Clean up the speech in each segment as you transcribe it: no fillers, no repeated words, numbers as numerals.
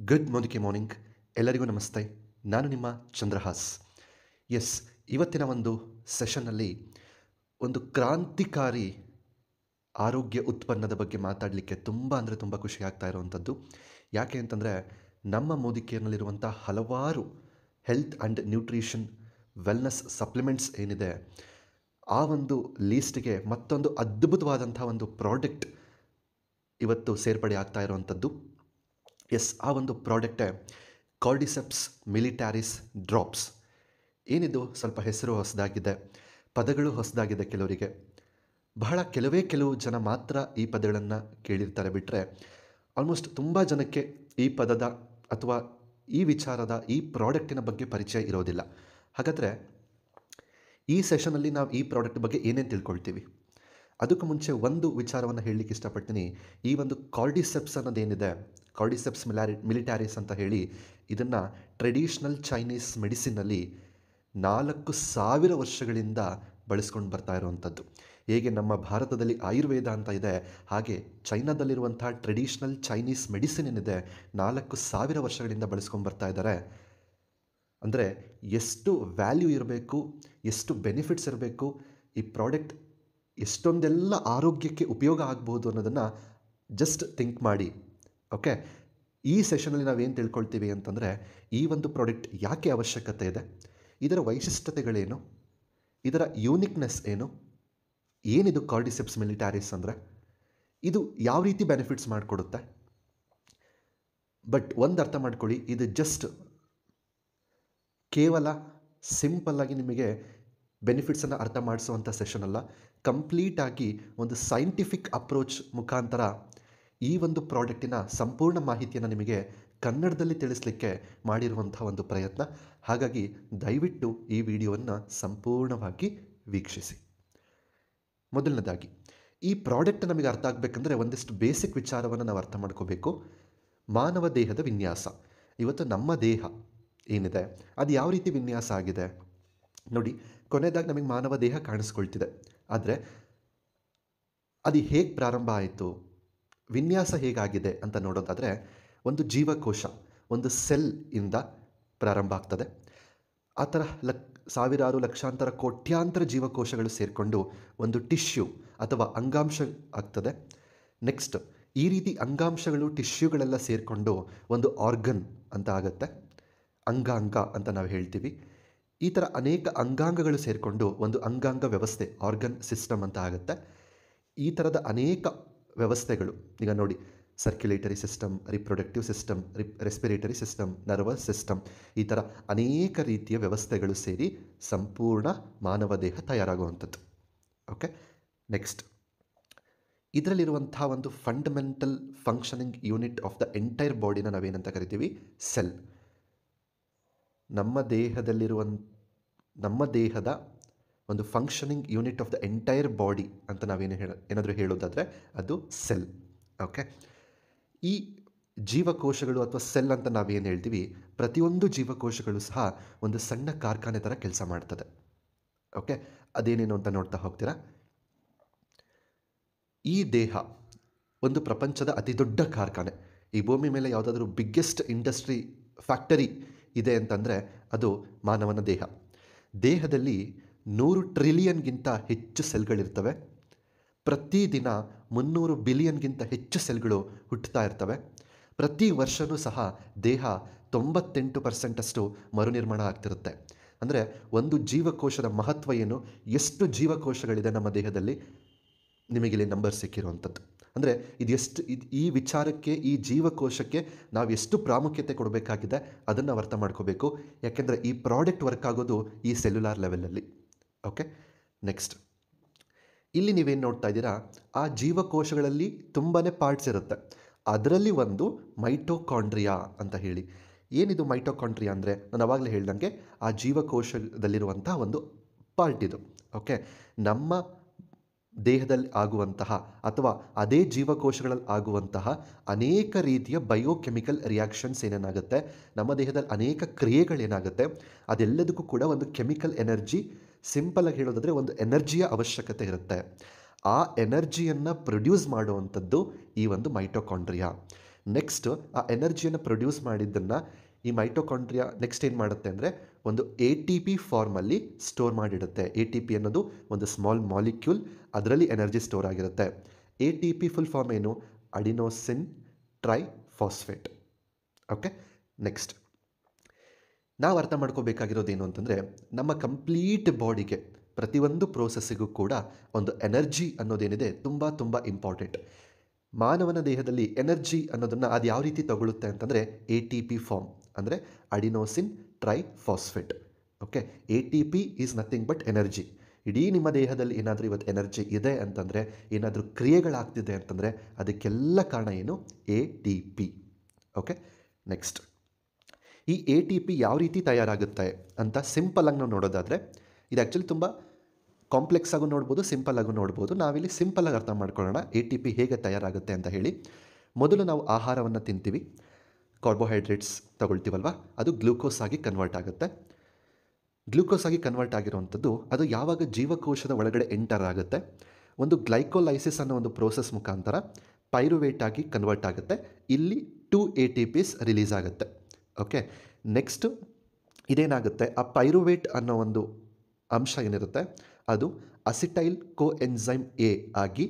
Good morning ಎಲ್ಲರಿಗೂ ನಮಸ್ತೆ. ನಾನು ನಿಮ್ಮ ಚಂದ್ರಹಾಸ್. ಎಸ್, ಇವತ್ತಿನ ಒಂದು ಸೆಷನ್ನಲ್ಲಿ ಒಂದು ಕ್ರಾಂತಿಕಾರಿ ಆರೋಗ್ಯ ಉತ್ಪನ್ನದ ಬಗ್ಗೆ ಮಾತಾಡಲಿಕ್ಕೆ ತುಂಬ ಖುಷಿ ಆಗ್ತಾ ಇರುವಂಥದ್ದು. ಯಾಕೆ ಅಂತಂದರೆ ನಮ್ಮ ಮೋದಿ ಕೇರ್ನಲ್ಲಿರುವಂಥ ಹಲವಾರು health and nutrition wellness supplements ಏನಿದೆ, ಆ ಒಂದು ಲೀಸ್ಟ್ಗೆ ಮತ್ತೊಂದು ಅದ್ಭುತವಾದಂಥ ಒಂದು ಪ್ರಾಡಕ್ಟ್ ಇವತ್ತು ಸೇರ್ಪಡೆ ಆಗ್ತಾ ಇರುವಂಥದ್ದು. ಎಸ್, ಆ ಒಂದು ಪ್ರಾಡಕ್ಟೇ ಕಾರ್ಡಿಸೆಪ್ಸ್ ಮಿಲಿಟ್ಯಾರಿಸ್ ಡ್ರಾಪ್ಸ್. ಏನಿದು ಸ್ವಲ್ಪ ಹೆಸರು ಹೊಸದಾಗಿದೆ, ಪದಗಳು ಹೊಸದಾಗಿದೆ ಕೆಲವರಿಗೆ. ಬಹಳ ಕೆಲವು ಜನ ಮಾತ್ರ ಈ ಪದಗಳನ್ನು ಕೇಳಿರ್ತಾರೆ, ಬಿಟ್ಟರೆ ಆಲ್ಮೋಸ್ಟ್ ತುಂಬ ಜನಕ್ಕೆ ಈ ಪದದ ಅಥವಾ ಈ ವಿಚಾರದ ಈ ಪ್ರಾಡಕ್ಟಿನ ಬಗ್ಗೆ ಪರಿಚಯ ಇರೋದಿಲ್ಲ. ಹಾಗಾದರೆ ಈ ಸೆಷನಲ್ಲಿ ನಾವು ಈ ಪ್ರಾಡಕ್ಟ್ ಬಗ್ಗೆ ಏನೇನು ತಿಳ್ಕೊಳ್ತೀವಿ? ಅದಕ್ಕೂ ಮುಂಚೆ ಒಂದು ವಿಚಾರವನ್ನು ಹೇಳಲಿಕ್ಕೆ ಇಷ್ಟಪಡ್ತೀನಿ. ಈ ಒಂದು ಕಾರ್ಡಿಸೆಪ್ಸ್ ಅನ್ನೋದೇನಿದೆ, ಕಾರ್ಡಿಸೆಪ್ಸ್ ಮಿಲಿಟ್ಯಾರಿಸ್ ಅಂತ ಹೇಳಿ, ಇದನ್ನು ಟ್ರೆಡಿಷ್ನಲ್ ಚೈನೀಸ್ ಮೆಡಿಸಿನ್ನಲ್ಲಿ 4000 ವರ್ಷಗಳಿಂದ ಬಳಸ್ಕೊಂಡು ಬರ್ತಾ ಇರುವಂಥದ್ದು. ಹೇಗೆ ನಮ್ಮ ಭಾರತದಲ್ಲಿ ಆಯುರ್ವೇದ ಅಂತ ಇದೆ, ಹಾಗೆ ಚೈನಾದಲ್ಲಿರುವಂಥ ಟ್ರೆಡಿಷ್ನಲ್ ಚೈನೀಸ್ ಮೆಡಿಸಿನ್ ಏನಿದೆ 4000 ವರ್ಷಗಳಿಂದ ಬಳಸ್ಕೊಂಡು ಬರ್ತಾ ಇದ್ದಾರೆ. ಅಂದರೆ ಎಷ್ಟು ವ್ಯಾಲ್ಯೂ ಇರಬೇಕು, ಎಷ್ಟು ಬೆನಿಫಿಟ್ಸ್ ಇರಬೇಕು, ಈ ಪ್ರಾಡಕ್ಟ್ ಎಷ್ಟೊಂದೆಲ್ಲ ಆರೋಗ್ಯಕ್ಕೆ ಉಪಯೋಗ ಆಗ್ಬೋದು ಅನ್ನೋದನ್ನು ಜಸ್ಟ್ ಥಿಂಕ್ ಮಾಡಿ. ಓಕೆ, ಈ ಸೆಷನಲ್ಲಿ ನಾವೇನು ತಿಳ್ಕೊಳ್ತೀವಿ ಅಂತಂದರೆ, ಈ ಒಂದು ಪ್ರಾಡಕ್ಟ್ ಯಾಕೆ ಅವಶ್ಯಕತೆ ಇದೆ, ಇದರ ವೈಶಿಷ್ಟ್ಯತೆಗಳೇನು, ಇದರ ಯೂನಿಕ್ನೆಸ್ ಏನು, ಏನಿದು ಕಾರ್ಡಿಸೆಪ್ಸ್ ಮಿಲಿಟ್ಯಾರಿಸ್ ಅಂದರೆ, ಇದು ಯಾವ ರೀತಿ ಬೆನಿಫಿಟ್ಸ್ ಮಾಡಿಕೊಡುತ್ತೆ. ಬಟ್ ಒಂದು ಅರ್ಥ ಮಾಡ್ಕೊಳ್ಳಿ, ಇದು ಜಸ್ಟ್ ಕೇವಲ ಸಿಂಪಲ್ಲಾಗಿ ನಿಮಗೆ ಬೆನಿಫಿಟ್ಸನ್ನು ಅರ್ಥ ಮಾಡಿಸುವಂಥ ಸೆಷನ್ ಅಲ್ಲ. ಕಂಪ್ಲೀಟಾಗಿ ಒಂದು ಸೈಂಟಿಫಿಕ್ ಅಪ್ರೋಚ್ ಮುಖಾಂತರ ಈ ಒಂದು ಪ್ರಾಡಕ್ಟಿನ ಸಂಪೂರ್ಣ ಮಾಹಿತಿಯನ್ನು ನಿಮಗೆ ಕನ್ನಡದಲ್ಲಿ ತಿಳಿಸಲಿಕ್ಕೆ ಮಾಡಿರುವಂಥ ಒಂದು ಪ್ರಯತ್ನ. ಹಾಗಾಗಿ ದಯವಿಟ್ಟು ಈ ವಿಡಿಯೋವನ್ನು ಸಂಪೂರ್ಣವಾಗಿ ವೀಕ್ಷಿಸಿ. ಮೊದಲನೇದಾಗಿ, ಈ ಪ್ರಾಡಕ್ಟ್ ನಮಗೆ ಅರ್ಥ ಆಗಬೇಕಂದ್ರೆ ಒಂದಿಷ್ಟು ಬೇಸಿಕ್ ವಿಚಾರವನ್ನು ನಾವು ಅರ್ಥ ಮಾಡ್ಕೋಬೇಕು. ಮಾನವ ದೇಹದ ವಿನ್ಯಾಸ. ಇವತ್ತು ನಮ್ಮ ದೇಹ ಏನಿದೆ ಅದು ಯಾವ ರೀತಿ ವಿನ್ಯಾಸ ಆಗಿದೆ ನೋಡಿ. ಕೊನೆಯದಾಗಿ ನಮಗೆ ಮಾನವ ದೇಹ ಕಾಣಿಸ್ಕೊಳ್ತಿದೆ, ಆದರೆ ಅದು ಹೇಗೆ ಪ್ರಾರಂಭ ಆಯಿತು, ವಿನ್ಯಾಸ ಹೇಗಾಗಿದೆ ಅಂತ ನೋಡೋದಾದರೆ, ಒಂದು ಜೀವಕೋಶ, ಒಂದು ಸೆಲ್ ಇಂದ ಪ್ರಾರಂಭ ಆಗ್ತದೆ. ಆ ಥರ ಸಾವಿರಾರು ಲಕ್ಷಾಂತರ ಕೋಟ್ಯಾಂತರ ಜೀವಕೋಶಗಳು ಸೇರಿಕೊಂಡು ಒಂದು ಟಿಶ್ಯೂ ಅಥವಾ ಅಂಗಾಂಶ ಆಗ್ತದೆ. ನೆಕ್ಸ್ಟ್ ಈ ರೀತಿ ಅಂಗಾಂಶಗಳು ಟಿಶ್ಯೂಗಳೆಲ್ಲ ಸೇರಿಕೊಂಡು ಒಂದು ಆರ್ಗನ್ ಅಂತ ಆಗುತ್ತೆ, ಅಂಗಾಂಗ ಅಂತ ನಾವು ಹೇಳ್ತೀವಿ. ಈ ಥರ ಅನೇಕ ಅಂಗಾಂಗಗಳು ಸೇರಿಕೊಂಡು ಒಂದು ಅಂಗಾಂಗ ವ್ಯವಸ್ಥೆ, ಆರ್ಗನ್ ಸಿಸ್ಟಮ್ ಅಂತ ಆಗುತ್ತೆ. ಈ ಥರದ ಅನೇಕ ವ್ಯವಸ್ಥೆಗಳು ಈಗ ನೋಡಿ, circulatory system, reproductive system, respiratory system, nervous system, ಈ ಥರ ಅನೇಕ ರೀತಿಯ ವ್ಯವಸ್ಥೆಗಳು ಸೇರಿ ಸಂಪೂರ್ಣ ಮಾನವ ದೇಹ ತಯಾರಾಗುವಂಥದ್ದು. ಓಕೆ, ನೆಕ್ಸ್ಟ್ ಇದರಲ್ಲಿರುವಂಥ ಒಂದು fundamental functioning unit of the entire ಬಾಡಿನ ನಾವೇನಂತ ಕರಿತೀವಿ? ಸೆಲ್. ನಮ್ಮ ದೇಹದ ಒಂದು functioning unit of the entire body ಅಂತ ಏನಾದರೂ ಹೇಳೋದಾದರೆ ಅದು ಸೆಲ್. ಓಕೆ, ಈ ಜೀವಕೋಶಗಳು ಅಥವಾ ಸೆಲ್ ಅಂತ ನಾವೇನು ಹೇಳ್ತೀವಿ, ಪ್ರತಿಯೊಂದು ಜೀವಕೋಶಗಳು ಸಹ ಒಂದು ಸಣ್ಣ ಕಾರ್ಖಾನೆ ಥರ ಕೆಲಸ ಮಾಡ್ತದೆ. ಓಕೆ, ಅದೇನೇನು ಅಂತ ನೋಡ್ತಾ ಹೋಗ್ತೀರಾ. ಈ ದೇಹ ಒಂದು ಪ್ರಪಂಚದ ಅತಿ ದೊಡ್ಡ ಕಾರ್ಖಾನೆ. ಈ ಭೂಮಿ ಮೇಲೆ ಯಾವುದಾದ್ರೂ ಬಿಗ್ಗೆಸ್ಟ್ ಇಂಡಸ್ಟ್ರಿ, ಫ್ಯಾಕ್ಟರಿ ಇದೆ ಅಂತಂದರೆ ಅದು ಮಾನವನ ದೇಹ. ದೇಹದಲ್ಲಿ 100 ಟ್ರಿಲಿಯನ್ಗಿಂತ ಹೆಚ್ಚು ಸೆಲ್ಗಳಿರ್ತವೆ. ಪ್ರತಿದಿನ 300 ಬಿಲಿಯನ್ಗಿಂತ ಹೆಚ್ಚು ಸೆಲ್ಗಳು ಹುಟ್ಟುತ್ತಾ ಇರ್ತವೆ. ಪ್ರತಿ ವರ್ಷವೂ ಸಹ ದೇಹ 98% ಮರುನಿರ್ಮಾಣ ಆಗ್ತಿರುತ್ತೆ. ಅಂದರೆ ಒಂದು ಜೀವಕೋಶದ ಮಹತ್ವ ಏನು, ಎಷ್ಟು ಜೀವಕೋಶಗಳಿದೆ ನಮ್ಮ ದೇಹದಲ್ಲಿ, ನಿಮಗಿಲ್ಲಿ ನಂಬರ್ ಸಿಕ್ಕಿರುವಂಥದ್ದು. ಅಂದರೆ ಈ ವಿಚಾರಕ್ಕೆ, ಈ ಜೀವಕೋಶಕ್ಕೆ ನಾವು ಎಷ್ಟು ಪ್ರಾಮುಖ್ಯತೆ ಕೊಡಬೇಕಾಗಿದೆ ಅದನ್ನು ನಾವು ಅರ್ಥ ಮಾಡ್ಕೋಬೇಕು. ಯಾಕೆಂದರೆ ಈ ಪ್ರಾಡಕ್ಟ್ ವರ್ಕ್ ಆಗೋದು ಈ ಸೆಲ್ಯುಲಾರ್ ಲೆವೆಲಲ್ಲಿ. ಓಕೆ, ನೆಕ್ಸ್ಟ್ ಇಲ್ಲಿ ನೀವೇನು ನೋಡ್ತಾ ಇದ್ದೀರಾ, ಆ ಜೀವಕೋಶಗಳಲ್ಲಿ ತುಂಬಾ ಪಾರ್ಟ್ಸ್ ಇರುತ್ತೆ. ಅದರಲ್ಲಿ ಒಂದು ಮೈಟೋಕಾಂಡ್ರಿಯಾ ಅಂತ ಹೇಳಿ. ಏನಿದು ಮೈಟೋಕಾಂಡ್ರಿಯಾ ಅಂದರೆ, ನಾನು ಆವಾಗಲೇ ಹೇಳ್ದಂಗೆ ಆ ಜೀವಕೋಶದಲ್ಲಿರುವಂಥ ಒಂದು ಪಾರ್ಟ್ ಇದು. ಓಕೆ, ನಮ್ಮ ದೇಹದಲ್ಲಿ ಆಗುವಂತಹ ಅಥವಾ ಅದೇ ಜೀವಕೋಶಗಳಲ್ಲಿ ಆಗುವಂತಹ ಅನೇಕ ರೀತಿಯ ಬಯೋಕೆಮಿಕಲ್ ರಿಯಾಕ್ಷನ್ಸ್ ಏನೇನಾಗುತ್ತೆ, ನಮ್ಮ ದೇಹದಲ್ಲಿ ಅನೇಕ ಕ್ರಿಯೆಗಳೇನಾಗುತ್ತೆ, ಅದೆಲ್ಲದಕ್ಕೂ ಕೂಡ ಒಂದು ಕೆಮಿಕಲ್ ಎನರ್ಜಿ, ಸಿಂಪಲಾಗಿ ಹೇಳೋದಾದರೆ ಒಂದು ಎನರ್ಜಿಯ ಅವಶ್ಯಕತೆ ಇರುತ್ತೆ. ಆ ಎನರ್ಜಿಯನ್ನು ಪ್ರೊಡ್ಯೂಸ್ ಮಾಡುವಂಥದ್ದು ಈ ಒಂದು ಮೈಟೋಕಾಂಡ್ರಿಯಾ. ನೆಕ್ಸ್ಟು ಆ ಎನರ್ಜಿಯನ್ನು ಪ್ರೊಡ್ಯೂಸ್ ಮಾಡಿದ್ದನ್ನು ಈ ಮೈಟೊಕಾಂಡ್ರಿಯಾ ನೆಕ್ಸ್ಟ್ ಏನು ಮಾಡುತ್ತೆ ಅಂದರೆ ಒಂದು ಎ ಟಿ ಪಿ ಫಾರ್ಮಲ್ಲಿ ಸ್ಟೋರ್ ಮಾಡಿಡುತ್ತೆ. ಎ ಟಿ ಪಿ ಅನ್ನೋದು ಒಂದು ಸ್ಮಾಲ್ ಮಾಲಿಕ್ಯೂಲ್, ಅದರಲ್ಲಿ ಎನರ್ಜಿ ಸ್ಟೋರ್ ಆಗಿರುತ್ತೆ. A T P full form ಏನು? Adenosine triphosphate. ಓಕೆ, ನೆಕ್ಸ್ಟ್ ನಾವು ಅರ್ಥ ಮಾಡ್ಕೋಬೇಕಾಗಿರೋದೇನು ಅಂತಂದರೆ, ನಮ್ಮ ಕಂಪ್ಲೀಟ್ ಬಾಡಿಗೆ ಪ್ರತಿಯೊಂದು ಪ್ರೋಸೆಸ್ಸಿಗೂ ಕೂಡ ಒಂದು ಎನರ್ಜಿ ಅನ್ನೋದೇನಿದೆ ತುಂಬ ತುಂಬ ಇಂಪಾರ್ಟೆಂಟ್. ಮಾನವನ ದೇಹದಲ್ಲಿ ಎನರ್ಜಿ ಅನ್ನೋದನ್ನು ಅದು ಯಾವ ರೀತಿ ತಗೊಳ್ಳುತ್ತೆ ಅಂತಂದರೆ ಎ ಟಿ ಪಿ ಫಾರ್ಮ್, ಅಂದರೆ adenosine triphosphate. Okay, A T P is nothing but energy. ಇಡೀ ನಿಮ್ಮ ದೇಹದಲ್ಲಿ ಏನಾದರೂ ಇವತ್ತು ಎನರ್ಜಿ ಇದೆ ಅಂತಂದರೆ, ಏನಾದರೂ ಕ್ರಿಯೆಗಳಾಗ್ತಿದೆ ಅಂತಂದರೆ ಅದಕ್ಕೆಲ್ಲ ಕಾರಣ ಏನು? A T P. Okay, next ಈ ಎ ಟಿ ಪಿ ಯಾವ ರೀತಿ ತಯಾರಾಗುತ್ತೆ ಅಂತ ಸಿಂಪಲ್ಲಾಗಿ ನಾವು ನೋಡೋದಾದರೆ, ಇದು ಆ್ಯಕ್ಚುಲಿ ತುಂಬ ಕಾಂಪ್ಲೆಕ್ಸ್ ಆಗೂ ನೋಡ್ಬೋದು, ಸಿಂಪಲ್ ಆಗೂ ನೋಡ್ಬೋದು. ನಾವಿಲ್ಲಿ ಸಿಂಪಲ್ಲಾಗಿ ಅರ್ಥ ಮಾಡ್ಕೊಳ್ಳೋಣ ಎ ಟಿ ಪಿ ಹೇಗೆ ತಯಾರಾಗುತ್ತೆ ಅಂತ ಹೇಳಿ. ಮೊದಲು ನಾವು ಆಹಾರವನ್ನು ತಿಂತೀವಿ, ಕಾರ್ಬೋಹೈಡ್ರೇಟ್ಸ್ ತಗೊಳ್ತೀವಲ್ವ, ಅದು ಗ್ಲೂಕೋಸ್ ಆಗಿ ಕನ್ವರ್ಟ್ ಆಗುತ್ತೆ. ಗ್ಲೂಕೋಸ್ ಆಗಿ ಕನ್ವರ್ಟ್ ಆಗಿರುವಂಥದ್ದು ಅದು ಯಾವಾಗ ಜೀವಕೋಶದ ಒಳಗಡೆ ಎಂಟರ್ ಆಗುತ್ತೆ, ಒಂದು ಗ್ಲೈಕೋಲೈಸಿಸ್ ಅನ್ನೋ ಒಂದು ಪ್ರೋಸೆಸ್ ಮುಖಾಂತರ ಪೈರುವೇಟ್ ಆಗಿ ಕನ್ವರ್ಟ್ ಆಗುತ್ತೆ. ಇಲ್ಲಿ 2 ಎ ಟಿ ಪಿಸ್ ರಿಲೀಸ್ ಆಗುತ್ತೆ. ಓಕೆ, ನೆಕ್ಸ್ಟು ಇದೇನಾಗುತ್ತೆ, ಆ ಪೈರುವೇಟ್ ಅನ್ನೋ ಒಂದು ಅಂಶ ಏನಿರುತ್ತೆ ಅದು ಅಸಿಟೈಲ್ ಕೋಎನ್ಸೈಮ್ ಎ ಆಗಿ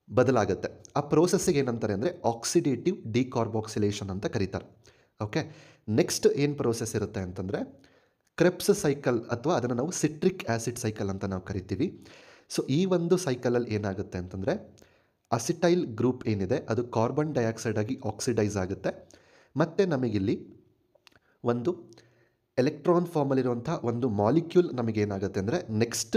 ಬದಲಾಗುತ್ತೆ. ಆ ಪ್ರೋಸೆಸ್ಸಿಗೆ ಏನಂತಾರೆ ಅಂದರೆ ಆಕ್ಸಿಡೇಟಿವ್ ಡಿಕಾರ್ಬಾಕ್ಸಿಲೇಷನ್ ಅಂತ ಕರೀತಾರೆ. ಓಕೆ, ನೆಕ್ಸ್ಟ್ ಏನು ಪ್ರೋಸೆಸ್ ಇರುತ್ತೆ ಅಂತಂದರೆ ಕ್ರೆಬ್ಸ್ ಸೈಕಲ್, ಅಥವಾ ಅದನ್ನು ನಾವು ಸಿಟ್ರಿಕ್ ಆ್ಯಸಿಡ್ ಸೈಕಲ್ ಅಂತ ನಾವು ಕರಿತೀವಿ. ಸೊ ಈ ಒಂದು ಸೈಕಲಲ್ಲಿ ಏನಾಗುತ್ತೆ ಅಂತಂದರೆ ಅಸಿಟೈಲ್ ಗ್ರೂಪ್ ಏನಿದೆ ಅದು ಕಾರ್ಬನ್ ಡೈಆಕ್ಸೈಡ್ ಆಗಿ ಆಕ್ಸಿಡೈಸ್ ಆಗುತ್ತೆ. ಮತ್ತು ನಮಗಿಲ್ಲಿ ಒಂದು ಎಲೆಕ್ಟ್ರಾನ್ ಫಾರ್ಮಲ್ಲಿರುವಂಥ ಒಂದು ಮಾಲಿಕ್ಯೂಲ್ ನಮಗೇನಾಗುತ್ತೆ ಅಂದರೆ ನೆಕ್ಸ್ಟ್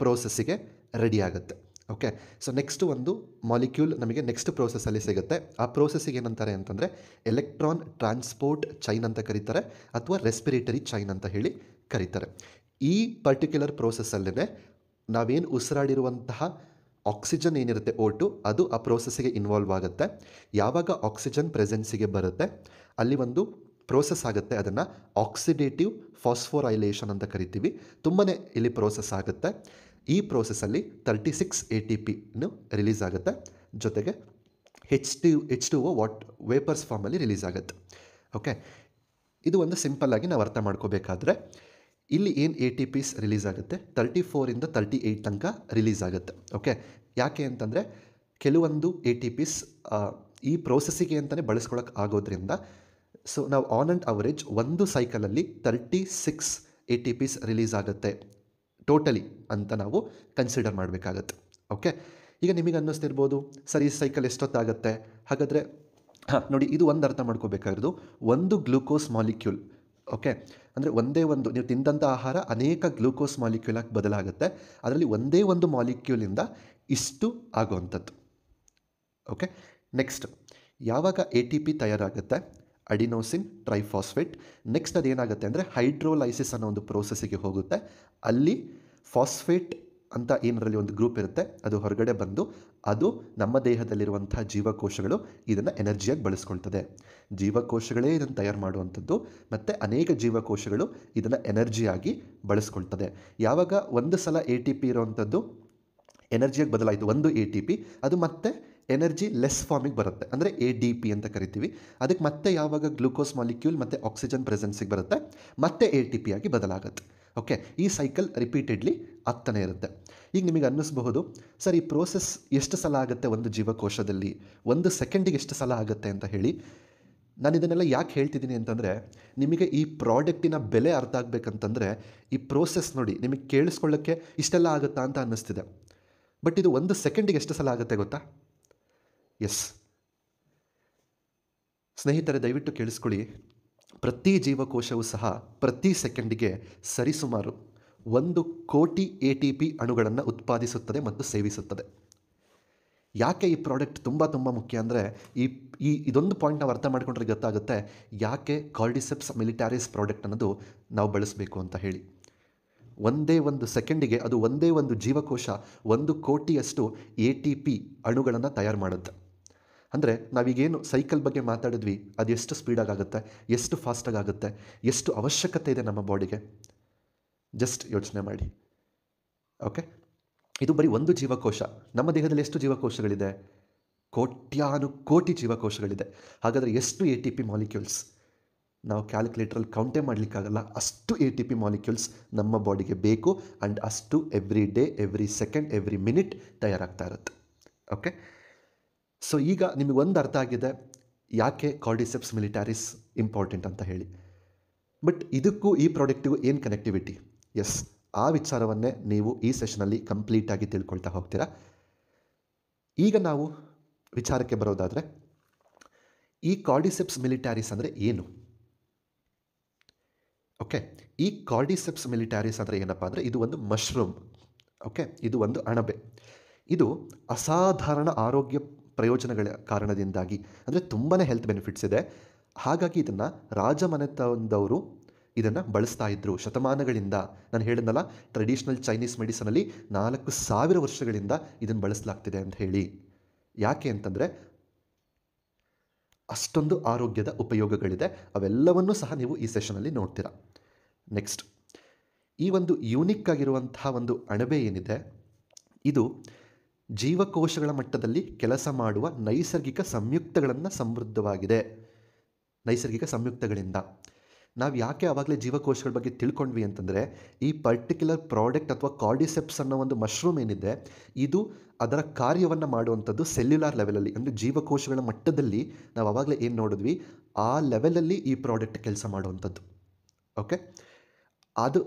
ಪ್ರೋಸೆಸ್ಸಿಗೆ ರೆಡಿ ಆಗುತ್ತೆ. ಓಕೆ, ಸೊ ನೆಕ್ಸ್ಟ್ ಒಂದು ಮಾಲಿಕ್ಯೂಲ್ ನಮಗೆ ನೆಕ್ಸ್ಟ್ ಪ್ರೋಸೆಸ್ಸಲ್ಲಿ ಸಿಗುತ್ತೆ. ಆ ಪ್ರೋಸೆಸ್ಸಿಗೆ ಏನಂತಾರೆ ಅಂತಂದರೆ ಎಲೆಕ್ಟ್ರಾನ್ ಟ್ರಾನ್ಸ್ಪೋರ್ಟ್ ಚೈನ್ ಅಂತ ಕರೀತಾರೆ, ಅಥವಾ ರೆಸ್ಪಿರೇಟರಿ ಚೈನ್ ಅಂತ ಹೇಳಿ ಕರೀತಾರೆ. ಈ ಪರ್ಟಿಕ್ಯುಲರ್ ಪ್ರೋಸೆಸ್ಸಲ್ಲೇ ನಾವೇನು ಉಸಿರಾಡಿರುವಂತಹ ಆಕ್ಸಿಜನ್ ಏನಿರುತ್ತೆ O2 ಅದು ಆ ಪ್ರೋಸೆಸ್ಸಿಗೆ ಇನ್ವಾಲ್ವ್ ಆಗುತ್ತೆ. ಯಾವಾಗ ಆಕ್ಸಿಜನ್ ಪ್ರೆಸೆನ್ಸಿಗೆ ಬರುತ್ತೆ ಅಲ್ಲಿ ಒಂದು ಪ್ರೋಸೆಸ್ ಆಗುತ್ತೆ, ಅದನ್ನು ಆಕ್ಸಿಡೇಟಿವ್ ಫಾಸ್ಫೋರೈಲೇಷನ್ ಅಂತ ಕರಿತೀವಿ. ತುಂಬಾ ಇಲ್ಲಿ ಪ್ರೋಸೆಸ್ ಆಗುತ್ತೆ. ಈ ಪ್ರೋಸೆಸ್ಸಲ್ಲಿ 36 ಎ ಟಿ ಪಿನು ರಿಲೀಸ್ ಆಗುತ್ತೆ, ಜೊತೆಗೆ H2O ವೇಪರ್ಸ್ ಫಾರ್ಮಲ್ಲಿ ರಿಲೀಸ್ ಆಗುತ್ತೆ. ಓಕೆ, ಇದು ಒಂದು ಸಿಂಪಲ್ಲಾಗಿ ನಾವು ಅರ್ಥ ಮಾಡ್ಕೋಬೇಕಾದ್ರೆ ಇಲ್ಲಿ ಏನು ಎ ಟಿ ಪಿಸ್ ರಿಲೀಸ್ ಆಗುತ್ತೆ 34ಇಂದ 38 ತನಕ ರಿಲೀಸ್ ಆಗುತ್ತೆ. ಓಕೆ, ಯಾಕೆ ಅಂತಂದರೆ ಕೆಲವೊಂದು ಎ ಟಿ ಪಿಸ್ ಈ ಪ್ರೋಸೆಸ್ಸಿಗೆ ಅಂತಲೇ ಬಳಸ್ಕೊಳಕ್ಕೆ ಆಗೋದ್ರಿಂದ, ಸೊ ನಾವು ಆನ್ ಆ್ಯಂಡ್ ಅವರೇಜ್ ಒಂದು ಸೈಕಲಲ್ಲಿ 36 ಎ ಟಿ ಪಿಸ್ ರಿಲೀಸ್ ಆಗುತ್ತೆ ಟೋಟಲಿ ಅಂತ ನಾವು ಕನ್ಸಿಡರ್ ಮಾಡಬೇಕಾಗತ್ತೆ. ಓಕೆ, ಈಗ ನಿಮಗೆ ಅನ್ನಿಸ್ತಿರ್ಬೋದು ಸರ್ ಈ ಸೈಕಲ್ ಎಷ್ಟೊತ್ತಾಗುತ್ತೆ ಹಾಗಾದರೆ? ಹಾಂ ನೋಡಿ, ಇದು ಒಂದು ಅರ್ಥ ಮಾಡ್ಕೋಬೇಕಾಗಿರೋದು, ಒಂದು ಗ್ಲೂಕೋಸ್ ಮಾಲಿಕ್ಯೂಲ್, ಓಕೆ, ಅಂದರೆ ಒಂದೇ ಒಂದು ನೀವು ತಿಂದಂಥ ಆಹಾರ ಅನೇಕ ಗ್ಲೂಕೋಸ್ ಮಾಲಿಕ್ಯೂಲಾಗಿ ಬದಲಾಗುತ್ತೆ, ಅದರಲ್ಲಿ ಒಂದೇ ಒಂದು ಮಾಲಿಕ್ಯೂಲಿಂದ ಇಷ್ಟು ಆಗುವಂಥದ್ದು. ಓಕೆ, ನೆಕ್ಸ್ಟ್ ಯಾವಾಗ ಎ ಟಿ ಪಿ ತಯಾರಾಗುತ್ತೆ ಅಡಿನೋಸಿನ್ ಟ್ರೈಫಾಸ್ಫೇಟ್, ನೆಕ್ಸ್ಟ್ ಅದೇನಾಗುತ್ತೆ ಅಂದರೆ ಹೈಡ್ರೋಲೈಸಿಸ್ ಅನ್ನೋ ಒಂದು ಪ್ರೋಸೆಸ್ಸಿಗೆ ಹೋಗುತ್ತೆ. ಅಲ್ಲಿ ಫಾಸ್ಫೇಟ್ ಅಂತ ಏನರಲ್ಲಿ ಒಂದು ಗ್ರೂಪ್ ಇರುತ್ತೆ ಅದು ಹೊರಗಡೆ ಬಂದು ಅದು ನಮ್ಮ ದೇಹದಲ್ಲಿರುವಂಥ ಜೀವಕೋಶಗಳು ಇದನ್ನು ಎನರ್ಜಿಯಾಗಿ ಬಳಸ್ಕೊಳ್ತದೆ. ಜೀವಕೋಶಗಳೇ ಇದನ್ನು ತಯಾರು ಮಾಡುವಂಥದ್ದು, ಮತ್ತು ಅನೇಕ ಜೀವಕೋಶಗಳು ಇದನ್ನು ಎನರ್ಜಿಯಾಗಿ ಬಳಸ್ಕೊಳ್ತದೆ. ಯಾವಾಗ ಒಂದು ಸಲ ಎ ಟಿ ಪಿ ಇರೋವಂಥದ್ದು ಎನರ್ಜಿಯಾಗಿ ಬದಲಾಯಿತು, ಒಂದು ಎ ಟಿ ಪಿ, ಅದು ಮತ್ತೆ ಎನರ್ಜಿ ಲೆಸ್ ಫಾರ್ಮಿಗೆ ಬರುತ್ತೆ, ಅಂದರೆ ಎ ಡಿ ಪಿ ಅಂತ ಕರಿತೀವಿ. ಅದಕ್ಕೆ ಮತ್ತೆ ಯಾವಾಗ ಗ್ಲೂಕೋಸ್ ಮಾಲಿಕ್ಯೂಲ್ ಮತ್ತು ಆಕ್ಸಿಜನ್ ಪ್ರೆಸೆನ್ಸಿಗೆ ಬರುತ್ತೆ ಮತ್ತೆ ಎ ಟಿ ಪಿ ಆಗಿ ಬದಲಾಗುತ್ತೆ. ಓಕೆ, ಈ ಸೈಕಲ್ ರಿಪೀಟೆಡ್ಲಿ ಆಗ್ತಾನೆ ಇರುತ್ತೆ. ಈಗ ನಿಮಗೆ ಅನ್ನಿಸ್ಬಹುದು ಸರ್ ಈ ಪ್ರೋಸೆಸ್ ಎಷ್ಟು ಸಲ ಆಗುತ್ತೆ ಒಂದು ಜೀವಕೋಶದಲ್ಲಿ, ಒಂದು ಸೆಕೆಂಡಿಗೆ ಎಷ್ಟು ಸಲ ಆಗುತ್ತೆ ಅಂತ ಹೇಳಿ. ನಾನು ಇದನ್ನೆಲ್ಲ ಯಾಕೆ ಹೇಳ್ತಿದ್ದೀನಿ ಅಂತಂದರೆ ನಿಮಗೆ ಈ ಪ್ರಾಡಕ್ಟಿನ ಬೆಲೆ ಅರ್ಥ ಆಗಬೇಕಂತಂದರೆ ಈ ಪ್ರೋಸೆಸ್ ನೋಡಿ ನಿಮಗೆ ಕೇಳಿಸ್ಕೊಳ್ಳೋಕ್ಕೆ ಇಷ್ಟೆಲ್ಲ ಆಗುತ್ತಾ ಅಂತ ಅನ್ನಿಸ್ತಿದೆ. ಬಟ್ ಇದು ಒಂದು ಸೆಕೆಂಡಿಗೆ ಎಷ್ಟು ಸಲ ಆಗುತ್ತೆ ಗೊತ್ತಾ? ಎಸ್ ಸ್ನೇಹಿತರೆ, ದಯವಿಟ್ಟು ಕೇಳಿಸ್ಕೊಳ್ಳಿ. ಪ್ರತಿ ಜೀವಕೋಶವೂ ಸಹ ಪ್ರತಿ ಸೆಕೆಂಡಿಗೆ ಸರಿಸುಮಾರು 1 ಕೋಟಿ ಎ ಟಿ ಪಿ ಅಣುಗಳನ್ನು ಉತ್ಪಾದಿಸುತ್ತದೆ ಮತ್ತು ಸೇವಿಸುತ್ತದೆ. ಯಾಕೆ ಈ ಪ್ರಾಡಕ್ಟ್ ತುಂಬ ತುಂಬ ಮುಖ್ಯ ಅಂದರೆ ಇದೊಂದು ಪಾಯಿಂಟ್ ನಾವು ಅರ್ಥ ಮಾಡ್ಕೊಂಡ್ರೆ ಗೊತ್ತಾಗುತ್ತೆ ಯಾಕೆ ಕಾರ್ಡಿಸೆಪ್ಸ್ ಮಿಲಿಟಾರಿಸ್ ಪ್ರಾಡಕ್ಟ್ ಅನ್ನೋದು ನಾವು ಬಳಸಬೇಕು ಅಂತ ಹೇಳಿ. ಒಂದೇ ಒಂದು ಸೆಕೆಂಡಿಗೆ ಅದು ಒಂದೇ ಒಂದು ಜೀವಕೋಶ 1 ಕೋಟಿಯಷ್ಟು ಎ ಟಿ ಪಿ ಅಣುಗಳನ್ನು ತಯಾರು ಮಾಡುತ್ತೆ. ಅಂದರೆ ನಾವೀಗೇನು ಸೈಕಲ್ ಬಗ್ಗೆ ಮಾತಾಡಿದ್ವಿ ಅದು ಎಷ್ಟು ಸ್ಪೀಡಾಗುತ್ತೆ, ಎಷ್ಟು ಫಾಸ್ಟಾಗುತ್ತೆ, ಎಷ್ಟು ಅವಶ್ಯಕತೆ ಇದೆ ನಮ್ಮ ಬಾಡಿಗೆ, ಜಸ್ಟ್ ಯೋಚನೆ ಮಾಡಿ. ಓಕೆ, ಇದು ಬರೀ ಒಂದು ಜೀವಕೋಶ. ನಮ್ಮ ದೇಹದಲ್ಲಿ ಎಷ್ಟು ಜೀವಕೋಶಗಳಿದೆ? ಕೋಟ್ಯಾನುಕೋಟಿ ಜೀವಕೋಶಗಳಿದೆ. ಹಾಗಾದರೆ ಎಷ್ಟು ಎ ಟಿ ಪಿ ಮಾಲಿಕ್ಯೂಲ್ಸ್? ನಾವು ಕ್ಯಾಲ್ಕುಲೇಟ್ರಲ್ಲಿ ಕೌಂಟೇ ಮಾಡಲಿಕ್ಕಾಗಲ್ಲ. ಅಷ್ಟು ಎ ಟಿ ಪಿ ಮಾಲಿಕ್ಯೂಲ್ಸ್ ನಮ್ಮ ಬಾಡಿಗೆ ಬೇಕು. ಆ್ಯಂಡ್ ಅಷ್ಟು every day, every second, every minute ತಯಾರಾಗ್ತಾ ಇರುತ್ತೆ. ಓಕೆ, ಸೊ ಈಗ ನಿಮಗೆ ಒಂದು ಅರ್ಥ ಆಗಿದೆ ಯಾಕೆ ಕಾರ್ಡಿಸೆಪ್ಸ್ ಮಿಲಿಟಾರಿಸ್ ಇಂಪಾರ್ಟೆಂಟ್ ಅಂತ ಹೇಳಿ. ಬಟ್ ಇದಕ್ಕೂ ಈ ಪ್ರಾಡಕ್ಟಿಗೂ ಏನು ಕನೆಕ್ಟಿವಿಟಿ? ಎಸ್, ಆ ವಿಚಾರವನ್ನೇ ನೀವು ಈ ಸೆಷನಲ್ಲಿ ಕಂಪ್ಲೀಟಾಗಿ ತಿಳ್ಕೊಳ್ತಾ ಹೋಗ್ತೀರಾ. ಈಗ ನಾವು ವಿಚಾರಕ್ಕೆ ಬರೋದಾದರೆ, ಈ ಕಾರ್ಡಿಸೆಪ್ಸ್ ಮಿಲಿಟಾರಿಸ್ ಅಂದರೆ ಏನು? ಓಕೆ, ಈ ಕಾರ್ಡಿಸೆಪ್ಸ್ ಮಿಲಿಟಾರಿಸ್ ಅಂದರೆ ಏನಪ್ಪ ಅಂದರೆ, ಇದು ಒಂದು ಮಶ್ರೂಮ್. ಓಕೆ, ಇದು ಒಂದು ಅಣಬೆ. ಇದು ಅಸಾಧಾರಣ ಆರೋಗ್ಯ ಪ್ರಯೋಜನಗಳ ಕಾರಣದಿಂದಾಗಿ, ಅಂದರೆ ತುಂಬಾ ಹೆಲ್ತ್ ಬೆನಿಫಿಟ್ಸ್ ಇದೆ. ಹಾಗಾಗಿ ಇದನ್ನು ರಾಜಮನೆತನದವರು ಇದನ್ನು ಬಳಸ್ತಾ ಇದ್ದರು ಶತಮಾನಗಳಿಂದ. ನಾನು ಹೇಳಿದ್ನಲ್ಲ, ಟ್ರೆಡಿಷ್ನಲ್ ಚೈನೀಸ್ ಮೆಡಿಸನಲ್ಲಿ 4000 ವರ್ಷಗಳಿಂದ ಇದನ್ನು ಬಳಸಲಾಗ್ತಿದೆ ಅಂತ ಹೇಳಿ. ಯಾಕೆ ಅಂತಂದರೆ ಅಷ್ಟೊಂದು ಆರೋಗ್ಯದ ಉಪಯೋಗಗಳಿದೆ. ಅವೆಲ್ಲವನ್ನೂ ಸಹ ನೀವು ಈ ಸೆಷನಲ್ಲಿ ನೋಡ್ತೀರಾ. ನೆಕ್ಸ್ಟ್, ಈ ಒಂದು ಯೂನಿಕ್ ಆಗಿರುವಂತಹ ಒಂದು ಅಣಬೆ ಏನಿದೆ, ಇದು ಜೀವಕೋಶಗಳ ಮಟ್ಟದಲ್ಲಿ ಕೆಲಸ ಮಾಡುವ ನೈಸರ್ಗಿಕ ಸಂಯುಕ್ತಗಳನ್ನು ಸಮೃದ್ಧವಾಗಿದೆ. ನೈಸರ್ಗಿಕ ಸಂಯುಕ್ತಗಳಿಂದ ನಾವು ಯಾಕೆ ಆವಾಗಲೇ ಜೀವಕೋಶಗಳ ಬಗ್ಗೆ ತಿಳ್ಕೊಂಡ್ವಿ ಅಂತಂದರೆ, ಈ ಪರ್ಟಿಕ್ಯುಲರ್ ಪ್ರಾಡಕ್ಟ್ ಅಥವಾ ಕಾರ್ಡಿಸೆಪ್ಸ್ ಅನ್ನೋ ಒಂದು ಮಶ್ರೂಮ್ ಏನಿದೆ, ಇದು ಅದರ ಕಾರ್ಯವನ್ನು ಮಾಡುವಂಥದ್ದು ಸೆಲ್ಯುಲಾರ್ ಲೆವೆಲಲ್ಲಿ, ಅಂದರೆ ಜೀವಕೋಶಗಳ ಮಟ್ಟದಲ್ಲಿ. ನಾವು ಆವಾಗಲೇ ಏನು ನೋಡಿದ್ವಿ, ಆ ಲೆವೆಲಲ್ಲಿ ಈ ಪ್ರಾಡಕ್ಟ್ ಕೆಲಸ ಮಾಡುವಂಥದ್ದು. ಓಕೆ, ಅದು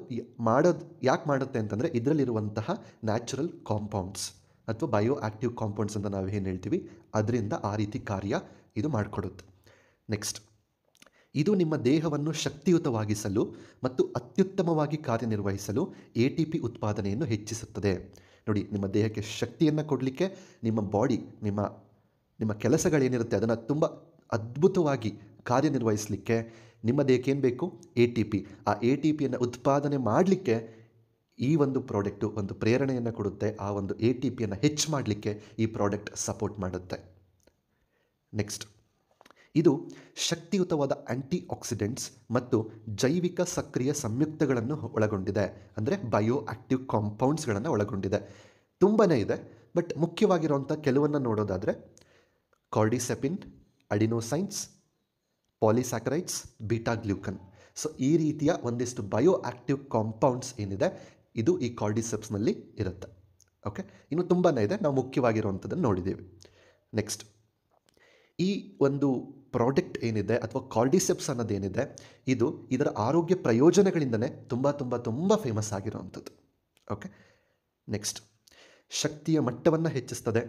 ಯಾಕೆ ಮಾಡುತ್ತೆ ಅಂತಂದರೆ, ಇದರಲ್ಲಿರುವಂತಹ ನ್ಯಾಚುರಲ್ ಕಾಂಪೌಂಡ್ಸ್ ಅಥವಾ ಬಯೋ ಆ್ಯಕ್ಟಿವ್ ಕಾಂಪೌಂಡ್ಸ್ ಅಂತ ನಾವು ಏನು ಹೇಳ್ತೀವಿ, ಅದರಿಂದ ಆ ರೀತಿ ಕಾರ್ಯ ಇದು ಮಾಡಿಕೊಡುತ್ತೆ. ನೆಕ್ಸ್ಟ್, ಇದು ನಿಮ್ಮ ದೇಹವನ್ನು ಶಕ್ತಿಯುತವಾಗಿಸಲು ಮತ್ತು ಅತ್ಯುತ್ತಮವಾಗಿ ಕಾರ್ಯನಿರ್ವಹಿಸಲು ಎ ಟಿ ಪಿ ಉತ್ಪಾದನೆಯನ್ನು ಹೆಚ್ಚಿಸುತ್ತದೆ. ನೋಡಿ, ನಿಮ್ಮ ದೇಹಕ್ಕೆ ಶಕ್ತಿಯನ್ನು ಕೊಡಲಿಕ್ಕೆ, ನಿಮ್ಮ ಬಾಡಿ, ನಿಮ್ಮ ಕೆಲಸಗಳೇನಿರುತ್ತೆ ಅದನ್ನು ತುಂಬ ಅದ್ಭುತವಾಗಿ ಕಾರ್ಯನಿರ್ವಹಿಸಲಿಕ್ಕೆ ನಿಮ್ಮ ದೇಹಕ್ಕೆ ಏನು ಬೇಕು? A T P. ಆ ಎ ಟಿ ಪಿಯನ್ನು ಉತ್ಪಾದನೆ ಮಾಡಲಿಕ್ಕೆ ಈ ಒಂದು ಪ್ರಾಡಕ್ಟು ಒಂದು ಪ್ರೇರಣೆಯನ್ನು ಕೊಡುತ್ತೆ. ಆ ಒಂದು ಎ ಟಿ ಪಿಯನ್ನು ಹೆಚ್ಚು ಮಾಡಲಿಕ್ಕೆ ಈ ಪ್ರಾಡಕ್ಟ್ ಸಪೋರ್ಟ್ ಮಾಡುತ್ತೆ. ನೆಕ್ಸ್ಟ್, ಇದು ಶಕ್ತಿಯುತವಾದ ಆ್ಯಂಟಿ ಆಕ್ಸಿಡೆಂಟ್ಸ್ ಮತ್ತು ಜೈವಿಕ ಸಕ್ರಿಯ ಸಂಯುಕ್ತಗಳನ್ನು ಒಳಗೊಂಡಿದೆ, ಅಂದರೆ ಬಯೋ ಆ್ಯಕ್ಟಿವ್ ಕಾಂಪೌಂಡ್ಸ್ಗಳನ್ನು ಒಳಗೊಂಡಿದೆ. ತುಂಬಾ ಇದೆ, ಬಟ್ ಮುಖ್ಯವಾಗಿರುವಂಥ ಕೆಲವನ್ನು ನೋಡೋದಾದರೆ, ಕಾರ್ಡಿಸೆಪಿನ್, ಅಡಿನೋಸೈನ್ಸ್, ಪಾಲಿಸ್ಯಾಕರೈಡ್ಸ್, ಬೀಟಾ ಗ್ಲೂಕನ್. ಸೊ ಈ ರೀತಿಯ ಒಂದಿಷ್ಟು ಬಯೋ ಆ್ಯಕ್ಟಿವ್ ಕಾಂಪೌಂಡ್ಸ್ ಏನಿದೆ, ಇದು ಈ ಕಾರ್ಡಿಸೆಪ್ಸ್ನಲ್ಲಿ ಇರುತ್ತೆ. ಓಕೆ, ಇನ್ನು ತುಂಬಾ ಇದೆ, ನಾವು ಮುಖ್ಯವಾಗಿರುವಂಥದ್ದನ್ನು ನೋಡಿದ್ದೀವಿ. ನೆಕ್ಸ್ಟ್, ಈ ಒಂದು ಪ್ರಾಡಕ್ಟ್ ಏನಿದೆ ಅಥವಾ ಕಾರ್ಡಿಸೆಪ್ಸ್ ಅನ್ನೋದೇನಿದೆ, ಇದು ಇದರ ಆರೋಗ್ಯ ಪ್ರಯೋಜನಗಳಿಂದಲೇ ತುಂಬ ಫೇಮಸ್ ಆಗಿರುವಂಥದ್ದು. ಓಕೆ, ನೆಕ್ಸ್ಟ್, ಶಕ್ತಿಯ ಮಟ್ಟವನ್ನು ಹೆಚ್ಚಿಸ್ತದೆ,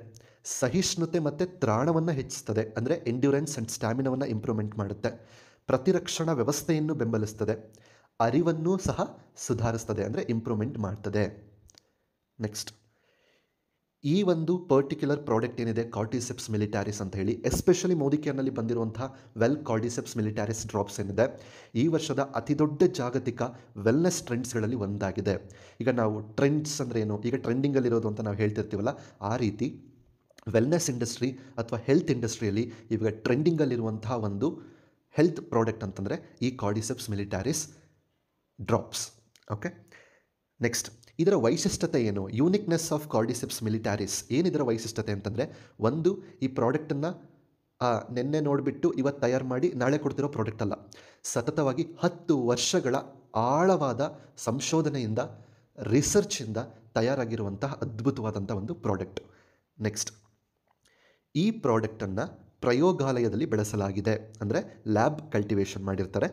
ಸಹಿಷ್ಣುತೆ ಮತ್ತು ತ್ರಾಣವನ್ನು ಹೆಚ್ಚಿಸ್ತದೆ, ಅಂದರೆ ಎಂಡ್ಯೂರೆನ್ಸ್ ಆ್ಯಂಡ್ ಸ್ಟ್ಯಾಮಿನಾವನ್ನು ಇಂಪ್ರೂವ್ಮೆಂಟ್ ಮಾಡುತ್ತೆ, ಪ್ರತಿರಕ್ಷಣಾ ವ್ಯವಸ್ಥೆಯನ್ನು ಬೆಂಬಲಿಸ್ತದೆ, ಅರಿವನ್ನು ಸಹ ಸುಧಾರಿಸ್ತದೆ, ಅಂದರೆ ಇಂಪ್ರೂವ್ಮೆಂಟ್ ಮಾಡ್ತದೆ. ನೆಕ್ಸ್ಟ್, ಈ ಒಂದು ಪರ್ಟಿಕ್ಯುಲರ್ ಪ್ರಾಡಕ್ಟ್ ಏನಿದೆ ಕಾರ್ಡಿಸೆಪ್ಸ್ ಮಿಲಿಟಾರಿಸ್ ಅಂತ ಹೇಳಿ, ಎಸ್ಪೆಷಲಿ ಮೋದಿ ಕೇರ್ನಲ್ಲಿ ಬಂದಿರುವಂತಹ ಕಾರ್ಡಿಸೆಪ್ಸ್ ಮಿಲಿಟಾರಿಸ್ ಡ್ರಾಪ್ಸ್ ಏನಿದೆ, ಈ ವರ್ಷದ ಅತಿ ದೊಡ್ಡ ಜಾಗತಿಕ ವೆಲ್ನೆಸ್ ಟ್ರೆಂಡ್ಸ್ಗಳಲ್ಲಿ ಒಂದಾಗಿದೆ. ಈಗ ನಾವು ಟ್ರೆಂಡ್ಸ್ ಅಂದರೆ ಏನು, ಈಗ ಟ್ರೆಂಡಿಂಗಲ್ಲಿರೋದು ಅಂತ ನಾವು ಹೇಳ್ತಿರ್ತೀವಲ್ಲ, ಆ ರೀತಿ ವೆಲ್ನೆಸ್ ಇಂಡಸ್ಟ್ರಿ ಅಥವಾ ಹೆಲ್ತ್ ಇಂಡಸ್ಟ್ರಿಯಲ್ಲಿ ಇವಾಗ ಟ್ರೆಂಡಿಂಗಲ್ಲಿರುವಂತಹ ಒಂದು ಹೆಲ್ತ್ ಪ್ರಾಡಕ್ಟ್ ಅಂತಂದರೆ ಈ cordyceps militaris drops. Okay, next, ಇದರ ವೈಶಿಷ್ಟ್ಯತೆ ಏನು? ಯೂನಿಕ್ನೆಸ್ ಆಫ್ ಕಾರ್ಡಿಸೆಪ್ಸ್ ಮಿಲಿಟಾರಿಸ್ ಏನಿದರ ವೈಶಿಷ್ಟ್ಯತೆ ಅಂತಂದರೆ, ಒಂದು, ಈ ಪ್ರಾಡಕ್ಟನ್ನು ನೆನ್ನೆ ನೋಡಿಬಿಟ್ಟು ಇವತ್ತು ತಯಾರು ಮಾಡಿ ನಾಳೆ ಕೊಡ್ತಿರೋ ಪ್ರಾಡಕ್ಟ್ ಅಲ್ಲ. ಸತತವಾಗಿ 10 ವರ್ಷಗಳ ಆಳವಾದ ಸಂಶೋಧನೆಯಿಂದ, ರಿಸರ್ಚಿಂದ ತಯಾರಾಗಿರುವಂತಹ ಅದ್ಭುತವಾದಂಥ ಒಂದು ಪ್ರಾಡಕ್ಟ್. ನೆಕ್ಸ್ಟ್, ಈ ಪ್ರಾಡಕ್ಟನ್ನು ಪ್ರಯೋಗಾಲಯದಲ್ಲಿ ಬೆಳೆಸಲಾಗಿದೆ, ಅಂದರೆ ಲ್ಯಾಬ್ ಕಲ್ಟಿವೇಷನ್ ಮಾಡಿರ್ತಾರೆ.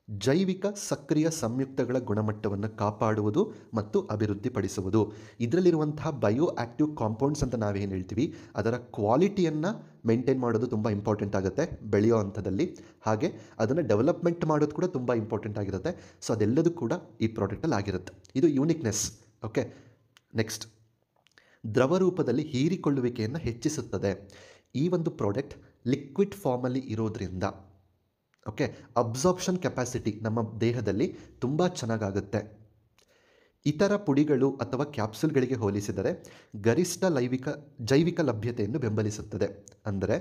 ಜೈವಿಕ ಸಕ್ರಿಯ ಸಂಯುಕ್ತಗಳ ಗುಣಮಟ್ಟವನ್ನು ಕಾಪಾಡುವುದು ಮತ್ತು ಅಭಿವೃದ್ಧಿಪಡಿಸುವುದು. ಇದರಲ್ಲಿರುವಂತಹ ಬಯೋ ಆ್ಯಕ್ಟಿವ್ ಕಾಂಪೌಂಡ್ಸ್ ಅಂತ ನಾವೇನು ಹೇಳ್ತೀವಿ, ಅದರ ಕ್ವಾಲಿಟಿಯನ್ನು ಮೇಂಟೈನ್ ಮಾಡೋದು ತುಂಬ ಇಂಪಾರ್ಟೆಂಟ್ ಆಗುತ್ತೆ ಬೆಳೆಯೋ ಹಂತದಲ್ಲಿ. ಹಾಗೆ ಅದನ್ನು ಡೆವಲಪ್ಮೆಂಟ್ ಮಾಡೋದು ಕೂಡ ತುಂಬ ಇಂಪಾರ್ಟೆಂಟ್ ಆಗಿರುತ್ತೆ. ಸೊ ಅದೆಲ್ಲದೂ ಕೂಡ ಈ ಪ್ರಾಡಕ್ಟಲ್ಲಿ ಆಗಿರುತ್ತೆ. ಇದು ಯೂನಿಕ್ನೆಸ್. ಓಕೆ, ನೆಕ್ಸ್ಟ್, ದ್ರವ ರೂಪದಲ್ಲಿ ಹೀರಿಕೊಳ್ಳುವಿಕೆಯನ್ನು ಹೆಚ್ಚಿಸುತ್ತದೆ. ಈ ಒಂದು ಪ್ರಾಡಕ್ಟ್ ಲಿಕ್ವಿಡ್ ಫಾರ್ಮಲ್ಲಿ ಇರೋದ್ರಿಂದ, ಓಕೆ, ಅಬ್ಸಾರ್ಪ್ಷನ್ ಕೆಪಾಸಿಟಿ ನಮ್ಮ ದೇಹದಲ್ಲಿ ತುಂಬ ಚೆನ್ನಾಗಾಗುತ್ತೆ. ಇತರ ಪುಡಿಗಳು ಅಥವಾ ಕ್ಯಾಪ್ಸೂಲ್ಗಳಿಗೆ ಹೋಲಿಸಿದರೆ ಗರಿಷ್ಠ ಜೈವಿಕ ಲಭ್ಯತೆಯನ್ನು ಬೆಂಬಲಿಸುತ್ತದೆ. ಅಂದರೆ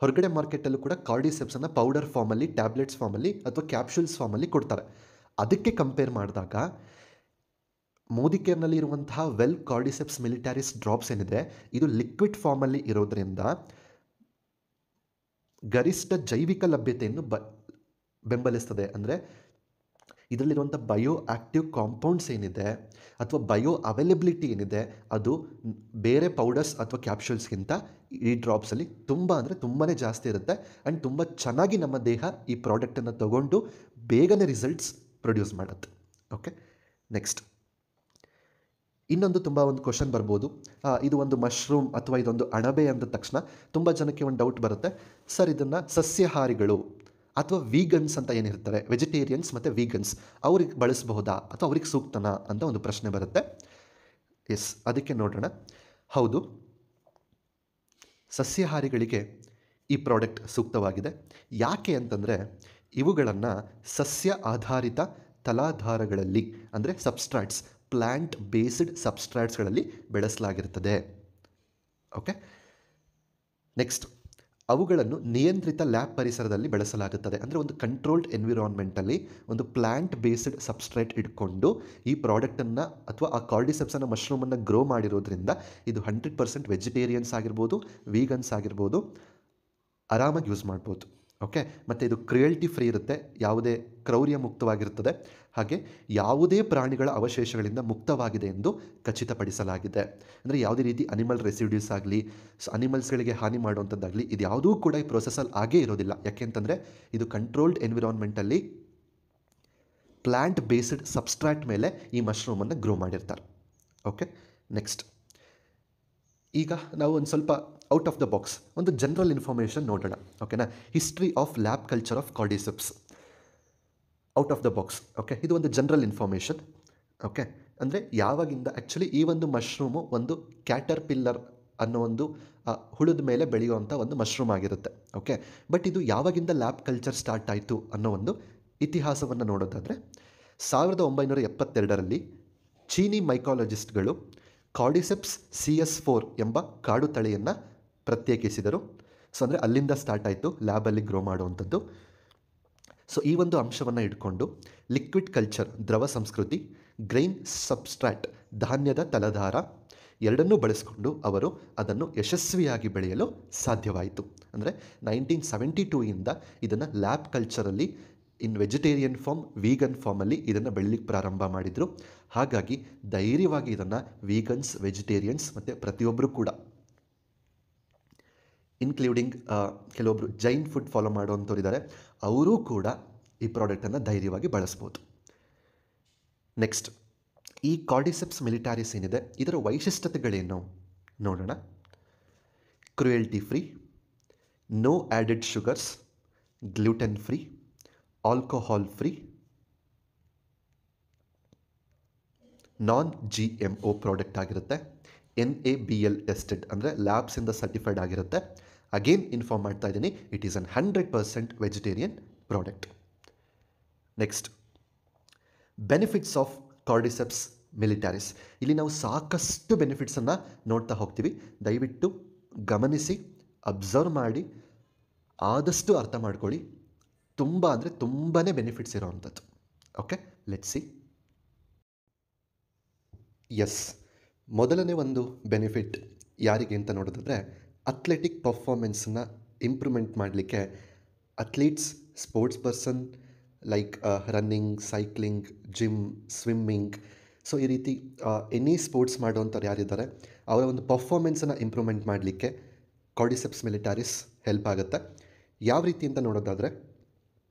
ಹೊರಗಡೆ ಮಾರ್ಕೆಟಲ್ಲೂ ಕೂಡ ಕಾರ್ಡಿಸೆಪ್ಸನ್ನು ಪೌಡರ್ ಫಾರ್ಮಲ್ಲಿ, ಟ್ಯಾಬ್ಲೆಟ್ಸ್ ಫಾರ್ಮಲ್ಲಿ ಅಥವಾ ಕ್ಯಾಪ್ಸೂಲ್ಸ್ ಫಾರ್ಮಲ್ಲಿ ಕೊಡ್ತಾರೆ. ಅದಕ್ಕೆ ಕಂಪೇರ್ ಮಾಡಿದಾಗ ಮೋದಿಕೇರ್ನಲ್ಲಿ ಇರುವಂತಹ ವೆಲ್ ಕಾರ್ಡಿಸೆಪ್ಸ್ ಮಿಲಿಟಾರಿಸ್ ಡ್ರಾಪ್ಸ್ ಏನಿದೆ ಇದು ಲಿಕ್ವಿಡ್ ಫಾರ್ಮಲ್ಲಿ ಇರೋದರಿಂದ ಗರಿಷ್ಠ ಜೈವಿಕ ಲಭ್ಯತೆಯನ್ನು ಬೆಂಬಲಿಸ್ತದೆ. ಅಂದರೆ ಇದರಲ್ಲಿರುವಂಥ ಬಯೋ ಆ್ಯಕ್ಟಿವ್ ಕಾಂಪೌಂಡ್ಸ್ ಏನಿದೆ ಅಥವಾ ಬಯೋ ಅವೈಲಬಿಲಿಟಿ ಏನಿದೆ ಅದು ಬೇರೆ ಪೌಡರ್ಸ್ ಅಥವಾ ಕ್ಯಾಪ್ಸೂಲ್ಸ್ಗಿಂತ ಈ ಡ್ರಾಪ್ಸಲ್ಲಿ ತುಂಬ ಅಂದರೆ ತುಂಬಾ ಜಾಸ್ತಿ ಇರುತ್ತೆ. ಆ್ಯಂಡ್ ತುಂಬ ಚೆನ್ನಾಗಿ ನಮ್ಮ ದೇಹ ಈ ಪ್ರಾಡಕ್ಟನ್ನು ತಗೊಂಡು ಬೇಗನೆ ರಿಸಲ್ಟ್ಸ್ ಪ್ರೊಡ್ಯೂಸ್ ಮಾಡುತ್ತೆ. ಓಕೆ, ನೆಕ್ಸ್ಟ್ ಇನ್ನೊಂದು ಒಂದು ಕ್ವಶನ್ ಬರ್ಬೋದು, ಇದು ಒಂದು ಮಶ್ರೂಮ್ ಅಥವಾ ಇದೊಂದು ಅಣಬೆ ಅಂದ ತಕ್ಷಣ ತುಂಬ ಜನಕ್ಕೆ ಒಂದು ಡೌಟ್ ಬರುತ್ತೆ, ಸರ್ ಇದನ್ನು ಸಸ್ಯಾಹಾರಿಗಳು ಅಥವಾ ವೀಗನ್ಸ್ ಅಂತ ಏನಿರ್ತಾರೆ, ವೆಜಿಟೇರಿಯನ್ಸ್ ಮತ್ತು ವೀಗನ್ಸ್ ಅವ್ರಿಗೆ ಬಳಸಬಹುದಾ ಅಥವಾ ಅವ್ರಿಗೆ ಸೂಕ್ತನಾ ಅಂತ ಒಂದು ಪ್ರಶ್ನೆ ಬರುತ್ತೆ. ಎಸ್, ಅದಕ್ಕೆ ನೋಡೋಣ. ಹೌದು, ಸಸ್ಯಾಹಾರಿಗಳಿಗೆ ಈ ಪ್ರಾಡಕ್ಟ್ ಸೂಕ್ತವಾಗಿದೆ. ಯಾಕೆ ಅಂತಂದರೆ ಇವುಗಳನ್ನು ಸಸ್ಯ ಆಧಾರಿತ ತಲಾಧಾರಗಳಲ್ಲಿ ಅಂದರೆ ಸಬ್ಸ್ಟ್ರಾಟ್ಸ್, ಪ್ಲ್ಯಾಂಟ್ ಬೇಸ್ಡ್ ಸಬ್ಸ್ಟ್ರಾಟ್ಸ್ಗಳಲ್ಲಿ ಬೆಳೆಸಲಾಗಿರ್ತದೆ. ಓಕೆ, ನೆಕ್ಸ್ಟ್ ಅವುಗಳನ್ನು ನಿಯಂತ್ರಿತ ಲ್ಯಾಬ್ ಪರಿಸರದಲ್ಲಿ ಬೆಳೆಸಲಾಗುತ್ತದೆ. ಅಂದರೆ ಒಂದು ಕಂಟ್ರೋಲ್ಡ್ ಎನ್ವಿರಾನ್ಮೆಂಟಲ್ಲಿ ಒಂದು ಪ್ಲ್ಯಾಂಟ್ ಬೇಸ್ಡ್ ಸಬ್ಸ್ಟ್ರೇಟ್ ಇಟ್ಕೊಂಡು ಈ ಪ್ರಾಡಕ್ಟನ್ನು ಅಥವಾ ಆ ಕಾರ್ಡಿಸೆಪ್ಸನ್ನು ಮಶ್ರೂಮನ್ನು ಗ್ರೋ ಮಾಡಿರೋದ್ರಿಂದ ಇದು 100% ವೆಜಿಟೇರಿಯನ್ಸ್ ಆಗಿರ್ಬೋದು, ವೀಗನ್ಸ್ ಆಗಿರ್ಬೋದು, ಆರಾಮಾಗಿ ಯೂಸ್ ಮಾಡ್ಬೋದು. ಓಕೆ, ಮತ್ತು ಇದು ಕ್ರಿಯಲ್ಟಿ ಫ್ರೀ ಇರುತ್ತೆ, ಯಾವುದೇ ಕ್ರೌರ್ಯ ಮುಕ್ತವಾಗಿರುತ್ತದೆ, ಹಾಗೆ ಯಾವುದೇ ಪ್ರಾಣಿಗಳ ಅವಶೇಷಗಳಿಂದ ಮುಕ್ತವಾಗಿದೆ ಎಂದು ಖಚಿತಪಡಿಸಲಾಗಿದೆ. ಅಂದರೆ ಯಾವುದೇ ರೀತಿ ಅನಿಮಲ್ ರೆಸಿಡ್ಯೂಸ್ ಆಗಲಿ, ಅನಿಮಲ್ಸ್ಗಳಿಗೆ ಹಾನಿ ಮಾಡುವಂಥದ್ದಾಗಲಿ ಇದು ಯಾವುದೂ ಕೂಡ ಈ ಪ್ರೊಸೆಸಲ್ಲಿ ಆಗೇ ಇರೋದಿಲ್ಲ. ಯಾಕೆಂತಂದರೆ ಇದು ಕಂಟ್ರೋಲ್ಡ್ ಎನ್ವಿರಾನ್ಮೆಂಟಲ್ಲಿ ಪ್ಲ್ಯಾಂಟ್ ಬೇಸ್ಡ್ ಸಬ್ಸ್ಟ್ರಾಟ್ ಮೇಲೆ ಈ ಮಶ್ರೂಮನ್ನು ಗ್ರೋ ಮಾಡಿರ್ತಾರೆ. ಓಕೆ, ನೆಕ್ಸ್ಟ್ ಈಗ ನಾವು ಒಂದು ಸ್ವಲ್ಪ ಔಟ್ ಆಫ್ ದ ಬಾಕ್ಸ್ ಒಂದು ಜನರಲ್ ಇನ್ಫಾರ್ಮೇಷನ್ ನೋಡೋಣ. ಓಕೆನಾ, history of lab culture of cordyceps out of the box. Okay, ಇದು ಒಂದು ಜನರಲ್ ಇನ್ಫಾರ್ಮೇಷನ್. ಓಕೆ, ಅಂದರೆ ಯಾವಾಗಿಂದ ಆ್ಯಕ್ಚುಲಿ ಈ ಒಂದು ಮಶ್ರೂಮು ಒಂದು ಕ್ಯಾಟರ್ಪಿಲ್ಲರ್ ಅನ್ನೋ ಒಂದು ಹುಳದ ಮೇಲೆ ಬೆಳೆಯುವಂಥ ಒಂದು ಮಶ್ರೂಮ್ ಆಗಿರುತ್ತೆ. ಓಕೆ, ಬಟ್ ಇದು ಯಾವಾಗಿಂದ ಲ್ಯಾಬ್ ಕಲ್ಚರ್ ಸ್ಟಾರ್ಟ್ ಆಯಿತು ಅನ್ನೋ ಒಂದು ಇತಿಹಾಸವನ್ನು ನೋಡೋದಾದರೆ 1972ರಲ್ಲಿ ಚೀನಿ ಮೈಕಾಲಜಿಸ್ಟ್ಗಳು ಕಾರ್ಡಿಸೆಪ್ಸ್ CS4 ಎಂಬ ಕಾಡು ತಳಿಯನ್ನು ಪ್ರತ್ಯೇಕಿಸಿದರು. ಸೊ ಅಂದರೆ ಅಲ್ಲಿಂದ ಸ್ಟಾರ್ಟ್ ಆಯಿತು ಲ್ಯಾಬಲ್ಲಿ ಗ್ರೋ ಮಾಡುವಂಥದ್ದು. ಸೊ ಈ ಒಂದು ಅಂಶವನ್ನು ಇಟ್ಕೊಂಡು ಲಿಕ್ವಿಡ್ ಕಲ್ಚರ್ ದ್ರವ ಸಂಸ್ಕೃತಿ, ಗ್ರೈನ್ ಸಬ್ಸ್ಟ್ರಾಟ್ ಧಾನ್ಯದ ತಲಾಧಾರ ಎರಡನ್ನೂ ಬಳಸಿಕೊಂಡು ಅವರು ಅದನ್ನು ಯಶಸ್ವಿಯಾಗಿ ಬೆಳೆಯಲು ಸಾಧ್ಯವಾಯಿತು. ಅಂದರೆ 1972ಇಂದ ಇದನ್ನು ಲ್ಯಾಬ್ ಕಲ್ಚರಲ್ಲಿ ಇನ್ ವೆಜಿಟೇರಿಯನ್ ಫಾರ್ಮ್, ವೀಗನ್ ಫಾರ್ಮಲ್ಲಿ ಇದನ್ನು ಬೆಳೀಲಿಕ್ಕೆ ಪ್ರಾರಂಭ ಮಾಡಿದರು. ಹಾಗಾಗಿ ಧೈರ್ಯವಾಗಿ ಇದನ್ನು ವೀಗನ್ಸ್, ವೆಜಿಟೇರಿಯನ್ಸ್ ಮತ್ತು ಪ್ರತಿಯೊಬ್ಬರು ಕೂಡ ಇನ್ಕ್ಲೂಡಿಂಗ್ ಕೆಲವೊಬ್ಬರು ಜೈನ್ ಫುಡ್ ಫಾಲೋ ಮಾಡುವಂಥವ್ರು ಇದ್ದಾರೆ, ಅವರೂ ಕೂಡ ಈ ಪ್ರಾಡಕ್ಟನ್ನು ಧೈರ್ಯವಾಗಿ ಬಳಸ್ಬೋದು. ನೆಕ್ಸ್ಟ್ ಈ ಕಾರ್ಡಿಸೆಪ್ಸ್ ಮಿಲಿಟಾರಿಸ್ ಏನಿದೆ ಇದರ ವೈಶಿಷ್ಟ್ಯತೆಗಳೇನು ನೋಡೋಣ. Cruelty free, no added sugars, gluten free, alcohol free, non GMO product ಆಗಿರುತ್ತೆ, NABL ಟೆಸ್ಟೆಡ್ ಅಂದರೆ ಲ್ಯಾಬ್ಸಿಂದ ಸರ್ಟಿಫೈಡ್ ಆಗಿರುತ್ತೆ. ಅಗೇನ್ ಇನ್ಫಾರ್ಮ್ ಮಾಡ್ತಾ ಇದ್ದೀನಿ, it is 100% vegetarian product. Next benefits of cordyceps militaris. ಇಲ್ಲಿ ನಾವು ಸಾಕಷ್ಟು ಬೆನಿಫಿಟ್ಸನ್ನು ನೋಡ್ತಾ ಹೋಗ್ತೀವಿ. ದಯವಿಟ್ಟು ಗಮನಿಸಿ, ಅಬ್ಸರ್ವ್ ಮಾಡಿ, ಆದಷ್ಟು ಅರ್ಥ ಮಾಡ್ಕೊಳ್ಳಿ. ತುಂಬ ಅಂದರೆ ತುಂಬಾ ಬೆನಿಫಿಟ್ಸ್ ಇರೋವಂಥದ್ದು. Okay, let's see. ಎಸ್, ಮೊದಲನೇ ಒಂದು ಬೆನಿಫಿಟ್ ಯಾರಿಗೆ ಅಂತ ನೋಡೋದಾದರೆ ಅಥ್ಲೆಟಿಕ್ ಪರ್ಫಾರ್ಮೆನ್ಸನ್ನು ಇಂಪ್ರೂವ್ಮೆಂಟ್ ಮಾಡಲಿಕ್ಕೆ athletes, sports person like running, cycling, gym, swimming, so ಈ ರೀತಿ ಎನಿ ಸ್ಪೋರ್ಟ್ಸ್ ಮಾಡುವಂಥವ್ರು ಯಾರಿದ್ದಾರೆ ಅವರ ಒಂದು ಪರ್ಫಾರ್ಮೆನ್ಸನ್ನು ಇಂಪ್ರೂವ್ಮೆಂಟ್ ಮಾಡಲಿಕ್ಕೆ ಕಾರ್ಡಿಸೆಪ್ಸ್ ಮಿಲಿಟಾರಿಸ್ ಹೆಲ್ಪ್ ಆಗುತ್ತೆ. ಯಾವ ರೀತಿ ಅಂತ ನೋಡೋದಾದರೆ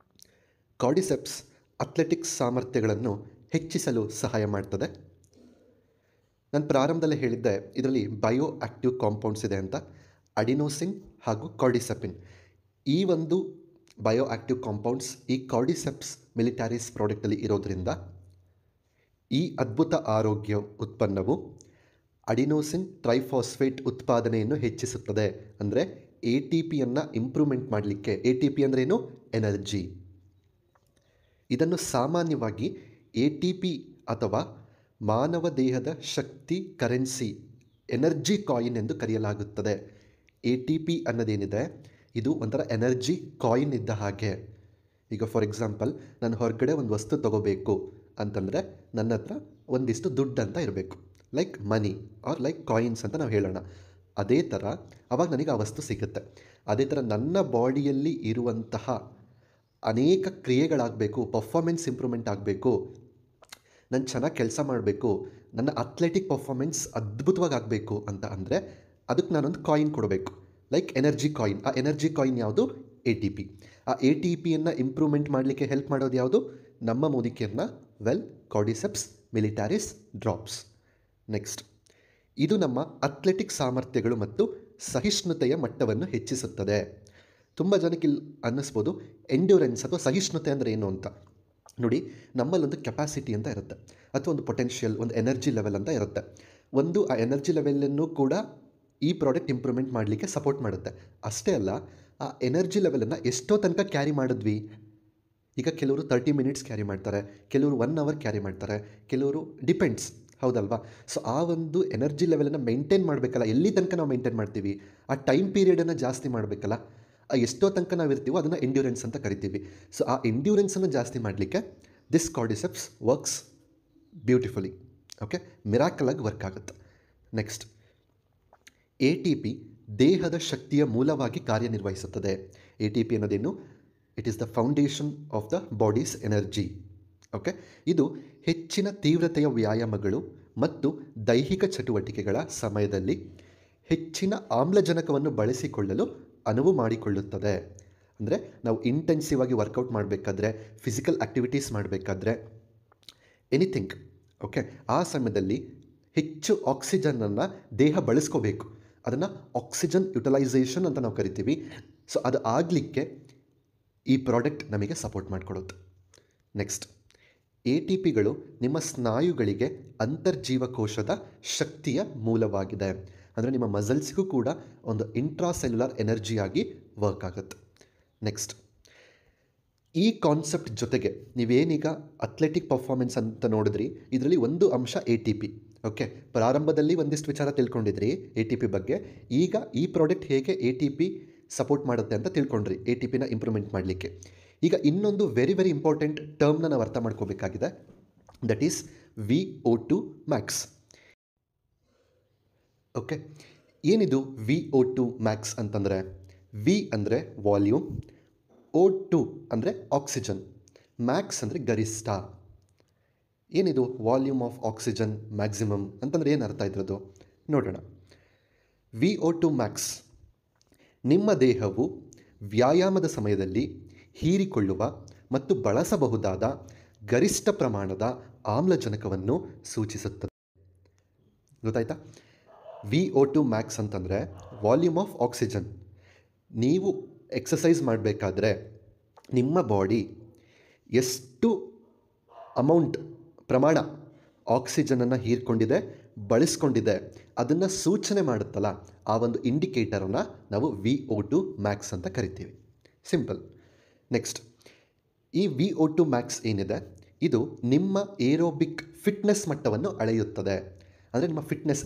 ಕಾರ್ಡಿಸೆಪ್ಸ್ ಅಥ್ಲೆಟಿಕ್ಸ್ ಸಾಮರ್ಥ್ಯಗಳನ್ನು ಹೆಚ್ಚಿಸಲು ಸಹಾಯ ಮಾಡ್ತದೆ. ನಾನು ಪ್ರಾರಂಭದಲ್ಲೇ ಹೇಳಿದ್ದೆ ಇದರಲ್ಲಿ ಬಯೋ ಆ್ಯಕ್ಟಿವ್ ಕಾಂಪೌಂಡ್ಸ್ ಇದೆ ಅಂತ. ಅಡಿನೋಸಿನ್ ಹಾಗೂ ಕಾರ್ಡಿಸೆಪಿನ್ ಈ ಒಂದು ಬಯೋ ಆ್ಯಕ್ಟಿವ್ ಕಾಂಪೌಂಡ್ಸ್ ಈ ಕಾರ್ಡಿಸೆಪ್ಸ್ ಮಿಲಿಟಾರಿಸ್ ಪ್ರಾಡಕ್ಟಲ್ಲಿ ಇರೋದರಿಂದ ಈ ಅದ್ಭುತ ಆರೋಗ್ಯ ಉತ್ಪನ್ನವು ಅಡಿನೋಸಿನ್ ಟ್ರೈಫಾಸ್ಫೇಟ್ ಉತ್ಪಾದನೆಯನ್ನು ಹೆಚ್ಚಿಸುತ್ತದೆ. ಅಂದರೆ ATPಯನ್ನು ಇಂಪ್ರೂವ್ಮೆಂಟ್ ಮಾಡಲಿಕ್ಕೆ, ATP ಅಂದ್ರೇನು, ಎನರ್ಜಿ. ಇದನ್ನು ಸಾಮಾನ್ಯವಾಗಿ ATP ಅಥವಾ ಮಾನವ ದೇಹದ ಶಕ್ತಿ ಕರೆನ್ಸಿ, ಎನರ್ಜಿ ಕಾಯಿನ್ ಎಂದು ಕರೆಯಲಾಗುತ್ತದೆ. ATP ಅನ್ನೋದೇನಿದೆ ಇದು ಒಂಥರ ಎನರ್ಜಿ ಕಾಯಿನ್ ಇದ್ದ ಹಾಗೆ. ಈಗ ಫಾರ್ ಎಕ್ಸಾಂಪಲ್ ನಾನು ಹೊರಗಡೆ ಒಂದು ವಸ್ತು ತೊಗೋಬೇಕು ಅಂತಂದರೆ ನನ್ನ ಹತ್ರ ಒಂದಿಷ್ಟು ದುಡ್ಡು ಅಂತ ಇರಬೇಕು, like money are like coins ಅಂತ ನಾವು ಹೇಳೋಣ. ಅದೇ ಥರ ಅವಾಗ ನನಗೆ ಆ ವಸ್ತು ಸಿಗುತ್ತೆ. ಅದೇ ಥರ ನನ್ನ ಬಾಡಿಯಲ್ಲಿ ಇರುವಂತಹ ಅನೇಕ ಕ್ರಿಯೆಗಳಾಗಬೇಕು, ಪರ್ಫಾರ್ಮೆನ್ಸ್ ಇಂಪ್ರೂವ್ಮೆಂಟ್ ಆಗಬೇಕು, ನಾನು ಚೆನ್ನಾಗಿ ಕೆಲಸ ಮಾಡಬೇಕು, ನನ್ನ ಅಥ್ಲೆಟಿಕ್ ಪರ್ಫಾರ್ಮೆನ್ಸ್ ಅದ್ಭುತವಾಗಿ ಆಗಬೇಕು ಅಂತ ಅಂದರೆ ಅದಕ್ಕೆ ನಾನೊಂದು ಕಾಯಿನ್ ಕೊಡಬೇಕು, ಲೈಕ್ ಎನರ್ಜಿ ಕಾಯಿನ್. ಆ ಎನರ್ಜಿ ಕಾಯಿನ್ ಯಾವುದು? ATP. ಆ ATPಯನ್ನು ಇಂಪ್ರೂವ್ಮೆಂಟ್ ಮಾಡಲಿಕ್ಕೆ ಹೆಲ್ಪ್ ಮಾಡೋದು ಯಾವುದು? ನಮ್ಮ ಮುದಿಕೆಯನ್ನು ಕಾರ್ಡಿಸೆಪ್ಸ್ ಮಿಲಿಟಾರಿಸ್ ಡ್ರಾಪ್ಸ್. ನೆಕ್ಸ್ಟ್, ಇದು ನಮ್ಮ ಅಥ್ಲೆಟಿಕ್ ಸಾಮರ್ಥ್ಯಗಳು ಮತ್ತು ಸಹಿಷ್ಣುತೆಯ ಮಟ್ಟವನ್ನು ಹೆಚ್ಚಿಸುತ್ತದೆ. ತುಂಬ ಜನಕ್ಕೆ ಇಲ್ಲಿ ಅನ್ನಿಸ್ಬೋದು ಎಂಡ್ಯೂರೆನ್ಸ್ ಅಥವಾ ಸಹಿಷ್ಣುತೆ ಅಂದರೆ ಏನು ಅಂತ. ನೋಡಿ, ನಮ್ಮಲ್ಲೊಂದು ಕೆಪಾಸಿಟಿ ಅಂತ ಇರುತ್ತೆ, ಅಥವಾ ಒಂದು ಪೊಟೆನ್ಷಿಯಲ್, ಒಂದು ಎನರ್ಜಿ ಲೆವೆಲ್ ಅಂತ ಇರುತ್ತೆ. ಆ ಎನರ್ಜಿ ಲೆವೆಲನ್ನು ಕೂಡ ಈ ಪ್ರಾಡಕ್ಟ್ ಇಂಪ್ರೂವ್ಮೆಂಟ್ ಮಾಡಲಿಕ್ಕೆ ಸಪೋರ್ಟ್ ಮಾಡುತ್ತೆ. ಅಷ್ಟೇ ಅಲ್ಲ, ಆ ಎನರ್ಜಿ ಲೆವೆಲನ್ನು ಎಷ್ಟೋ ತನಕ ಕ್ಯಾರಿ ಮಾಡಿದ್ವಿ. ಈಗ ಕೆಲವರು 30 ಮಿನಿಟ್ಸ್ ಕ್ಯಾರಿ ಮಾಡ್ತಾರೆ, ಕೆಲವರು 1 ಅವರ್ ಕ್ಯಾರಿ ಮಾಡ್ತಾರೆ, ಕೆಲವರು ಡಿಪೆಂಡ್ಸ್, ಹೌದಲ್ವಾ? ಸೊ ಆ ಒಂದು ಎನರ್ಜಿ ಲೆವೆಲನ್ನು ಮೇಂಟೈನ್ ಮಾಡಬೇಕಲ್ಲ, ಎಲ್ಲಿ ತನಕ ನಾವು ಮೇಂಟೈನ್ ಮಾಡ್ತೀವಿ, ಆ ಟೈಮ್ ಪೀರಿಯಡನ್ನು ಜಾಸ್ತಿ ಮಾಡಬೇಕಲ್ಲ. ಎಷ್ಟೋ ತನಕ ನಾವು ಇರ್ತೀವೋ ಅದನ್ನು ಎಂಡ್ಯೂರೆನ್ಸ್ ಅಂತ ಕರಿತೀವಿ. ಸೊ ಆ ಎಂಡ್ಯೂರೆನ್ಸನ್ನು ಜಾಸ್ತಿ ಮಾಡಲಿಕ್ಕೆ this cordyceps works beautifully. Okay, ಮಿರಾಕಲಾಗಿ ವರ್ಕ್ ಆಗುತ್ತೆ. ನೆಕ್ಸ್ಟ್, ATP ದೇಹದ ಶಕ್ತಿಯ ಮೂಲವಾಗಿ ಕಾರ್ಯನಿರ್ವಹಿಸುತ್ತದೆ. ATP ಅನ್ನೋದೇನು? It is the foundation of the body's energy. Okay, ಇದು ಹೆಚ್ಚಿನ ತೀವ್ರತೆಯ ವ್ಯಾಯಾಮಗಳು ಮತ್ತು ದೈಹಿಕ ಚಟುವಟಿಕೆಗಳ ಸಮಯದಲ್ಲಿ ಹೆಚ್ಚಿನ ಆಮ್ಲಜನಕವನ್ನು ಬಳಸಿಕೊಳ್ಳಲು ಅನುವು ಮಾಡಿಕೊಳ್ಳುತ್ತದೆ. ಅಂದರೆ ನಾವು ಇಂಟೆನ್ಸಿವ್ ಆಗಿ ವರ್ಕೌಟ್ ಮಾಡಬೇಕಾದ್ರೆ, ಫಿಸಿಕಲ್ ಆ್ಯಕ್ಟಿವಿಟೀಸ್ ಮಾಡಬೇಕಾದ್ರೆ, ಎನಿಥಿಂಗ್, ಓಕೆ, ಆ ಸಮಯದಲ್ಲಿ ಹೆಚ್ಚು ಆಕ್ಸಿಜನನ್ನು ದೇಹ ಬಳಸ್ಕೋಬೇಕು. ಅದನ್ನು ಆಕ್ಸಿಜನ್ ಯುಟಿಲೈಸೇಷನ್ ಅಂತ ನಾವು ಕರಿತೀವಿ. ಸೊ ಅದು ಆಗಲಿಕ್ಕೆ ಈ ಪ್ರಾಡಕ್ಟ್ ನಮಗೆ ಸಪೋರ್ಟ್ ಮಾಡಿಕೊಡುತ್ತೆ. ನೆಕ್ಸ್ಟ್, ATPಗಳು ನಿಮ್ಮ ಸ್ನಾಯುಗಳಿಗೆ ಅಂತರ್ಜೀವಕೋಶದ ಶಕ್ತಿಯ ಮೂಲವಾಗಿದೆ. ಅಂದರೆ ನಿಮ್ಮ ಮಸಲ್ಸ್ಗೂ ಕೂಡ ಒಂದು ಇಂಟ್ರಾಸೆಲ್ಯುಲರ್ ಎನರ್ಜಿಯಾಗಿ ವರ್ಕ್ ಆಗುತ್ತೆ. ನೆಕ್ಸ್ಟ್, ಈ ಕಾನ್ಸೆಪ್ಟ್ ಜೊತೆಗೆ ನೀವೇನೀಗ ಅಥ್ಲೆಟಿಕ್ ಪರ್ಫಾರ್ಮೆನ್ಸ್ ಅಂತ ನೋಡಿದ್ರಿ, ಇದರಲ್ಲಿ ಒಂದು ಅಂಶ ATP. ಓಕೆ, ಪ್ರಾರಂಭದಲ್ಲಿ ಒಂದಿಷ್ಟು ವಿಚಾರ ತಿಳ್ಕೊಂಡಿದ್ರಿ ATP ಬಗ್ಗೆ. ಈಗ ಈ ಪ್ರಾಡಕ್ಟ್ ಹೇಗೆ ATP ಸಪೋರ್ಟ್ ಮಾಡುತ್ತೆ ಅಂತ ತಿಳ್ಕೊಂಡ್ರಿ, ATPನ ಇಂಪ್ರೂವ್ಮೆಂಟ್ ಮಾಡಲಿಕ್ಕೆ. ಈಗ ಇನ್ನೊಂದು ವೆರಿ ಇಂಪಾರ್ಟೆಂಟ್ ಟರ್ಮ್ನ ನಾವು ಅರ್ಥ ಮಾಡ್ಕೋಬೇಕಾಗಿದೆ. That is VO2 max. Okay, ಏನಿದು VO2 ಮ್ಯಾಕ್ಸ್ ಅಂತಂದರೆ? V ಅಂದರೆ ವಾಲ್ಯೂಮ್, O2 ಅಂದರೆ ಆಕ್ಸಿಜನ್, ಮ್ಯಾಕ್ಸ್ ಅಂದರೆ ಗರಿಷ್ಠ. ಏನಿದು ವಾಲ್ಯೂಮ್ ಆಫ್ ಆಕ್ಸಿಜನ್ ಮ್ಯಾಕ್ಸಿಮಮ್ ಅಂತಂದರೆ ಏನು ಅರ್ಥ ಇದ್ರದ್ದು ನೋಡೋಣ. VO2 ಮ್ಯಾಕ್ಸ್, ನಿಮ್ಮ ದೇಹವು ವ್ಯಾಯಾಮದ ಸಮಯದಲ್ಲಿ ಹೀರಿಕೊಳ್ಳುವ ಮತ್ತು ಬಳಸಬಹುದಾದ ಗರಿಷ್ಠ ಪ್ರಮಾಣದ ಆಮ್ಲಜನಕವನ್ನು ಸೂಚಿಸುತ್ತದೆ. ಗೊತ್ತಾಯ್ತಾ? VO2 ಮ್ಯಾಕ್ಸ್ ಅಂತಂದರೆ ವಾಲ್ಯೂಮ್ ಆಫ್ ಆಕ್ಸಿಜನ್. ನೀವು ಎಕ್ಸಸೈಸ್ ಮಾಡಬೇಕಾದ್ರೆ ನಿಮ್ಮ ಬಾಡಿ ಎಷ್ಟು ಪ್ರಮಾಣ ಆಕ್ಸಿಜನನ್ನು ಹೀರ್ಕೊಂಡಿದೆ, ಬಳಸ್ಕೊಂಡಿದೆ, ಅದನ್ನು ಸೂಚನೆ ಮಾಡುತ್ತಲ್ಲ, ಆ ಒಂದು ಇಂಡಿಕೇಟರನ್ನು ನಾವು VO2 ಮ್ಯಾಕ್ಸ್ ಅಂತ ಕರಿತೀವಿ. ಸಿಂಪಲ್. ನೆಕ್ಸ್ಟ್, ಈ VO2 ಮ್ಯಾಕ್ಸ್ ಏನಿದೆ, ಇದು ನಿಮ್ಮ ಏರೋಬಿಕ್ ಫಿಟ್ನೆಸ್ ಮಟ್ಟವನ್ನು ಅಳೆಯುತ್ತದೆ. ಅಂದರೆ ನಿಮ್ಮ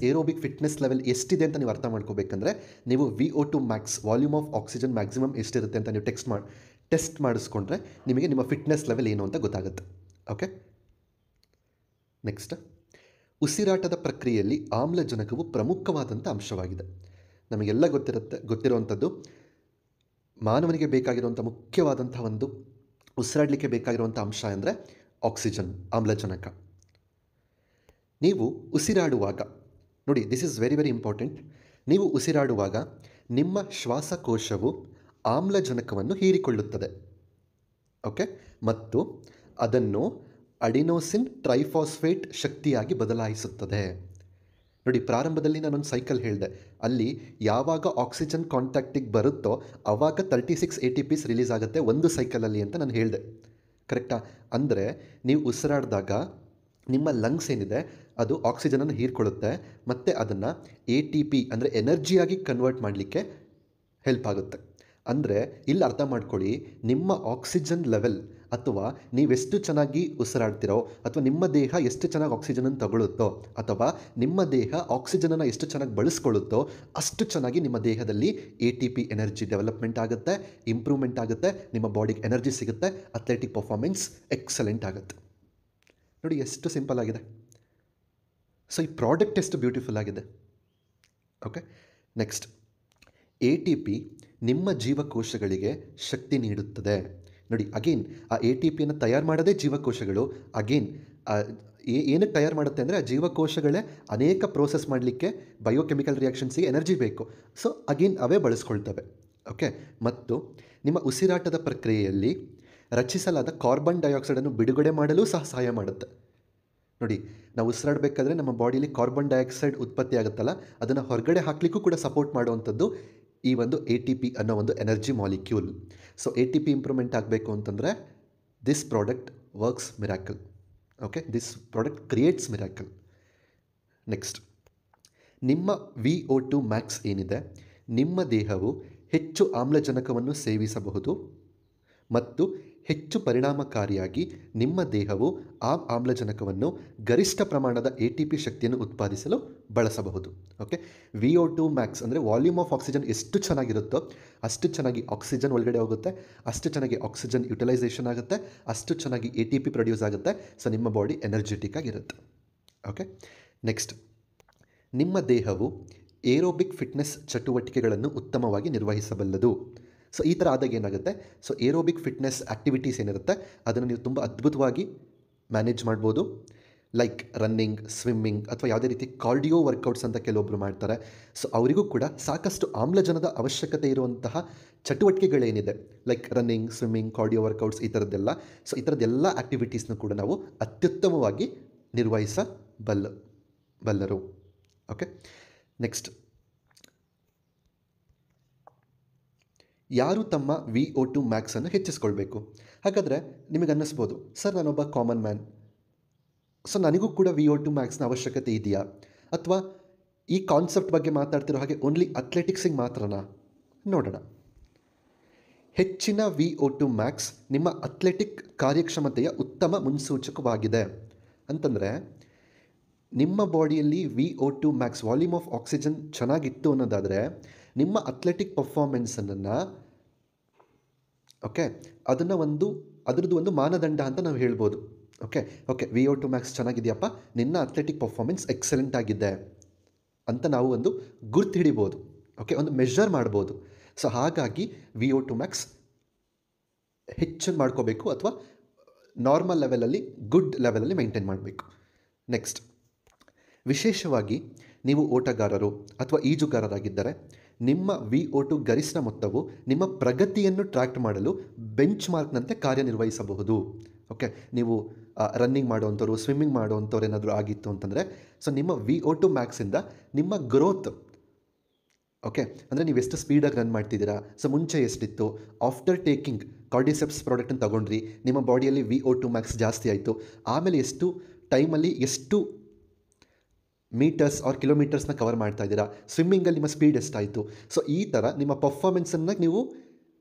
ಏರೋಬಿಕ್ ಫಿಟ್ನೆಸ್ ಲೆವೆಲ್ ಎಷ್ಟಿದೆ ಅಂತ ನೀವು ಅರ್ಥ ಮಾಡ್ಕೋಬೇಕಂದ್ರೆ ನೀವು VO2 max, volume of oxygen maximum ಎಷ್ಟಿರುತ್ತೆ ಅಂತ ನೀವು ಟೆಸ್ಟ್ ಮಾಡಿಸ್ಕೊಂಡ್ರೆ ನಿಮಗೆ ನಿಮ್ಮ ಫಿಟ್ನೆಸ್ ಲೆವೆಲ್ ಏನು ಅಂತ ಗೊತ್ತಾಗುತ್ತೆ. ಓಕೆ, ನೆಕ್ಸ್ಟ್, ಉಸಿರಾಟದ ಪ್ರಕ್ರಿಯೆಯಲ್ಲಿ ಆಮ್ಲಜನಕವು ಪ್ರಮುಖವಾದಂಥ ಅಂಶವಾಗಿದೆ. ನಮಗೆಲ್ಲ ಗೊತ್ತಿರುವಂಥದ್ದು, ಮಾನವನಿಗೆ ಬೇಕಾಗಿರುವಂಥ ಮುಖ್ಯವಾದಂಥ ಒಂದು ಉಸಿರಾಡಲಿಕ್ಕೆ ಬೇಕಾಗಿರುವಂಥ ಅಂಶ ಅಂದರೆ ಆಕ್ಸಿಜನ್, ಆಮ್ಲಜನಕ. ನೀವು ಉಸಿರಾಡುವಾಗ ನೋಡಿ, ದಿಸ್ ಈಸ್ ವೆರಿ ಇಂಪಾರ್ಟೆಂಟ್. ನೀವು ಉಸಿರಾಡುವಾಗ ನಿಮ್ಮ ಶ್ವಾಸಕೋಶವು ಆಮ್ಲಜನಕವನ್ನು ಹೀರಿಕೊಳ್ಳುತ್ತದೆ. ಓಕೆ, ಮತ್ತು ಅದನ್ನು ಅಡಿನೋಸಿನ್ ಟ್ರೈಫಾಸ್ಫೇಟ್ ಶಕ್ತಿಯಾಗಿ ಬದಲಾಯಿಸುತ್ತದೆ. ನೋಡಿ, ಪ್ರಾರಂಭದಲ್ಲಿ ನಾನೊಂದು ಸೈಕಲ್ ಹೇಳಿದೆ, ಅಲ್ಲಿ ಯಾವಾಗ ಆಕ್ಸಿಜನ್ ಕಾಂಟ್ಯಾಕ್ಟಿಗೆ ಬರುತ್ತೋ ಆವಾಗ 36 ATPs ರಿಲೀಸ್ ಆಗುತ್ತೆ ಒಂದು ಸೈಕಲಲ್ಲಿ ಅಂತ ನಾನು ಹೇಳಿದೆ. ಕರೆಕ್ಟಾ? ಅಂದರೆ ನೀವು ಉಸಿರಾಡಿದಾಗ ನಿಮ್ಮ ಲಂಗ್ಸ್ ಏನಿದೆ ಅದು ಆಕ್ಸಿಜನನ್ನು ಹೀರ್ಕೊಳ್ಳುತ್ತೆ ಮತ್ತು ಅದನ್ನು ATP ಅಂದರೆ ಎನರ್ಜಿಯಾಗಿ ಕನ್ವರ್ಟ್ ಮಾಡಲಿಕ್ಕೆ ಹೆಲ್ಪ್ ಆಗುತ್ತೆ. ಅಂದರೆ ಇಲ್ಲಿ ಅರ್ಥ ಮಾಡ್ಕೊಳ್ಳಿ, ನಿಮ್ಮ ಆಕ್ಸಿಜನ್ ಲೆವೆಲ್ ಅಥವಾ ನೀವೆಷ್ಟು ಚೆನ್ನಾಗಿ ಉಸಿರಾಡ್ತಿರೋ, ಅಥವಾ ನಿಮ್ಮ ದೇಹ ಎಷ್ಟು ಚೆನ್ನಾಗಿ ಆಕ್ಸಿಜನನ್ನು ತಗೊಳ್ಳುತ್ತೋ, ಅಥವಾ ನಿಮ್ಮ ದೇಹ ಆಕ್ಸಿಜನನ್ನು ಎಷ್ಟು ಚೆನ್ನಾಗಿ ಬಳಸ್ಕೊಳ್ಳುತ್ತೋ ಅಷ್ಟು ಚೆನ್ನಾಗಿ ನಿಮ್ಮ ದೇಹದಲ್ಲಿ ATP ಎನರ್ಜಿ ಡೆವಲಪ್ಮೆಂಟ್ ಆಗುತ್ತೆ, ಇಂಪ್ರೂವ್ಮೆಂಟ್ ಆಗುತ್ತೆ, ನಿಮ್ಮ ಬಾಡಿಗೆ ಎನರ್ಜಿ ಸಿಗುತ್ತೆ, ಅಥ್ಲೆಟಿಕ್ ಪರ್ಫಾರ್ಮೆನ್ಸ್ ಎಕ್ಸಲೆಂಟ್ ಆಗುತ್ತೆ. ನೋಡಿ ಎಷ್ಟು ಸಿಂಪಲ್ ಆಗಿದೆ. ಸೊ ಈ ಪ್ರಾಡಕ್ಟ್ ಎಷ್ಟು ಬ್ಯೂಟಿಫುಲ್ ಆಗಿದೆ. ಓಕೆ, ನೆಕ್ಸ್ಟ್, ATP ನಿಮ್ಮ ಜೀವಕೋಶಗಳಿಗೆ ಶಕ್ತಿ ನೀಡುತ್ತದೆ. ನೋಡಿ, ಅಗೇನ್ ಆ ATPಯನ್ನು ತಯಾರು ಮಾಡೋದೇ ಜೀವಕೋಶಗಳು. ಅಗೇನ್ ಏನಕ್ಕೆ ತಯಾರು ಮಾಡುತ್ತೆ ಅಂದರೆ ಆ ಜೀವಕೋಶಗಳೇ ಅನೇಕ ಪ್ರೋಸೆಸ್ ಮಾಡಲಿಕ್ಕೆ ಬಯೋಕೆಮಿಕಲ್ ರಿಯಾಕ್ಷನ್ಸಿಗೆ ಎನರ್ಜಿ ಬೇಕು. ಸೊ ಅಗೇನ್ ಅವೇ ಬಳಸ್ಕೊಳ್ತವೆ. ಓಕೆ, ಮತ್ತು ನಿಮ್ಮ ಉಸಿರಾಟದ ಪ್ರಕ್ರಿಯೆಯಲ್ಲಿ ರಚಿಸಲಾದ ಕಾರ್ಬನ್ ಡೈಆಕ್ಸೈಡನ್ನು ಬಿಡುಗಡೆ ಮಾಡಲು ಸಹ ಸಹಾಯ ಮಾಡುತ್ತೆ. ನೋಡಿ, ನಾವು ಉಸಿರಾಡಬೇಕಾದ್ರೆ ನಮ್ಮ ಬಾಡಿಯಲ್ಲಿ ಕಾರ್ಬನ್ ಡೈಆಕ್ಸೈಡ್ ಉತ್ಪತ್ತಿ ಆಗುತ್ತಲ್ಲ, ಅದನ್ನು ಹೊರಗಡೆ ಹಾಕಲಿಕ್ಕೂ ಕೂಡ ಸಪೋರ್ಟ್ ಮಾಡುವಂಥದ್ದು ಈ ಒಂದು ATP ಅನ್ನೋ ಒಂದು energy molecule. So ATP improvement ಆಗಬೇಕು ಅಂತಂದರೆ this product works miracle. Okay, this product creates miracle. Next, ನಿಮ್ಮ VO2 ಮ್ಯಾಕ್ಸ್ ಏನಿದೆ, ನಿಮ್ಮ ದೇಹವು ಹೆಚ್ಚು ಆಮ್ಲಜನಕವನ್ನು ಸೇವಿಸಬಹುದು ಮತ್ತು ಹೆಚ್ಚು ಪರಿಣಾಮಕಾರಿಯಾಗಿ ನಿಮ್ಮ ದೇಹವು ಆ ಆಮ್ಲಜನಕವನ್ನು ಗರಿಷ್ಠ ಪ್ರಮಾಣದ ATP ಶಕ್ತಿಯನ್ನು ಉತ್ಪಾದಿಸಲು ಬಳಸಬಹುದು. ಓಕೆ, VO2 ಮ್ಯಾಕ್ಸ್ ಅಂದರೆ ವಾಲ್ಯೂಮ್ ಆಫ್ ಆಕ್ಸಿಜನ್ ಎಷ್ಟು ಚೆನ್ನಾಗಿರುತ್ತೋ ಅಷ್ಟು ಚೆನ್ನಾಗಿ ಆಕ್ಸಿಜನ್ ಒಳಗಡೆ ಹೋಗುತ್ತೆ, ಅಷ್ಟು ಚೆನ್ನಾಗಿ ಆಕ್ಸಿಜನ್ ಯುಟಿಲೈಸೇಷನ್ ಆಗುತ್ತೆ, ಅಷ್ಟು ಚೆನ್ನಾಗಿ ATP ಪ್ರೊಡ್ಯೂಸ್ ಆಗುತ್ತೆ. ಸೊ ನಿಮ್ಮ ಬಾಡಿ ಎನರ್ಜೆಟಿಕ್ ಆಗಿರುತ್ತೆ. ಓಕೆ, ನೆಕ್ಸ್ಟ್, ನಿಮ್ಮ ದೇಹವು ಏರೋಬಿಕ್ ಫಿಟ್ನೆಸ್ ಚಟುವಟಿಕೆಗಳನ್ನು ಉತ್ತಮವಾಗಿ ನಿರ್ವಹಿಸಬಲ್ಲದು. ಸೊ ಈ ಥರ ಆದಾಗ ಏನಾಗುತ್ತೆ, ಸೊ ಏರೋಬಿಕ್ ಫಿಟ್ನೆಸ್ ಆ್ಯಕ್ಟಿವಿಟೀಸ್ ಏನಿರುತ್ತೆ ಅದನ್ನು ನೀವು ತುಂಬ ಅದ್ಭುತವಾಗಿ ಮ್ಯಾನೇಜ್ ಮಾಡ್ಬೋದು. ಲೈಕ್ ರನ್ನಿಂಗ್, ಸ್ವಿಮ್ಮಿಂಗ್ ಅಥವಾ ಯಾವುದೇ ರೀತಿ ಕಾರ್ಡಿಯೋ ವರ್ಕೌಟ್ಸ್ ಅಂತ ಕೆಲವೊಬ್ಬರು ಮಾಡ್ತಾರೆ. ಸೊ ಅವರಿಗೂ ಕೂಡ ಸಾಕಷ್ಟು ಆಮ್ಲಜನದ ಅವಶ್ಯಕತೆ ಇರುವಂತಹ ಚಟುವಟಿಕೆಗಳೇನಿದೆ, like running, swimming, cardio workouts, ಈ ಥರದ್ದೆಲ್ಲ. ಸೊ ಈ ಥರದ್ದೆಲ್ಲ ಆ್ಯಕ್ಟಿವಿಟೀಸ್ನು ಕೂಡ ನಾವು ಅತ್ಯುತ್ತಮವಾಗಿ ನಿರ್ವಹಿಸಬಲ್ಲರು. ಓಕೆ, ನೆಕ್ಸ್ಟ್, ಯಾರು ತಮ್ಮ VO2 ಮ್ಯಾಕ್ಸನ್ನು ಹೆಚ್ಚಿಸ್ಕೊಳ್ಬೇಕು? ಹಾಗಾದರೆ ನಿಮಗೆ ಅನ್ನಿಸ್ಬೋದು, ಸರ್ ನಾನೊಬ್ಬ ಕಾಮನ್ ಮ್ಯಾನ್, ಸೊ ನನಗೂ ಕೂಡ VO2 ಮ್ಯಾಕ್ಸ್ನ ಅವಶ್ಯಕತೆ ಇದೆಯಾ? ಅಥವಾ ಈ ಕಾನ್ಸೆಪ್ಟ್ ಬಗ್ಗೆ ಮಾತಾಡ್ತಿರೋ ಹಾಗೆ ಓನ್ಲಿ ಅಥ್ಲೆಟಿಕ್ಸಿಗೆ ಮಾತ್ರನಾ? ನೋಡೋಣ. ಹೆಚ್ಚಿನ VO2 ಮ್ಯಾಕ್ಸ್ ನಿಮ್ಮ ಅಥ್ಲೆಟಿಕ್ ಕಾರ್ಯಕ್ಷಮತೆಯ ಉತ್ತಮ ಮುನ್ಸೂಚಕವಾಗಿದೆ. ಅಂತಂದರೆ ನಿಮ್ಮ ಬಾಡಿಯಲ್ಲಿ VO2 max volume of oxygen ಚೆನ್ನಾಗಿತ್ತು ಅನ್ನೋದಾದರೆ ನಿಮ್ಮ ಅಥ್ಲೆಟಿಕ್ ಪರ್ಫಾರ್ಮೆನ್ಸನ್ನು ಓಕೆ ಅದರದ್ದು ಒಂದು ಮಾನದಂಡ ಅಂತ ನಾವು ಹೇಳ್ಬೋದು. ಓಕೆ VO2 ಮ್ಯಾಕ್ಸ್ ಚೆನ್ನಾಗಿದೆಯಪ್ಪ, ನಿನ್ನ ಅಥ್ಲೆಟಿಕ್ ಪರ್ಫಾರ್ಮೆನ್ಸ್ ಎಕ್ಸಲೆಂಟ್ ಆಗಿದೆ ಅಂತ ನಾವು ಒಂದು ಗುರ್ತು ಹಿಡಿಬೋದು. ಓಕೆ, ಒಂದು ಮೆಷರ್ ಮಾಡ್ಬೋದು. ಸೊ ಹಾಗಾಗಿ VO2 ಮ್ಯಾಕ್ಸ್ ಹೆಚ್ಚು ಮಾಡ್ಕೋಬೇಕು ಅಥವಾ ನಾರ್ಮಲ್ ಲೆವೆಲಲ್ಲಿ, ಗುಡ್ ಲೆವೆಲಲ್ಲಿ ಮೇಂಟೈನ್ ಮಾಡಬೇಕು. ನೆಕ್ಸ್ಟ್, ವಿಶೇಷವಾಗಿ ನೀವು ಓಟಗಾರರು ಅಥವಾ ಈಜುಗಾರರಾಗಿದ್ದರೆ ನಿಮ್ಮ VO2 ಗರಿಷ್ಠ ಮೊತ್ತವು ನಿಮ್ಮ ಪ್ರಗತಿಯನ್ನು ಟ್ರ್ಯಾಕ್ ಮಾಡಲು ಬೆಂಚ್ ಮಾರ್ಕ್ನಂತೆ ಕಾರ್ಯನಿರ್ವಹಿಸಬಹುದು. ಓಕೆ, ನೀವು ರನ್ನಿಂಗ್ ಮಾಡೋವಂಥವ್ರು, ಸ್ವಿಮ್ಮಿಂಗ್ ಮಾಡೋವಂಥವ್ರು ಏನಾದರೂ ಆಗಿತ್ತು ಅಂತಂದರೆ ಸೊ ನಿಮ್ಮ VO2 ಮ್ಯಾಕ್ಸಿಂದ ನಿಮ್ಮ ಗ್ರೋತ್, ಓಕೆ, ಅಂದರೆ ನೀವು ಎಷ್ಟು ಸ್ಪೀಡಾಗಿ ರನ್ ಮಾಡ್ತಿದ್ದೀರಾ, ಸೊ ಮುಂಚೆ ಎಷ್ಟಿತ್ತು, ಆಫ್ಟರ್ ಟೇಕಿಂಗ್ ಕಾರ್ಡಿಸೆಪ್ಸ್ ಪ್ರಾಡಕ್ಟನ್ನು ತೊಗೊಂಡ್ರಿ, ನಿಮ್ಮ ಬಾಡಿಯಲ್ಲಿ VO2 ಮ್ಯಾಕ್ಸ್ ಜಾಸ್ತಿ ಆಯಿತು, ಆಮೇಲೆ ಎಷ್ಟು ಟೈಮಲ್ಲಿ ಎಷ್ಟು ಮೀಟರ್ಸ್ ಆರ್ ಕಿಲೋಮೀಟರ್ಸ್ನ ಕವರ್ ಮಾಡ್ತಾ ಇದ್ದೀರಾ, ಸ್ವಿಮ್ಮಿಂಗಲ್ಲಿ ನಿಮ್ಮ ಸ್ಪೀಡ್ ಎಷ್ಟಾಯಿತು. ಸೊ ಈ ಥರ ನಿಮ್ಮ ಪರ್ಫಾರ್ಮೆನ್ಸನ್ನು ನೀವು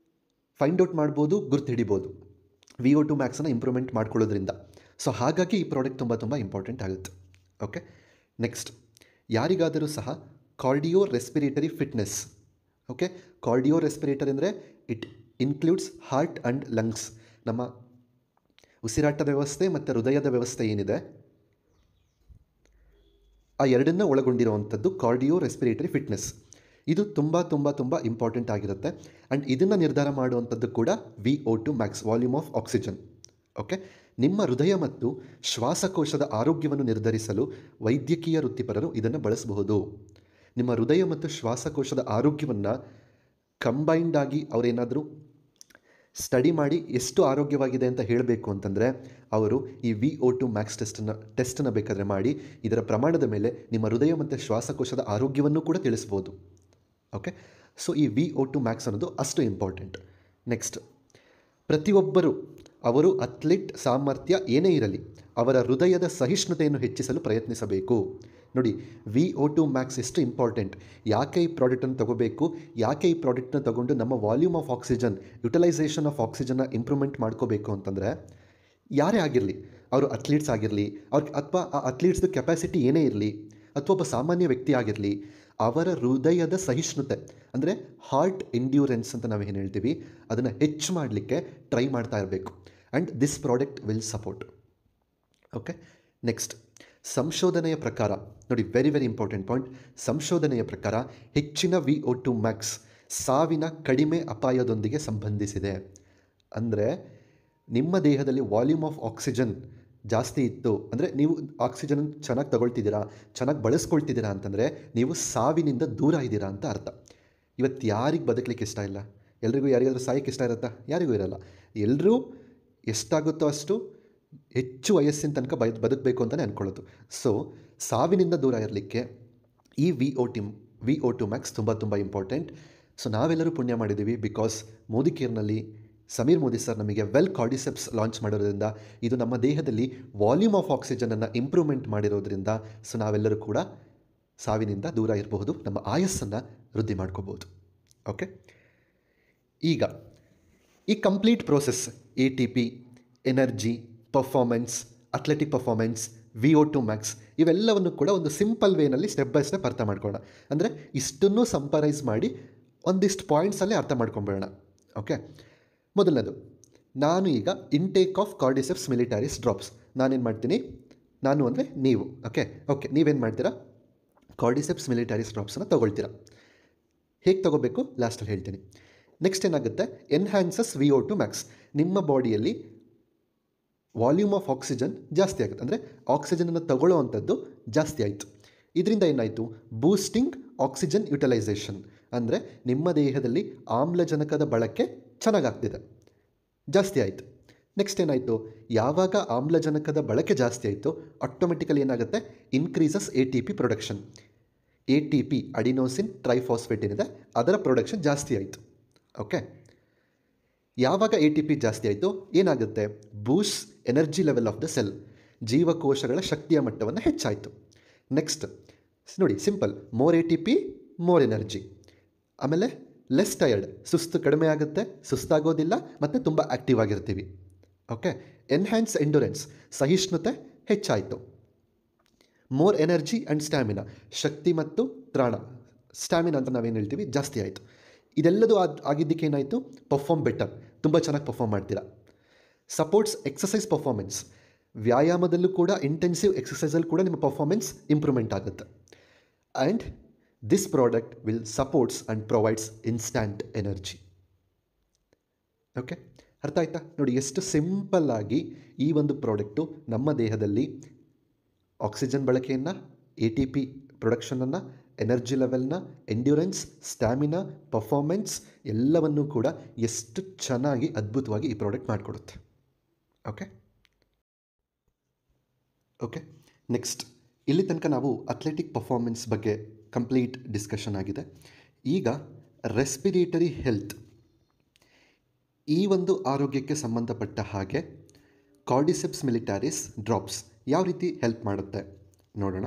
ಫೈಂಡ್ ಔಟ್ ಮಾಡ್ಬೋದು, ಗುರ್ತು ಹಿಡಿಬೋದು VO2 ಮ್ಯಾಕ್ಸನ್ನು ಇಂಪ್ರೂವ್ಮೆಂಟ್ ಮಾಡ್ಕೊಳ್ಳೋದ್ರಿಂದ. ಸೊ ಹಾಗಾಗಿ ಈ ಪ್ರಾಡಕ್ಟ್ ತುಂಬ ಇಂಪಾರ್ಟೆಂಟ್ ಆಗುತ್ತೆ. ಓಕೆ, ನೆಕ್ಸ್ಟ್, ಯಾರಿಗಾದರೂ ಸಹ cardio respiratory fitness. Okay, cardio respiratory ಅಂದರೆ it includes heart and lungs. ನಮ್ಮ ಉಸಿರಾಟದ ವ್ಯವಸ್ಥೆ ಮತ್ತು ಹೃದಯದ ವ್ಯವಸ್ಥೆ ಏನಿದೆ ಆ ಎರಡನ್ನ ಒಳಗೊಂಡಿರುವಂಥದ್ದು ಕಾರ್ಡಿಯೋ ರೆಸ್ಪಿರೇಟರಿ ಫಿಟ್ನೆಸ್. ಇದು ತುಂಬ ಇಂಪಾರ್ಟೆಂಟ್ ಆಗಿರುತ್ತೆ. ಆ್ಯಂಡ್ ಇದನ್ನು ನಿರ್ಧಾರ ಮಾಡುವಂಥದ್ದು ಕೂಡ VO2 max, volume of oxygen. Okay, ನಿಮ್ಮ ಹೃದಯ ಮತ್ತು ಶ್ವಾಸಕೋಶದ ಆರೋಗ್ಯವನ್ನು ನಿರ್ಧರಿಸಲು ವೈದ್ಯಕೀಯ ವೃತ್ತಿಪರರು ಇದನ್ನು ಬಳಸಬಹುದು. ನಿಮ್ಮ ಹೃದಯ ಮತ್ತು ಶ್ವಾಸಕೋಶದ ಆರೋಗ್ಯವನ್ನು ಕಂಬೈನ್ಡ್ ಆಗಿ ಅವರೇನಾದರೂ ಸ್ಟಡಿ ಮಾಡಿ ಎಷ್ಟು ಆರೋಗ್ಯವಾಗಿದೆ ಅಂತ ಹೇಳಬೇಕು ಅಂತಂದರೆ ಅವರು ಈ VO2 ಮ್ಯಾಕ್ಸ್ ಟೆಸ್ಟನ್ನು ಬೇಕಾದರೆ ಮಾಡಿ ಇದರ ಪ್ರಮಾಣದ ಮೇಲೆ ನಿಮ್ಮ ಹೃದಯ ಮತ್ತು ಶ್ವಾಸಕೋಶದ ಆರೋಗ್ಯವನ್ನು ಕೂಡ ತಿಳಿಸ್ಬೋದು. ಓಕೆ, ಸೊ ಈ VO2 ಮ್ಯಾಕ್ಸ್ ಅನ್ನೋದು ಅಷ್ಟು ಇಂಪಾರ್ಟೆಂಟ್. ನೆಕ್ಸ್ಟ್, ಪ್ರತಿಯೊಬ್ಬರು ಅವರು ಅಥ್ಲೀಟ್ ಸಾಮರ್ಥ್ಯ ಏನೇ ಇರಲಿ ಅವರ ಹೃದಯದ ಸಹಿಷ್ಣುತೆಯನ್ನು ಹೆಚ್ಚಿಸಲು ಪ್ರಯತ್ನಿಸಬೇಕು. ನೋಡಿ, VO2 ಮ್ಯಾಕ್ಸ್ ಎಷ್ಟು ಇಂಪಾರ್ಟೆಂಟ್, ಯಾಕೆ ಈ ಪ್ರಾಡಕ್ಟನ್ನು ತೊಗೋಬೇಕು, ಯಾಕೆ ಈ ಪ್ರಾಡಕ್ಟನ್ನ ತೊಗೊಂಡು ನಮ್ಮ volume of oxygen, utilization of ಆಕ್ಸಿಜನ್ನ ಇಂಪ್ರೂವ್ಮೆಂಟ್ ಮಾಡ್ಕೋಬೇಕು ಅಂತಂದರೆ ಯಾರೇ ಆಗಿರಲಿ, ಅವರು ಅಥ್ಲೀಟ್ಸ್ ಆಗಿರಲಿ ಅಥವಾ ಆ ಅಥ್ಲೀಟ್ಸ್ದು ಕೆಪಾಸಿಟಿ ಏನೇ ಇರಲಿ ಅಥವಾ ಒಬ್ಬ ಸಾಮಾನ್ಯ ವ್ಯಕ್ತಿ ಆಗಿರಲಿ, ಅವರ ಹೃದಯದ ಸಹಿಷ್ಣುತೆ ಅಂದರೆ ಹಾರ್ಟ್ ಎಂಡ್ಯೂರೆನ್ಸ್ ಅಂತ ನಾವೇನು ಹೇಳ್ತೀವಿ ಅದನ್ನು ಹೆಚ್ಚು ಮಾಡಲಿಕ್ಕೆ ಟ್ರೈ ಮಾಡ್ತಾ ಇರಬೇಕು. And this product will support. Okay, next, ಸಂಶೋಧನೆಯ ಪ್ರಕಾರ ನೋಡಿ, ವೆರಿ ವೆರಿ ಇಂಪಾರ್ಟೆಂಟ್ ಪಾಯಿಂಟ್. ಸಂಶೋಧನೆಯ ಪ್ರಕಾರ ಹೆಚ್ಚಿನ VO2 ಮ್ಯಾಕ್ಸ್ ಸಾವಿನ ಕಡಿಮೆ ಅಪಾಯದೊಂದಿಗೆ ಸಂಬಂಧಿಸಿದೆ. ಅಂದರೆ ನಿಮ್ಮ ದೇಹದಲ್ಲಿ ವಾಲ್ಯೂಮ್ ಆಫ್ ಆಕ್ಸಿಜನ್ ಜಾಸ್ತಿ ಇತ್ತು ಅಂದರೆ, ನೀವು ಆಕ್ಸಿಜನ್ ಚೆನ್ನಾಗಿ ತಗೊಳ್ತಿದ್ದೀರಾ, ಚೆನ್ನಾಗಿ ಬಳಸ್ಕೊಳ್ತಿದ್ದೀರಾ ಅಂತಂದರೆ ನೀವು ಸಾವಿನಿಂದ ದೂರ ಇದ್ದೀರಾ ಅಂತ ಅರ್ಥ. ಇವತ್ತು ಯಾರಿಗೆ ಬದುಕಲಿಕ್ಕೆ ಇಷ್ಟ ಇಲ್ಲ? ಎಲ್ರಿಗೂ ಯಾರಿಗಾದ್ರೂ ಸಾಯಕ್ಕೆ ಇಷ್ಟ ಇರುತ್ತಾ? ಯಾರಿಗೂ ಇರಲ್ಲ. ಎಲ್ಲರೂ ಎಷ್ಟಾಗುತ್ತೋ ಅಷ್ಟು ಹೆಚ್ಚು ವಯಸ್ಸಿನ ತನಕ ಬದುಕಬೇಕು ಅಂತಲೇ ಅಂದ್ಕೊಳ್ಳೋದು. ಸೊ ಸಾವಿನಿಂದ ದೂರ ಇರಲಿಕ್ಕೆ ಈ VO2 ಮ್ಯಾಕ್ಸ್ ತುಂಬ ತುಂಬ ಇಂಪಾರ್ಟೆಂಟ್. ಸೊ ನಾವೆಲ್ಲರೂ ಪುಣ್ಯ ಮಾಡಿದ್ದೀವಿ, ಬಿಕಾಸ್ ಮೋದಿ ಕೇರ್ನಲ್ಲಿ ಸಮೀರ್ ಮೋದಿ ಸರ್ ನಮಗೆ ವೆಲ್ ಕಾರ್ಡಿಸೆಪ್ಸ್ ಲಾಂಚ್ ಮಾಡಿರೋದ್ರಿಂದ ಇದು ನಮ್ಮ ದೇಹದಲ್ಲಿ ವಾಲ್ಯೂಮ್ ಆಫ್ ಆಕ್ಸಿಜನನ್ನು ಇಂಪ್ರೂವ್ಮೆಂಟ್ ಮಾಡಿರೋದ್ರಿಂದ ಸೊ ನಾವೆಲ್ಲರೂ ಕೂಡ ಸಾವಿನಿಂದ ದೂರ ಇರಬಹುದು, ನಮ್ಮ ಆಯಸ್ಸನ್ನು ವೃದ್ಧಿ ಮಾಡ್ಕೋಬೋದು. ಓಕೆ, ಈಗ ಈ complete process ATP, energy, performance, athletic performance, VO2 Max ಇವೆಲ್ಲವನ್ನು ಕೂಡ ಒಂದು ಸಿಂಪಲ್ ವೇನಲ್ಲಿ ಸ್ಟೆಪ್ ಬೈ ಸ್ಟೆಪ್ ಅರ್ಥ ಮಾಡ್ಕೊಳ್ಳೋಣ. ಅಂದರೆ ಇಷ್ಟನ್ನು ಸಂಪರೈಸ್ ಮಾಡಿ ಒಂದಿಷ್ಟು ಪಾಯಿಂಟ್ಸಲ್ಲೇ ಅರ್ಥ ಮಾಡ್ಕೊಂಬಿಡೋಣ. ಓಕೆ, ಮೊದಲನೇದು, ನಾನು ಈಗ ಇಂಟೇಕ್ ಆಫ್ ಕಾರ್ಡಿಸೆಪ್ಸ್ ಮಿಲಿಟರಿಸ್ ಡ್ರಾಪ್ಸ್ ನಾನೇನು ಮಾಡ್ತೀನಿ, ನಾನು ಅಂದರೆ ನೀವು. ಓಕೆ ನೀವೇನು ಮಾಡ್ತೀರಾ, ಕಾರ್ಡಿಸೆಪ್ಸ್ ಮಿಲಿಟರಿಸ್ ಡ್ರಾಪ್ಸನ್ನು ತೊಗೊಳ್ತೀರಾ. ಹೇಗೆ ತೊಗೋಬೇಕು ಲಾಸ್ಟಲ್ಲಿ ಹೇಳ್ತೀನಿ. ನೆಕ್ಸ್ಟ್ ಏನಾಗುತ್ತೆ, ಎನ್ಹ್ಯಾನ್ಸಸ್ VO2 ಮ್ಯಾಕ್ಸ್. ನಿಮ್ಮ ಬಾಡಿಯಲ್ಲಿ ವಾಲ್ಯೂಮ್ ಆಫ್ ಆಕ್ಸಿಜನ್ ಜಾಸ್ತಿ ಆಗುತ್ತೆ, ಅಂದರೆ ಆಕ್ಸಿಜನನ್ನು ತಗೊಳ್ಳೋ ಅಂಥದ್ದು ಜಾಸ್ತಿ ಆಯಿತು. ಇದರಿಂದ ಏನಾಯಿತು, ಬೂಸ್ಟಿಂಗ್ ಆಕ್ಸಿಜನ್ ಯುಟಿಲೈಸೇಷನ್, ಅಂದರೆ ನಿಮ್ಮ ದೇಹದಲ್ಲಿ ಆಮ್ಲಜನಕದ ಬಳಕೆ ಚೆನ್ನಾಗಾಗ್ತಿದೆ, ಜಾಸ್ತಿ ಆಯಿತು. ನೆಕ್ಸ್ಟ್ ಏನಾಯಿತು, ಯಾವಾಗ ಆಮ್ಲಜನಕದ ಬಳಕೆ ಜಾಸ್ತಿ ಆಯಿತು ಆಟೋಮೆಟಿಕಲಿ ಏನಾಗುತ್ತೆ, increases ATP production. ATP adenosine triphosphate ಏನಿದೆ ಅದರ ಪ್ರೊಡಕ್ಷನ್ ಜಾಸ್ತಿ ಆಯಿತು. ಓಕೆ, ಯಾವಾಗ ATP ಜಾಸ್ತಿ ಆಯಿತು ಏನಾಗುತ್ತೆ, boost energy level of the cell, ಜೀವಕೋಶಗಳ ಶಕ್ತಿಯ ಮಟ್ಟವನ್ನು ಹೆಚ್ಚಾಯಿತು. ನೆಕ್ಸ್ಟ್ ನೋಡಿ, simple, more ATP more energy. ಆಮೇಲೆ ಲೆಸ್ ಟಯರ್ಡ್, ಸುಸ್ತು ಕಡಿಮೆ ಆಗುತ್ತೆ, ಸುಸ್ತಾಗೋದಿಲ್ಲ ಮತ್ತು ತುಂಬ ಆ್ಯಕ್ಟಿವ್ ಆಗಿರ್ತೀವಿ. ಓಕೆ, ಎನ್ಹ್ಯಾನ್ಸ್ ಎಂಡ್ಯೂರೆನ್ಸ್, ಸಹಿಷ್ಣುತೆ ಹೆಚ್ಚಾಯಿತು. ಮೋರ್ ಎನರ್ಜಿ ಆ್ಯಂಡ್ ಸ್ಟ್ಯಾಮಿನಾ, ಶಕ್ತಿ ಮತ್ತು ತ್ರಾಣ, ಸ್ಟ್ಯಾಮಿನಾ ಅಂತ ನಾವೇನು ಹೇಳ್ತೀವಿ, ಜಾಸ್ತಿ ಆಯಿತು. ಇದೆಲ್ಲದೂ ಆಗಿದ್ದಕ್ಕೆ ಏನಾಯಿತು, ಪರ್ಫಾರ್ಮ್ ಬೆಟರ್, ತುಂಬ ಚೆನ್ನಾಗಿ ಪರ್ಫಾರ್ಮ್ ಮಾಡ್ತೀರಾ. ಸಪೋರ್ಟ್ಸ್ ಎಕ್ಸಸೈಸ್ ಪರ್ಫಾರ್ಮೆನ್ಸ್, ವ್ಯಾಯಾಮದಲ್ಲೂ ಕೂಡ ಇಂಟೆನ್ಸಿವ್ ಎಕ್ಸಸೈಸಲ್ಲಿ ಕೂಡ ನಿಮ್ಮ ಪರ್ಫಾರ್ಮೆನ್ಸ್ ಇಂಪ್ರೂವ್ಮೆಂಟ್ ಆಗುತ್ತೆ. And this product will supports and provides instant energy. Okay, ಅರ್ಥ ಆಯ್ತಾ? ನೋಡಿ ಎಷ್ಟು ಸಿಂಪಲ್ಲಾಗಿ ಈ ಒಂದು ಪ್ರಾಡಕ್ಟು ನಮ್ಮ ದೇಹದಲ್ಲಿ ಆಕ್ಸಿಜನ್ ಬಳಕೆಯನ್ನು, ATP ಪ್ರೊಡಕ್ಷನನ್ನು, ಎನರ್ಜಿ ಲೆವೆಲ್ನ, ಎಂಡ್ಯೂರೆನ್ಸ್, ಸ್ಟ್ಯಾಮಿನಾ, ಪರ್ಫಾರ್ಮೆನ್ಸ್ ಎಲ್ಲವನ್ನೂ ಕೂಡ ಎಷ್ಟು ಚೆನ್ನಾಗಿ ಅದ್ಭುತವಾಗಿ ಈ ಪ್ರಾಡಕ್ಟ್ ಮಾಡಿಕೊಡುತ್ತೆ. ಓಕೆ, ನೆಕ್ಸ್ಟ್ ಇಲ್ಲಿ ತನಕ ನಾವು ಅಥ್ಲೆಟಿಕ್ ಪರ್ಫಾರ್ಮೆನ್ಸ್ ಬಗ್ಗೆ ಕಂಪ್ಲೀಟ್ ಡಿಸ್ಕಷನ್ ಆಗಿದೆ. ಈಗ ರೆಸ್ಪಿರೇಟರಿ ಹೆಲ್ತ್, ಈ ಒಂದು ಆರೋಗ್ಯಕ್ಕೆ ಸಂಬಂಧಪಟ್ಟ ಹಾಗೆ ಕಾರ್ಡಿಸೆಪ್ಸ್ ಮಿಲಿಟರಿಸ್ ಡ್ರಾಪ್ಸ್ ಯಾವ ರೀತಿ ಹೆಲ್ಪ್ ಮಾಡುತ್ತೆ ನೋಡೋಣ.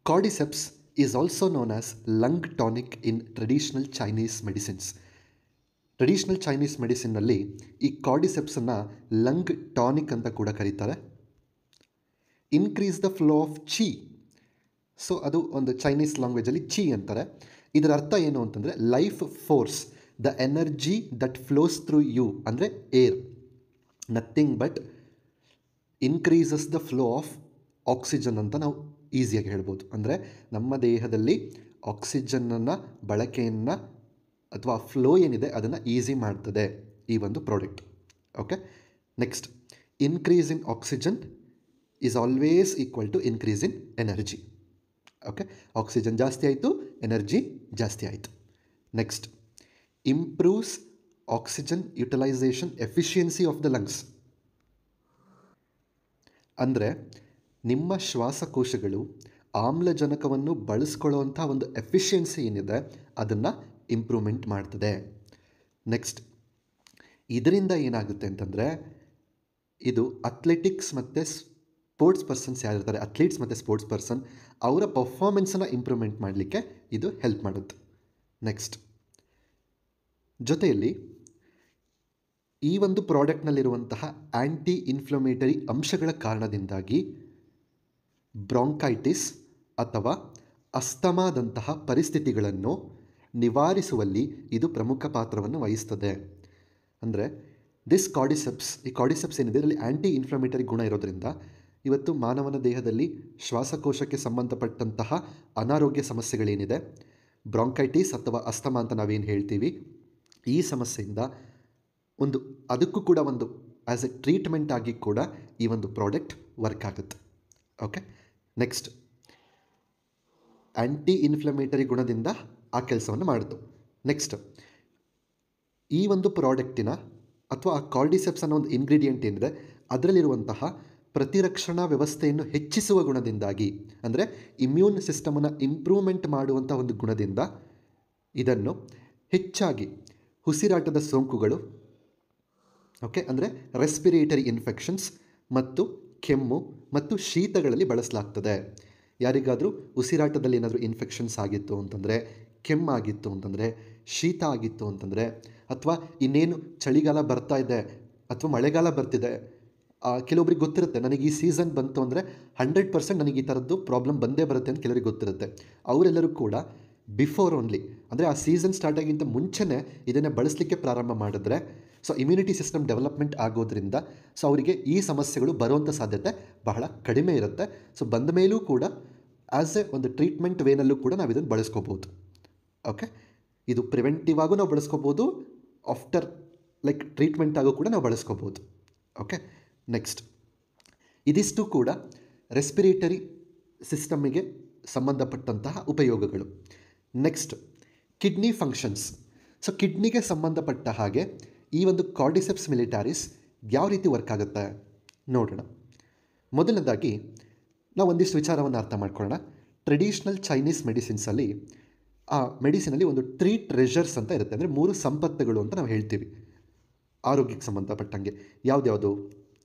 Cordyceps is also known as lung tonic in traditional Chinese medicines. Traditional Chinese ಮೆಡಿಸಿನ್ನಲ್ಲಿ ಈ ಕಾರ್ಡಿಸೆಪ್ಸನ್ನು ಲಂಗ್ ಟಾನಿಕ್ ಅಂತ ಕೂಡ ಕರೀತಾರೆ. Increase the flow of chi, so ಅದು ಒಂದು ಚೈನೀಸ್ ಲ್ಯಾಂಗ್ವೇಜಲ್ಲಿ ಚಿ ಅಂತಾರೆ. ಇದರ ಅರ್ಥ ಏನು ಅಂತಂದರೆ life force, the energy that flows through you, ಅಂದರೆ air, nothing but increases the flow of oxygen ಅಂತ ನಾವು ಈಸಿಯಾಗಿ ಹೇಳ್ಬೋದು. ಅಂದರೆ ನಮ್ಮ ದೇಹದಲ್ಲಿ ಆಕ್ಸಿಜನ್ನನ್ನು ಬಳಕೆಯನ್ನು ಅಥವಾ ಫ್ಲೋ ಏನಿದೆ ಅದನ್ನು ಈಸಿ ಮಾಡ್ತದೆ ಈ ಒಂದು product. Okay, next increase in oxygen is always equal to increase in energy. Okay, oxygen ಜಾಸ್ತಿ ಆಯಿತು, ಎನರ್ಜಿ ಜಾಸ್ತಿ ಆಯಿತು. Next improves oxygen utilisation efficiency of the lungs, ಅಂದರೆ ನಿಮ್ಮ ಶ್ವಾಸಕೋಶಗಳು ಆಮ್ಲಜನಕವನ್ನು ಬಳಸ್ಕೊಳ್ಳುವಂಥ ಒಂದು ಎಫಿಷಿಯನ್ಸಿ ಏನಿದೆ ಅದನ್ನು ಇಂಪ್ರೂವ್ಮೆಂಟ್ ಮಾಡ್ತದೆ. ನೆಕ್ಸ್ಟ್ ಇದರಿಂದ ಏನಾಗುತ್ತೆ ಅಂತಂದರೆ ಇದು ಅಥ್ಲೆಟಿಕ್ಸ್ ಮತ್ತು ಸ್ಪೋರ್ಟ್ಸ್ ಪರ್ಸನ್ಸ್ ಯಾರಿರ್ತಾರೆ, ಅಥ್ಲೀಟ್ಸ್ ಮತ್ತು ಸ್ಪೋರ್ಟ್ಸ್ ಪರ್ಸನ್, ಅವರ ಪರ್ಫಾರ್ಮೆನ್ಸನ್ನು ಇಂಪ್ರೂವ್ಮೆಂಟ್ ಮಾಡಲಿಕ್ಕೆ ಇದು ಹೆಲ್ಪ್ ಮಾಡುತ್ತೆ. ನೆಕ್ಸ್ಟ್ ಜೊತೆಯಲ್ಲಿ ಈ ಒಂದು ಪ್ರಾಡಕ್ಟ್ನಲ್ಲಿರುವಂತಹ ಆ್ಯಂಟಿ ಇನ್ಫ್ಲಮೇಟರಿ ಅಂಶಗಳ ಕಾರಣದಿಂದಾಗಿ ಬ್ರಾಂಕೈಟಿಸ್ ಅಥವಾ ಅಸ್ತಮಾದಂತಹ ಪರಿಸ್ಥಿತಿಗಳನ್ನು ನಿವಾರಿಸುವಲ್ಲಿ ಇದು ಪ್ರಮುಖ ಪಾತ್ರವನ್ನು ವಹಿಸ್ತದೆ. ಅಂದರೆ ಈ ಕಾರ್ಡಿಸೆಪ್ಸ್ ಏನಿದೆ ಇದರಲ್ಲಿ ಆ್ಯಂಟಿ ಇನ್ಫ್ಲಮೇಟರಿ ಗುಣ ಇರೋದ್ರಿಂದ ಇವತ್ತು ಮಾನವನ ದೇಹದಲ್ಲಿ ಶ್ವಾಸಕೋಶಕ್ಕೆ ಸಂಬಂಧಪಟ್ಟಂತಹ ಅನಾರೋಗ್ಯ ಸಮಸ್ಯೆಗಳೇನಿದೆ, ಬ್ರಾಂಕೈಟಿಸ್ ಅಥವಾ ಅಸ್ತಮಾ ಅಂತ ನಾವೇನು ಹೇಳ್ತೀವಿ, ಈ ಸಮಸ್ಯೆಯಿಂದ ಅದಕ್ಕೂ ಕೂಡ ಆ್ಯಸ್ ಎ ಟ್ರೀಟ್ಮೆಂಟ್ ಆಗಿ ಕೂಡ ಈ ಒಂದು ಪ್ರಾಡಕ್ಟ್ ವರ್ಕ್ ಆಗುತ್ತೆ. ಓಕೆ, ನೆಕ್ಸ್ಟ್ ಆ್ಯಂಟಿ ಇನ್ಫ್ಲಮೇಟರಿ ಗುಣದಿಂದ ಆ ಕೆಲಸವನ್ನು ಮಾಡಿತು. ನೆಕ್ಸ್ಟ್ ಈ ಒಂದು ಪ್ರಾಡಕ್ಟಿನ ಅಥವಾ ಆ ಕಾರ್ಡಿಸೆಪ್ಸ್ ಅನ್ನೋ ಒಂದು ಇಂಗ್ರೀಡಿಯೆಂಟ್ ಏನಿದೆ ಅದರಲ್ಲಿರುವಂತಹ ಪ್ರತಿರಕ್ಷಣಾ ವ್ಯವಸ್ಥೆಯನ್ನು ಹೆಚ್ಚಿಸುವ ಗುಣದಿಂದಾಗಿ, ಅಂದರೆ ಇಮ್ಯೂನ್ ಸಿಸ್ಟಮನ್ನು ಇಂಪ್ರೂವ್ಮೆಂಟ್ ಮಾಡುವಂಥ ಒಂದು ಗುಣದಿಂದ ಇದನ್ನು ಹೆಚ್ಚಾಗಿ ಉಸಿರಾಟದ ಸೋಂಕುಗಳು, ಓಕೆ, ಅಂದರೆ ರೆಸ್ಪಿರೇಟರಿ ಇನ್ಫೆಕ್ಷನ್ಸ್ ಮತ್ತು ಕೆಮ್ಮು ಮತ್ತು ಶೀತಗಳಲ್ಲಿ ಬಳಸಲಾಗ್ತದೆ. ಯಾರಿಗಾದರೂ ಉಸಿರಾಟದಲ್ಲಿ ಏನಾದರೂ ಇನ್ಫೆಕ್ಷನ್ಸ್ ಆಗಿತ್ತು ಅಂತಂದರೆ, ಕೆಮ್ಮಾಗಿತ್ತು ಅಂತಂದರೆ, ಶೀತ ಆಗಿತ್ತು ಅಂತಂದರೆ, ಅಥವಾ ಇನ್ನೇನು ಚಳಿಗಾಲ ಬರ್ತಾ ಇದೆ ಅಥವಾ ಮಳೆಗಾಲ ಬರ್ತಿದೆ, ಕೆಲವೊಬ್ರಿಗೆ ಗೊತ್ತಿರುತ್ತೆ ನನಗೆ ಈ ಸೀಸನ್ ಬಂತು ಅಂದರೆ 100% ನನಗೆ ಈ ಥರದ್ದು ಪ್ರಾಬ್ಲಮ್ ಬಂದೇ ಬರುತ್ತೆ ಅಂತ ಕೆಲವರಿಗೆ ಗೊತ್ತಿರುತ್ತೆ. ಅವರೆಲ್ಲರೂ ಕೂಡ ಬಿಫೋರ್ ಓನ್ಲಿ, ಅಂದರೆ ಆ ಸೀಸನ್ ಸ್ಟಾರ್ಟ್ ಆಗಿಂತ ಮುಂಚೆನೇ ಇದನ್ನು ಬಳಸಲಿಕ್ಕೆ ಪ್ರಾರಂಭ ಮಾಡಿದ್ರೆ ಇಮ್ಯುನಿಟಿ ಸಿಸ್ಟಮ್ ಡೆವಲಪ್ಮೆಂಟ್ ಆಗೋದ್ರಿಂದ ಅವರಿಗೆ ಈ ಸಮಸ್ಯೆಗಳು ಬರುವಂಥ ಸಾಧ್ಯತೆ ಬಹಳ ಕಡಿಮೆ ಇರುತ್ತೆ. ಬಂದ ಮೇಲೂ ಕೂಡ ಆ್ಯಸ್ ಎ ಒಂದು ಟ್ರೀಟ್ಮೆಂಟ್ ವೇನಲ್ಲೂ ಕೂಡ ನಾವು ಇದನ್ನು ಬಳಸ್ಕೋಬೋದು. ಓಕೆ, ಇದು ಪ್ರಿವೆಂಟಿವ್ ಆಗೂ ನಾವು ಬಳಸ್ಕೋಬೋದು, ಆಫ್ಟರ್ ಟ್ರೀಟ್ಮೆಂಟ್ ಆಗೋ ಕೂಡ ನಾವು ಬಳಸ್ಕೋಬೋದು. ಓಕೆ, ನೆಕ್ಸ್ಟ್ ಇದಿಷ್ಟು ಕೂಡ ರೆಸ್ಪಿರೇಟರಿ ಸಿಸ್ಟಮಿಗೆ ಸಂಬಂಧಪಟ್ಟಂತಹ ಉಪಯೋಗಗಳು. Next kidney functions. ಕಿಡ್ನಿಗೆ ಸಂಬಂಧಪಟ್ಟ ಹಾಗೆ ಈ ಒಂದು ಕಾರ್ಡಿಸೆಪ್ಸ್ ಮಿಲಿಟಾರಿಸ್ ಯಾವ ರೀತಿ ವರ್ಕ್ ಆಗುತ್ತೆ ನೋಡೋಣ. ಮೊದಲನೇದಾಗಿ ನಾವು ಒಂದಿಷ್ಟು ವಿಚಾರವನ್ನು ಅರ್ಥ ಮಾಡ್ಕೊಳ್ಳೋಣ. ಟ್ರೆಡಿಷ್ನಲ್ ಚೈನೀಸ್ ಮೆಡಿಸಿನ್ಸಲ್ಲಿ ಆ ಮೆಡಿಸಿನಲ್ಲಿ ಒಂದು 3 ಟ್ರೆಷರ್ಸ್ ಅಂತ ಇರುತ್ತೆ, ಅಂದರೆ 3 ಸಂಪತ್ತುಗಳು ಅಂತ ನಾವು ಹೇಳ್ತೀವಿ ಆರೋಗ್ಯಕ್ಕೆ ಸಂಬಂಧಪಟ್ಟಂಗೆ. ಯಾವ್ದ್ಯಾವುದು?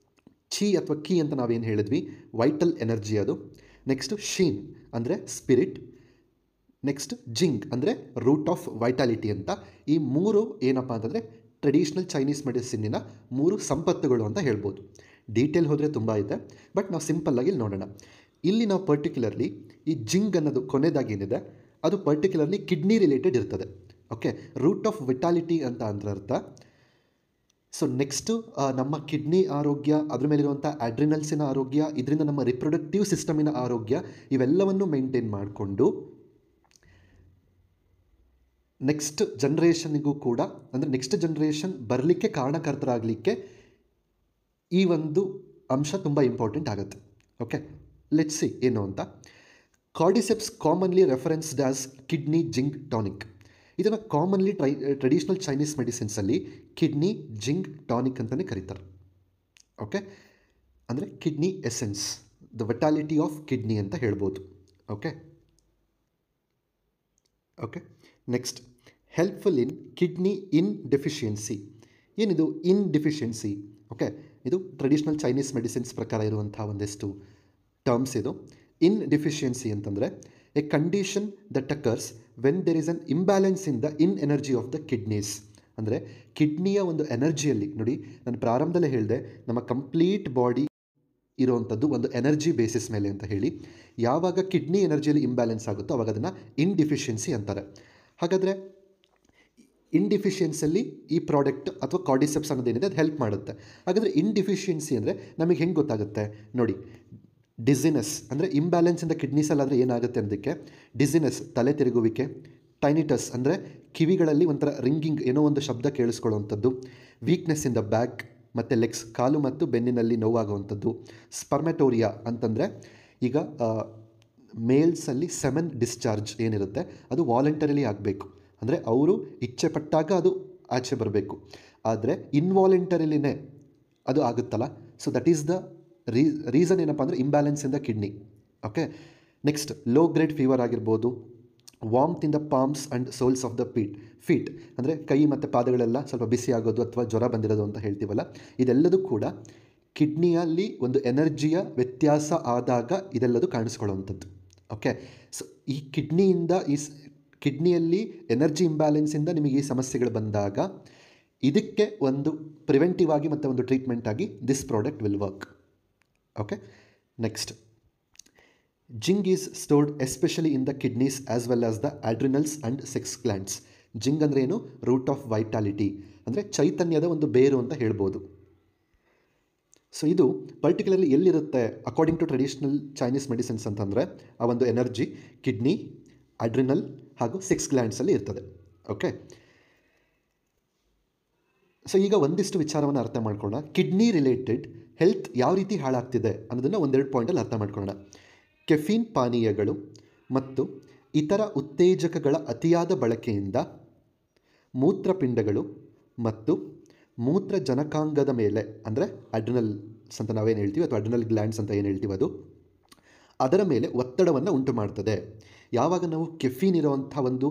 ಛಿ ಅಥವಾ ಕೀ ಅಂತ ನಾವೇನು ಹೇಳಿದ್ವಿ, ವೈಟಲ್ ಎನರ್ಜಿ ಅದು. ನೆಕ್ಸ್ಟು ಶೀನ್ ಅಂದರೆ ಸ್ಪಿರಿಟ್. ನೆಕ್ಸ್ಟ್ ಜಿಂಗ್ ಅಂದರೆ ರೂಟ್ ಆಫ್ ವೈಟಾಲಿಟಿ ಅಂತ. ಈ 3 ಏನಪ್ಪ ಅಂತಂದರೆ ಟ್ರೆಡಿಷ್ನಲ್ ಚೈನೀಸ್ ಮೆಡಿಸಿನ್ನಿನ 3 ಸಂಪತ್ತುಗಳು ಅಂತ ಹೇಳ್ಬೋದು. ಡೀಟೇಲ್ ಹೋದರೆ ತುಂಬ ಇದೆ, ಬಟ್ ನಾವು ಸಿಂಪಲ್ಲಾಗಿ ನೋಡೋಣ. ಇಲ್ಲಿ ನಾವು ಪರ್ಟಿಕ್ಯುಲರ್ಲಿ ಈ ಜಿಂಗ್ ಅನ್ನೋದು ಕೊನೆಯದಾಗಿ ಏನಿದೆ ಅದು ಪರ್ಟಿಕ್ಯುಲರ್ಲಿ ಕಿಡ್ನಿ ರಿಲೇಟೆಡ್ ಇರ್ತದೆ. ಓಕೆ, ರೂಟ್ ಆಫ್ ವಿಟಾಲಿಟಿ ಅಂತ ಅರ್ಥ. ನೆಕ್ಸ್ಟು ನಮ್ಮ ಕಿಡ್ನಿ ಆರೋಗ್ಯ, ಅದ್ರ ಮೇಲಿರುವಂಥ ಅಡ್ರಿನಲ್ಸಿನ ಆರೋಗ್ಯ, ಇದರಿಂದ ನಮ್ಮ ರಿಪ್ರೊಡಕ್ಟಿವ್ ಸಿಸ್ಟಮಿನ ಆರೋಗ್ಯ, ಇವೆಲ್ಲವನ್ನು ಮೇಂಟೈನ್ ಮಾಡಿಕೊಂಡು ನೆಕ್ಸ್ಟ್ ಜನ್ರೇಷನ್ನಿಗೂ ಕೂಡ, ಅಂದರೆ ನೆಕ್ಸ್ಟ್ ಜನ್ರೇಷನ್ ಬರಲಿಕ್ಕೆ ಕಾರಣಕರ್ತರಾಗಲಿಕ್ಕೆ ಈ ಒಂದು ಅಂಶ ತುಂಬ ಇಂಪಾರ್ಟೆಂಟ್ ಆಗುತ್ತೆ. ಓಕೆ, ಲೆಟ್ಸ್ ಸಿ ಏನು ಅಂತ. Cordyceps commonly referenced as kidney jing tonic. ಇದನ್ನು ಕಾಮನ್ಲಿ ಟ್ರೆಡಿಷ್ನಲ್ ಚೈನೀಸ್ ಮೆಡಿಸಿನ್ಸಲ್ಲಿ ಕಿಡ್ನಿ ಜಿಂಗ್ ಟಾನಿಕ್ ಅಂತಲೇ ಕರೀತಾರೆ. ಓಕೆ, ಅಂದರೆ kidney essence, the vitality of kidney ಅಂತ ಹೇಳ್ಬೋದು. Okay, next helpful in kidney yin deficiency. ಏನಿದು ಇನ್ ಡೆಫಿಷಿಯನ್ಸಿ? ಓಕೆ, ಇದು ಟ್ರೆಡಿಷ್ನಲ್ ಚೈನೀಸ್ ಮೆಡಿಸಿನ್ಸ್ ಪ್ರಕಾರ ಇರುವಂಥ ಒಂದಿಷ್ಟು ಟರ್ಮ್ಸ್ ಇದು. ಇನ್ ಡೆಫಿಷಿಯನ್ಸಿ ಅಂತಂದರೆ a condition that occurs when there is an imbalance in the yin energy of the kidneys. ಅಂದರೆ ಕಿಡ್ನಿಯ ಒಂದು ಎನರ್ಜಿಯಲ್ಲಿ, ನೋಡಿ ನಾನು ಪ್ರಾರಂಭದಲ್ಲೇ ಹೇಳಿದೆ ನಮ್ಮ ಕಂಪ್ಲೀಟ್ ಬಾಡಿ ಇರುವಂಥದ್ದು ಒಂದು ಎನರ್ಜಿ ಬೇಸಿಸ್ ಮೇಲೆ ಅಂತ ಹೇಳಿ. ಯಾವಾಗ ಕಿಡ್ನಿ ಎನರ್ಜಿಯಲ್ಲಿ ಇಂಬ್ಯಾಲೆನ್ಸ್ ಆಗುತ್ತೋ ಅವಾಗ ಅದನ್ನು ಇನ್ ಡಿಫಿಷಿಯನ್ಸಿ ಅಂತಾರೆ. ಹಾಗಾದರೆ ಇನ್ ಡಿಫಿಷಿಯನ್ಸಿಯಲ್ಲಿ ಈ ಪ್ರಾಡಕ್ಟ್ ಅಥವಾ ಕಾರ್ಡಿಸೆಪ್ಸ್ ಅನ್ನೋದೇನಿದೆ ಅದು ಹೆಲ್ಪ್ ಮಾಡುತ್ತೆ. ಹಾಗಾದರೆ ಇನ್ ಡಿಫಿಷಿಯನ್ಸಿ ಅಂದರೆ ನಮಗೆ ಹೆಂಗೆ ಗೊತ್ತಾಗುತ್ತೆ ನೋಡಿ. ಡಿಸಿನೆಸ್ ಅಂದರೆ ಇಂಬ್ಯಾಲೆನ್ಸಿಂದ ಕಿಡ್ನೀಸಲ್ಲಾದರೆ ಏನಾಗುತ್ತೆ ಅನ್ನೋದಕ್ಕೆ, ಡಿಸಿನೆಸ್ ತಲೆ ತಿರುಗುವಿಕೆ, ಟೈನಿಟಸ್ ಅಂದರೆ ಕಿವಿಗಳಲ್ಲಿ ಒಂಥರ ರಿಂಗಿಂಗ್ ಏನೋ ಒಂದು ಶಬ್ದ ಕೇಳಿಸ್ಕೊಳ್ಳುವಂಥದ್ದು, ವೀಕ್ನೆಸ್ ಇನ್ ದ ಬ್ಯಾಕ್ ಮತ್ತು ಲೆಗ್ಸ್ ಕಾಲು ಮತ್ತು ಬೆನ್ನಿನಲ್ಲಿ ನೋವಾಗುವಂಥದ್ದು, ಸ್ಪರ್ಮೆಟೋರಿಯಾ ಅಂತಂದರೆ ಈಗ ಮೇಲ್ಸಲ್ಲಿ ಸೆಮೆನ್ ಡಿಸ್ಚಾರ್ಜ್ ಏನಿರುತ್ತೆ ಅದು ವಾಲಂಟರಿಲಿ ಆಗಬೇಕು, ಅಂದರೆ ಅವರು ಇಚ್ಛೆ ಪಟ್ಟಾಗ ಅದು ಆಚೆ ಬರಬೇಕು. ಆದರೆ ಇನ್ವಾಲಂಟರಿಲಿನೇ ಅದು ಆಗುತ್ತಲ್ಲ, ದಟ್ ಈಸ್ ದ ರೀಸನ್ ಏನಪ್ಪ ಅಂದರೆ imbalance in the kidney. Okay, next low grade fever ಆಗಿರ್ಬೋದು, warmth in the palms and soles of the feet ಅಂದರೆ ಕೈ ಮತ್ತು ಪಾದಗಳೆಲ್ಲ ಸ್ವಲ್ಪ ಬಿಸಿ ಆಗೋದು ಅಥವಾ ಜ್ವರ ಬಂದಿರೋದು ಅಂತ ಹೇಳ್ತೀವಲ್ಲ, ಇದೆಲ್ಲದೂ ಕೂಡ ಕಿಡ್ನಿಯಲ್ಲಿ ಒಂದು ಎನರ್ಜಿಯ ವ್ಯತ್ಯಾಸ ಆದಾಗ ಇದೆಲ್ಲದು ಕಾಣಿಸ್ಕೊಳ್ಳುವಂಥದ್ದು. ಓಕೆ, ಈ ಕಿಡ್ನಿಯಲ್ಲಿ ಎನರ್ಜಿ ಇಂಬ್ಯಾಲೆನ್ಸಿಂದ ನಿಮಗೆ ಈ ಸಮಸ್ಯೆಗಳು ಬಂದಾಗ ಇದಕ್ಕೆ ಒಂದು ಪ್ರಿವೆಂಟಿವ್ ಆಗಿ ಮತ್ತು ಒಂದು ಟ್ರೀಟ್ಮೆಂಟ್ ಆಗಿ this product will work. Okay, next jing is stored especially in the kidneys as well as the adrenals and sex glands. Jing ಅಂದರೆ ಏನು? ರೂಟ್ ಆಫ್ ವೈಟಾಲಿಟಿ ಅಂದರೆ ಚೈತನ್ಯದ ಒಂದು ಬೇರು ಅಂತ ಹೇಳ್ಬೋದು. ಸೊ ಇದು ಪರ್ಟಿಕ್ಯುಲರ್ಲಿ ಎಲ್ಲಿರುತ್ತೆ according to traditional Chinese medicines ಅಂತಂದರೆ ಆ ಒಂದು ಎನರ್ಜಿ ಕಿಡ್ನಿ, ಅಡ್ರಿನಲ್ ಹಾಗೂ 6 ಗ್ಲ್ಯಾಂಡ್ಸಲ್ಲಿ ಇರ್ತದೆ. ಓಕೆ, ಸೊ ಈಗ ಒಂದಿಷ್ಟು ವಿಚಾರವನ್ನು ಅರ್ಥ ಮಾಡ್ಕೊಳ್ಳೋಣ. ಕಿಡ್ನಿ ರಿಲೇಟೆಡ್ ಹೆಲ್ತ್ ಯಾವ ರೀತಿ ಹಾಳಾಗ್ತಿದೆ ಅನ್ನೋದನ್ನು ಒಂದೆರಡು ಪಾಯಿಂಟಲ್ಲಿ ಅರ್ಥ ಮಾಡ್ಕೊಳ್ಳೋಣ. ಕೆಫೀನ್ ಪಾನೀಯಗಳು ಮತ್ತು ಇತರ ಉತ್ತೇಜಕಗಳ ಅತಿಯಾದ ಬಳಕೆಯಿಂದ ಮೂತ್ರಪಿಂಡಗಳು ಮತ್ತು ಮೂತ್ರಜನಕಾಂಗದ ಮೇಲೆ, ಅಂದರೆ ಅಡ್ರಿನಲ್ಸ್ ಅಂತ ನಾವೇನು ಹೇಳ್ತೀವಿ ಅಥವಾ ಅಡ್ರಿನಲ್ ಗ್ಲ್ಯಾಂಡ್ಸ್ ಅಂತ ಏನು ಹೇಳ್ತೀವಿ, ಅದರ ಮೇಲೆ ಒತ್ತಡವನ್ನು ಉಂಟು ಮಾಡ್ತದೆ. ಯಾವಾಗ ನಾವು ಕೆಫೀನ್ ಇರೋವಂಥ ಒಂದು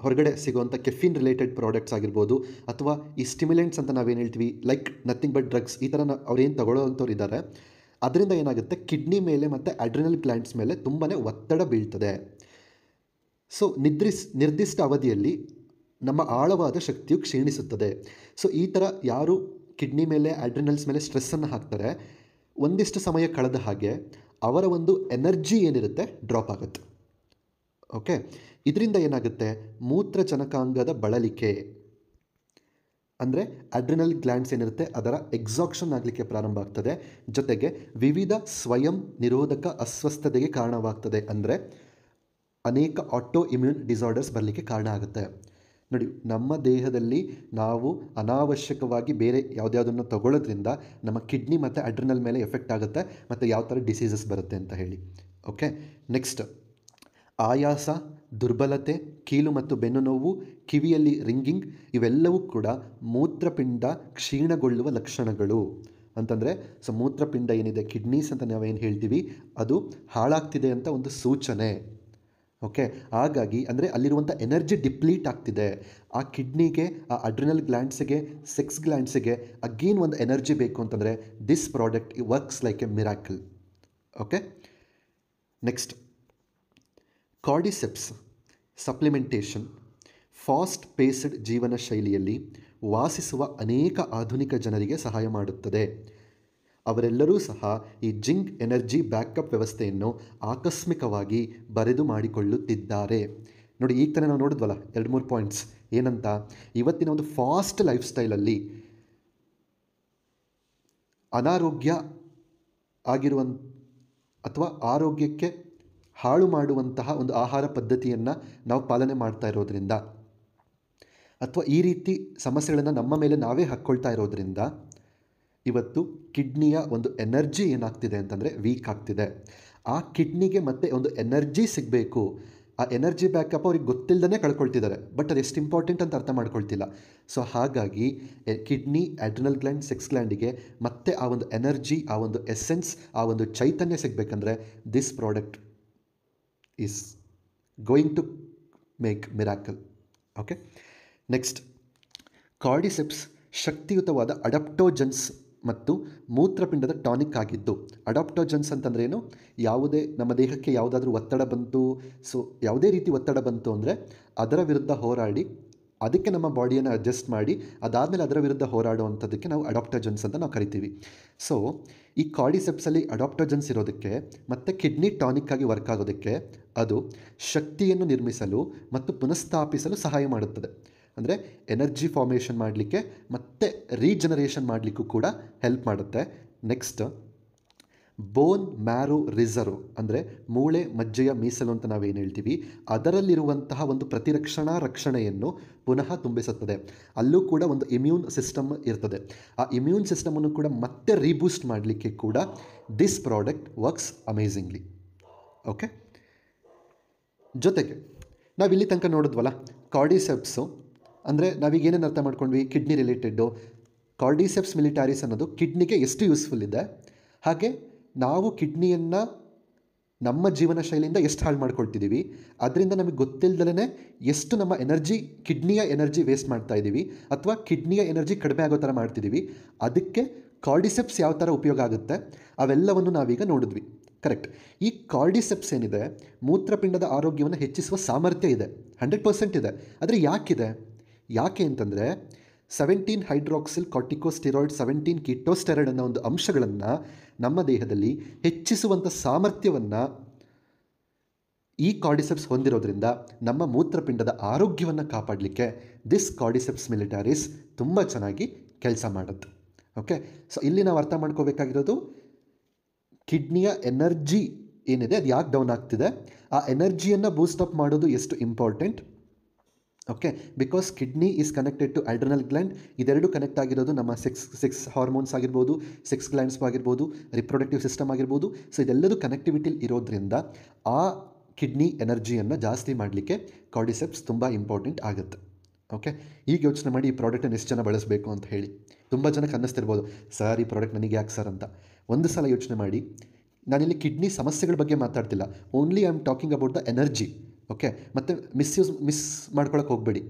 ಹೊರಗಡೆ ಸಿಗೋವಂಥ ಕೆಫೀನ್ ರಿಲೇಟೆಡ್ ಪ್ರಾಡಕ್ಟ್ಸ್ ಆಗಿರ್ಬೋದು, ಅಥವಾ ಈ ಸ್ಟಿಮ್ಯುಲೆಂಟ್ಸ್ ಅಂತ ನಾವೇನು ಹೇಳ್ತೀವಿ ಲೈಕ್ ನಥಿಂಗ್ ಬಟ್ ಡ್ರಗ್ಸ್, ಈ ಥರ ಅವ್ರೇನು ತಗೊಳ್ಳೋವಂಥವ್ರು ಇದ್ದಾರೆ, ಅದರಿಂದ ಏನಾಗುತ್ತೆ ಕಿಡ್ನಿ ಮೇಲೆ ಮತ್ತು ಅಡ್ರಿನಲ್ ಗ್ಲ್ಯಾಂಡ್ಸ್ ಮೇಲೆ ತುಂಬಾ ಒತ್ತಡ ಬೀಳ್ತದೆ. ಸೊ ನಿರ್ದಿಷ್ಟ ಅವಧಿಯಲ್ಲಿ ನಮ್ಮ ಆಳವಾದ ಶಕ್ತಿಯು ಕ್ಷೀಣಿಸುತ್ತದೆ. ಸೊ ಈ ಥರ ಯಾರು ಕಿಡ್ನಿ ಮೇಲೆ ಅಡ್ರಿನಲ್ಸ್ ಮೇಲೆ ಸ್ಟ್ರೆಸ್ಸನ್ನು ಹಾಕ್ತಾರೆ, ಒಂದಿಷ್ಟು ಸಮಯ ಕಳೆದ ಹಾಗೆ ಅವರ ಒಂದು ಎನರ್ಜಿ ಏನಿರುತ್ತೆ ಡ್ರಾಪ್ ಆಗುತ್ತೆ. ಓಕೆ, ಇದರಿಂದ ಏನಾಗುತ್ತೆ, ಮೂತ್ರಜನಕಾಂಗದ ಬಳಲಿಕೆ ಅಂದರೆ ಅಡ್ರಿನಲ್ ಗ್ಲ್ಯಾಂಡ್ಸ್ ಏನಿರುತ್ತೆ ಅದರ ಎಕ್ಸಾಕ್ಷನ್ ಆಗಲಿಕ್ಕೆ ಪ್ರಾರಂಭ ಆಗ್ತದೆ. ಜೊತೆಗೆ ವಿವಿಧ ಸ್ವಯಂ ನಿರೋಧಕ ಅಸ್ವಸ್ಥತೆಗೆ ಕಾರಣವಾಗ್ತದೆ. ಅಂದರೆ ಅನೇಕ ಆಟೋ ಇಮ್ಯೂನ್ ಡಿಸಾರ್ಡರ್ಸ್ ಬರಲಿಕ್ಕೆ ಕಾರಣ ಆಗುತ್ತೆ. ನೋಡಿ, ನಮ್ಮ ದೇಹದಲ್ಲಿ ನಾವು ಅನಾವಶ್ಯಕವಾಗಿ ಬೇರೆ ಯಾವುದ್ಯಾವುದನ್ನು ತಗೊಳ್ಳೋದ್ರಿಂದ ನಮ್ಮ ಕಿಡ್ನಿ ಮತ್ತು ಅಡ್ರಿನಲ್ ಮೇಲೆ ಎಫೆಕ್ಟ್ ಆಗುತ್ತೆ ಮತ್ತು ಯಾವ ಥರ ಡಿಸೀಸಸ್ ಬರುತ್ತೆ ಅಂತ ಹೇಳಿ. ಓಕೆ, ನೆಕ್ಸ್ಟ್ ಆಯಾಸ, ದುರ್ಬಲತೆ, ಕೀಲು ಮತ್ತು ಬೆನ್ನು ನೋವು, ಕಿವಿಯಲ್ಲಿ ರಿಂಗಿಂಗ್, ಇವೆಲ್ಲವೂ ಕೂಡ ಮೂತ್ರಪಿಂಡ ಕ್ಷೀಣಗೊಳ್ಳುವ ಲಕ್ಷಣಗಳು. ಅಂತಂದರೆ ಸೊ ಮೂತ್ರಪಿಂಡ ಏನಿದೆ ಕಿಡ್ನೀಸ್ ಅಂತ ನಾವೇನು ಹೇಳ್ತೀವಿ ಅದು ಹಾಳಾಗ್ತಿದೆ ಅಂತ ಒಂದು ಸೂಚನೆ. ಓಕೆ, ಹಾಗಾಗಿ ಅಂದರೆ ಅಲ್ಲಿರುವಂಥ ಎನರ್ಜಿ ಡಿಪ್ಲೀಟ್ ಆಗ್ತಿದೆ. ಆ ಕಿಡ್ನಿಗೆ, ಆ ಅಡ್ರಿನಲ್ ಗ್ಲ್ಯಾಂಡ್ಸಿಗೆ, 6 ಗ್ಲ್ಯಾಂಡ್ಸಿಗೆ ಅಗೇನ್ ಒಂದು ಎನರ್ಜಿ ಬೇಕು ಅಂತಂದರೆ this product works like a miracle. Okay, next cordyceps supplementation fast paced ಜೀವನ ಶೈಲಿಯಲ್ಲಿ ವಾಸಿಸುವ ಅನೇಕ ಆಧುನಿಕ ಜನರಿಗೆ ಸಹಾಯ ಮಾಡುತ್ತದೆ. ಅವರೆಲ್ಲರೂ ಸಹ ಈ ಜಿಂಕ್ ಎನರ್ಜಿ ಬ್ಯಾಕಪ್ ವ್ಯವಸ್ಥೆಯನ್ನು ಆಕಸ್ಮಿಕವಾಗಿ ಬರೆದು ಮಾಡಿಕೊಳ್ಳುತ್ತಿದ್ದಾರೆ. ನೋಡಿ, ಈಗ ತಾನೇ ನಾವು ನೋಡಿದ್ವಲ್ಲ 2-3 ಪಾಯಿಂಟ್ಸ್ ಏನಂತ, ಇವತ್ತಿನ ಒಂದು ಫಾಸ್ಟ್ ಲೈಫ್ ಸ್ಟೈಲಲ್ಲಿ ಅನಾರೋಗ್ಯ ಅಥವಾ ಆರೋಗ್ಯಕ್ಕೆ ಹಾಳು ಮಾಡುವಂತಹ ಒಂದು ಆಹಾರ ಪದ್ಧತಿಯನ್ನು ನಾವು ಪಾಲನೆ ಮಾಡ್ತಾ ಇರೋದ್ರಿಂದ, ಅಥವಾ ಈ ರೀತಿ ಸಮಸ್ಯೆಗಳನ್ನು ನಮ್ಮ ಮೇಲೆ ನಾವೇ ಹಾಕ್ಕೊಳ್ತಾ ಇರೋದ್ರಿಂದ ಇವತ್ತು ಕಿಡ್ನಿಯ ಒಂದು ಎನರ್ಜಿ ಏನಾಗ್ತಿದೆ ಅಂತಂದರೆ ವೀಕ್ ಆಗ್ತಿದೆ. ಆ ಕಿಡ್ನಿಗೆ ಮತ್ತೆ ಒಂದು ಎನರ್ಜಿ ಸಿಗಬೇಕು. ಆ ಎನರ್ಜಿ ಬ್ಯಾಕಪ್ ಅವ್ರಿಗೆ ಗೊತ್ತಿಲ್ಲದೇ ಕಳ್ಕೊಳ್ತಿದ್ದಾರೆ, ಬಟ್ ಅದು ಎಷ್ಟು ಇಂಪಾರ್ಟೆಂಟ್ ಅಂತ ಅರ್ಥ ಮಾಡ್ಕೊಳ್ತಿಲ್ಲ. ಸೊ ಹಾಗಾಗಿ ಕಿಡ್ನಿ, ಅಡ್ರಿನಲ್ ಗ್ಲ್ಯಾಂಡ್, 6 ಗ್ಲ್ಯಾಂಡಿಗೆ ಮತ್ತೆ ಆ ಒಂದು ಎನರ್ಜಿ, ಆ ಒಂದು ಎಸೆನ್ಸ್, ಆ ಒಂದು ಚೈತನ್ಯ ಸಿಗಬೇಕಂದ್ರೆ this product is going to make miracle. Okay, next cordyceps ಶಕ್ತಿಯುತವಾದ ಅಡಾಪ್ಟೋಜನ್ಸ್ ಮತ್ತು ಮೂತ್ರಪಿಂಡದ ಟಾನಿಕ್ ಆಗಿದ್ದು, ಅಡಾಪ್ಟೋಜನ್ಸ್ ಅಂತಂದ್ರೆ ಏನು, ಯಾವುದೇ ನಮ್ಮ ದೇಹಕ್ಕೆ ಯಾವುದಾದ್ರೂ ಒತ್ತಡ ಬಂತು, ಸೊ ಯಾವುದೇ ರೀತಿ ಒತ್ತಡ ಬಂತು ಅಂದರೆ ಅದರ ವಿರುದ್ಧ ಹೋರಾಡಿ ಅದಕ್ಕೆ ನಮ್ಮ ಬಾಡಿಯನ್ನು ಅಡ್ಜಸ್ಟ್ ಮಾಡಿ ಅದಾದಮೇಲೆ ಅದರ ವಿರುದ್ಧ ಹೋರಾಡುವಂಥದ್ದಕ್ಕೆ ನಾವು ಅಡಾಪ್ಟೋಜನ್ಸ್ ಅಂತ ನಾವು ಕರಿತೀವಿ. ಸೊ ಈ ಕಾರ್ಡಿಸೆಪ್ಸಲ್ಲಿ ಅಡಾಪ್ಟೋಜನ್ಸ್ ಇರೋದಕ್ಕೆ ಮತ್ತು ಕಿಡ್ನಿ ಟಾನಿಕ್ ಆಗಿ ವರ್ಕ್ ಆಗೋದಕ್ಕೆ ಅದು ಶಕ್ತಿಯನ್ನು ನಿರ್ಮಿಸಲು ಮತ್ತು ಪುನಃಸ್ಥಾಪಿಸಲು ಸಹಾಯ ಮಾಡುತ್ತದೆ. ಅಂದರೆ ಎನರ್ಜಿ ಫಾರ್ಮೇಷನ್ ಮಾಡಲಿಕ್ಕೆ ಮತ್ತು ರೀಜನರೇಷನ್ ಮಾಡಲಿಕ್ಕೂ ಕೂಡ ಹೆಲ್ಪ್ ಮಾಡುತ್ತೆ. ನೆಕ್ಸ್ಟ್ ಬೋನ್ ಮ್ಯಾರೋ ರಿಸರ್ವ್ ಅಂದರೆ ಮೂಳೆ ಮಜ್ಜೆಯ ಮೀಸಲು ಅಂತ ನಾವೇನು ಹೇಳ್ತೀವಿ, ಅದರಲ್ಲಿರುವಂತಹ ಒಂದು ರಕ್ಷಣೆಯನ್ನು ಪುನಃ ತುಂಬಿಸುತ್ತದೆ. ಅಲ್ಲೂ ಕೂಡ ಒಂದು ಇಮ್ಯೂನ್ ಸಿಸ್ಟಮ್ ಇರ್ತದೆ. ಆ ಇಮ್ಯೂನ್ ಸಿಸ್ಟಮನ್ನು ಕೂಡ ಮತ್ತೆ ರೀಬೂಸ್ಟ್ ಮಾಡಲಿಕ್ಕೆ ಕೂಡ this product works amazingly. Okay, ಜೊತೆಗೆ ನಾವಿಲ್ಲಿ ತನಕ ನೋಡಿದ್ವಲ್ಲ ಕಾರ್ಡಿಸೆಪ್ಸು ಅಂದರೆ ನಾವೀಗ ಏನೇನು ಅರ್ಥ ಮಾಡ್ಕೊಂಡ್ವಿ, ಕಿಡ್ನಿ ರಿಲೇಟೆಡ್ಡು. ಕಾರ್ಡಿಸೆಪ್ಸ್ ಮಿಲಿಟಾರಿಸ್ ಅನ್ನೋದು ಕಿಡ್ನಿಗೆ ಎಷ್ಟು ಯೂಸ್ಫುಲ್ ಇದೆ, ಹಾಗೆ ನಾವು ಕಿಡ್ನಿಯನ್ನು ನಮ್ಮ ಜೀವನ ಶೈಲಿಯಿಂದ ಎಷ್ಟು ಹಾಳು ಮಾಡ್ಕೊಳ್ತಿದ್ದೀವಿ, ಅದರಿಂದ ನಮಗೆ ಗೊತ್ತಿಲ್ಲದಲೇ ಎಷ್ಟು ನಮ್ಮ ಎನರ್ಜಿ, ಕಿಡ್ನಿಯ ಎನರ್ಜಿ ವೇಸ್ಟ್ ಮಾಡ್ತಾ ಇದ್ದೀವಿ ಅಥವಾ ಕಿಡ್ನಿಯ ಎನರ್ಜಿ ಕಡಿಮೆ ಆಗೋ ಥರ ಮಾಡ್ತಿದ್ದೀವಿ. ಅದಕ್ಕೆ ಕಾರ್ಡಿಸೆಪ್ಸ್ ಯಾವ ಥರ ಉಪಯೋಗ ಆಗುತ್ತೆ ಅವೆಲ್ಲವನ್ನು ನಾವೀಗ ನೋಡಿದ್ವಿ. ಕರೆಕ್ಟ್. ಈ ಕಾರ್ಡಿಸೆಪ್ಸ್ ಏನಿದೆ ಮೂತ್ರಪಿಂಡದ ಆರೋಗ್ಯವನ್ನು ಹೆಚ್ಚಿಸುವ ಸಾಮರ್ಥ್ಯ ಇದೆ, 100% ಇದೆ. ಆದರೆ ಯಾಕೆ ಅಂತಂದರೆ 17 ಹೈಡ್ರಾಕ್ಸಿಲ್ ಕಾರ್ಟಿಕೋಸ್ಟೆರಾಯ್ಡ್, 17 ಕೀಟೋಸ್ಟೆರಾಯ್ಡ್ ಅನ್ನೋ ಒಂದು ಅಂಶಗಳನ್ನು ನಮ್ಮ ದೇಹದಲ್ಲಿ ಹೆಚ್ಚಿಸುವಂಥ ಸಾಮರ್ಥ್ಯವನ್ನು ಈ ಕಾರ್ಡಿಸೆಪ್ಸ್ ಹೊಂದಿರೋದ್ರಿಂದ ನಮ್ಮ ಮೂತ್ರಪಿಂಡದ ಆರೋಗ್ಯವನ್ನು ಕಾಪಾಡಲಿಕ್ಕೆ ದಿಸ್ ಕಾರ್ಡಿಸೆಪ್ಸ್ ಮಿಲಿಟಾರಿಸ್ ತುಂಬ ಚೆನ್ನಾಗಿ ಕೆಲಸ ಮಾಡುತ್ತೆ. ಓಕೆ. ಸೊ ಇಲ್ಲಿ ನಾವು ಅರ್ಥ ಮಾಡ್ಕೋಬೇಕಾಗಿರೋದು ಕಿಡ್ನಿಯ ಎನರ್ಜಿ ಏನಿದೆ ಅದು ಯಾಕೆ ಡೌನ್ ಆಗ್ತಿದೆ, ಆ ಎನರ್ಜಿಯನ್ನು ಬೂಸ್ಟಪ್ ಮಾಡೋದು ಎಷ್ಟು important. Okay, because kidney is connected to adrenal gland. ಇದೆರಡು ಕನೆಕ್ಟ್ ಆಗಿರೋದು ನಮ್ಮ ಸೆಕ್ಸ್ ಹಾರ್ಮೋನ್ಸ್ ಆಗಿರ್ಬೋದು, ಸೆಕ್ಸ್ ಗ್ಲ್ಯಾಂಡ್ಸ್ ಆಗಿರ್ಬೋದು, ರಿಪ್ರೊಡಕ್ಟಿವ್ ಸಿಸ್ಟಮ್ ಆಗಿರ್ಬೋದು. ಸೊ ಇದೆಲ್ಲದೂ ಕನೆಕ್ಟಿವಿಟಿ ಇರೋದ್ರಿಂದ ಆ ಕಿಡ್ನಿ ಎನರ್ಜಿಯನ್ನು ಜಾಸ್ತಿ ಮಾಡಲಿಕ್ಕೆ ಕಾರ್ಡಿಸೆಪ್ಸ್ ತುಂಬ ಇಂಪಾರ್ಟೆಂಟ್ ಆಗುತ್ತೆ. ಓಕೆ, ಈಗ ಯೋಚನೆ ಮಾಡಿ ಈ ಪ್ರಾಡಕ್ಟನ್ನು ಎಷ್ಟು ಜನ ಬಳಸಬೇಕು ಅಂತ ಹೇಳಿ. ತುಂಬ ಜನಕ್ಕೆ ಅನ್ನಿಸ್ತಿರ್ಬೋದು, ಸರ್ ಈ ಪ್ರಾಡಕ್ಟ್ ನನಗೆ ಯಾಕೆ ಸರ್ ಅಂತ. ಒಂದು ಸಲ ಯೋಚನೆ ಮಾಡಿ, ನಾನಿಲ್ಲಿ ಕಿಡ್ನಿ ಸಮಸ್ಯೆಗಳ ಬಗ್ಗೆ ಮಾತಾಡ್ತಿಲ್ಲ, only I am talking about the energy. Okay, ಮತ್ತು ಮಿಸ್ ಮಾಡ್ಕೊಳಕ್ಕೆ ಹೋಗಬೇಡಿ.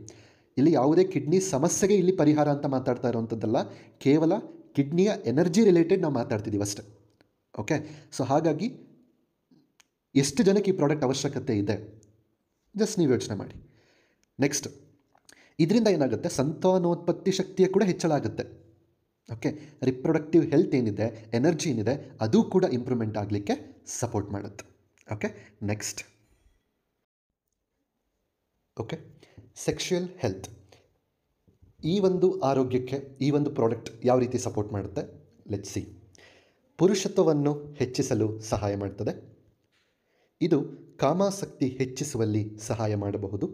ಇಲ್ಲಿ ಯಾವುದೇ ಕಿಡ್ನಿ ಸಮಸ್ಯೆಗೆ ಇಲ್ಲಿ ಪರಿಹಾರ ಅಂತ ಮಾತಾಡ್ತಾ ಇರೋವಂಥದ್ದಲ್ಲ, ಕೇವಲ ಕಿಡ್ನಿಯ ಎನರ್ಜಿ ರಿಲೇಟೆಡ್ ನಾವು ಮಾತಾಡ್ತಿದ್ದೀವಿ ಅಷ್ಟೆ. ಓಕೆ, ಸೊ ಹಾಗಾಗಿ ಎಷ್ಟು ಜನಕ್ಕೆ ಈ ಪ್ರಾಡಕ್ಟ್ ಅವಶ್ಯಕತೆ ಇದೆ ಜಸ್ಟ್ ನೀವು ಯೋಚನೆ ಮಾಡಿ. ನೆಕ್ಸ್ಟ್, ಇದರಿಂದ ಏನಾಗುತ್ತೆ, ಸಂತಾನೋತ್ಪತ್ತಿ ಶಕ್ತಿಯ ಕೂಡ ಹೆಚ್ಚಳ ಆಗುತ್ತೆ. ಓಕೆ, ರಿಪ್ರೊಡಕ್ಟಿವ್ ಹೆಲ್ತ್ ಏನಿದೆ, ಎನರ್ಜಿ ಏನಿದೆ, ಅದು ಕೂಡ ಇಂಪ್ರೂವ್ಮೆಂಟ್ ಆಗಲಿಕ್ಕೆ ಸಪೋರ್ಟ್ ಮಾಡುತ್ತೆ. Okay, next. Okay, sexual health. ಈ ಒಂದು ಆರೋಗ್ಯಕ್ಕೆ ಈ ಒಂದು ಪ್ರಾಡಕ್ಟ್ ಯಾವ ರೀತಿ ಸಪೋರ್ಟ್ ಮಾಡುತ್ತೆ, ಲೆಟ್ಸ್ ಸಿ. ಪುರುಷತ್ವವನ್ನು ಹೆಚ್ಚಿಸಲು ಸಹಾಯ ಮಾಡ್ತದೆ. ಇದು ಕಾಮಾಸಕ್ತಿ ಹೆಚ್ಚಿಸುವಲ್ಲಿ ಸಹಾಯ ಮಾಡಬಹುದು.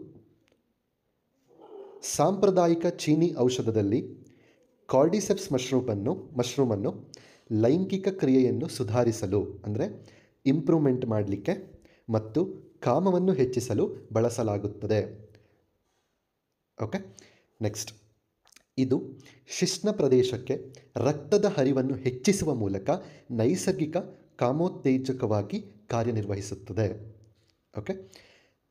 ಸಾಂಪ್ರದಾಯಿಕ ಚೀನಿ ಔಷಧದಲ್ಲಿ ಕಾರ್ಡಿಸೆಪ್ಸ್ ಮಶ್ರೂಮನ್ನು ಲೈಂಗಿಕ ಕ್ರಿಯೆಯನ್ನು ಸುಧಾರಿಸಲು ಅಂದರೆ ಇಂಪ್ರೂವ್ಮೆಂಟ್ ಮಾಡಲಿಕ್ಕೆ ಮತ್ತು ಕಾಮವನ್ನು ಹೆಚ್ಚಿಸಲು ಬಳಸಲಾಗುತ್ತದೆ. Okay, next. ಇದು ಶಿಶ್ನ ಪ್ರದೇಶಕ್ಕೆ ರಕ್ತದ ಹರಿವನ್ನು ಹೆಚ್ಚಿಸುವ ಮೂಲಕ ನೈಸರ್ಗಿಕ ಕಾಮೋತ್ತೇಜಕವಾಗಿ ಕಾರ್ಯನಿರ್ವಹಿಸುತ್ತದೆ. Okay,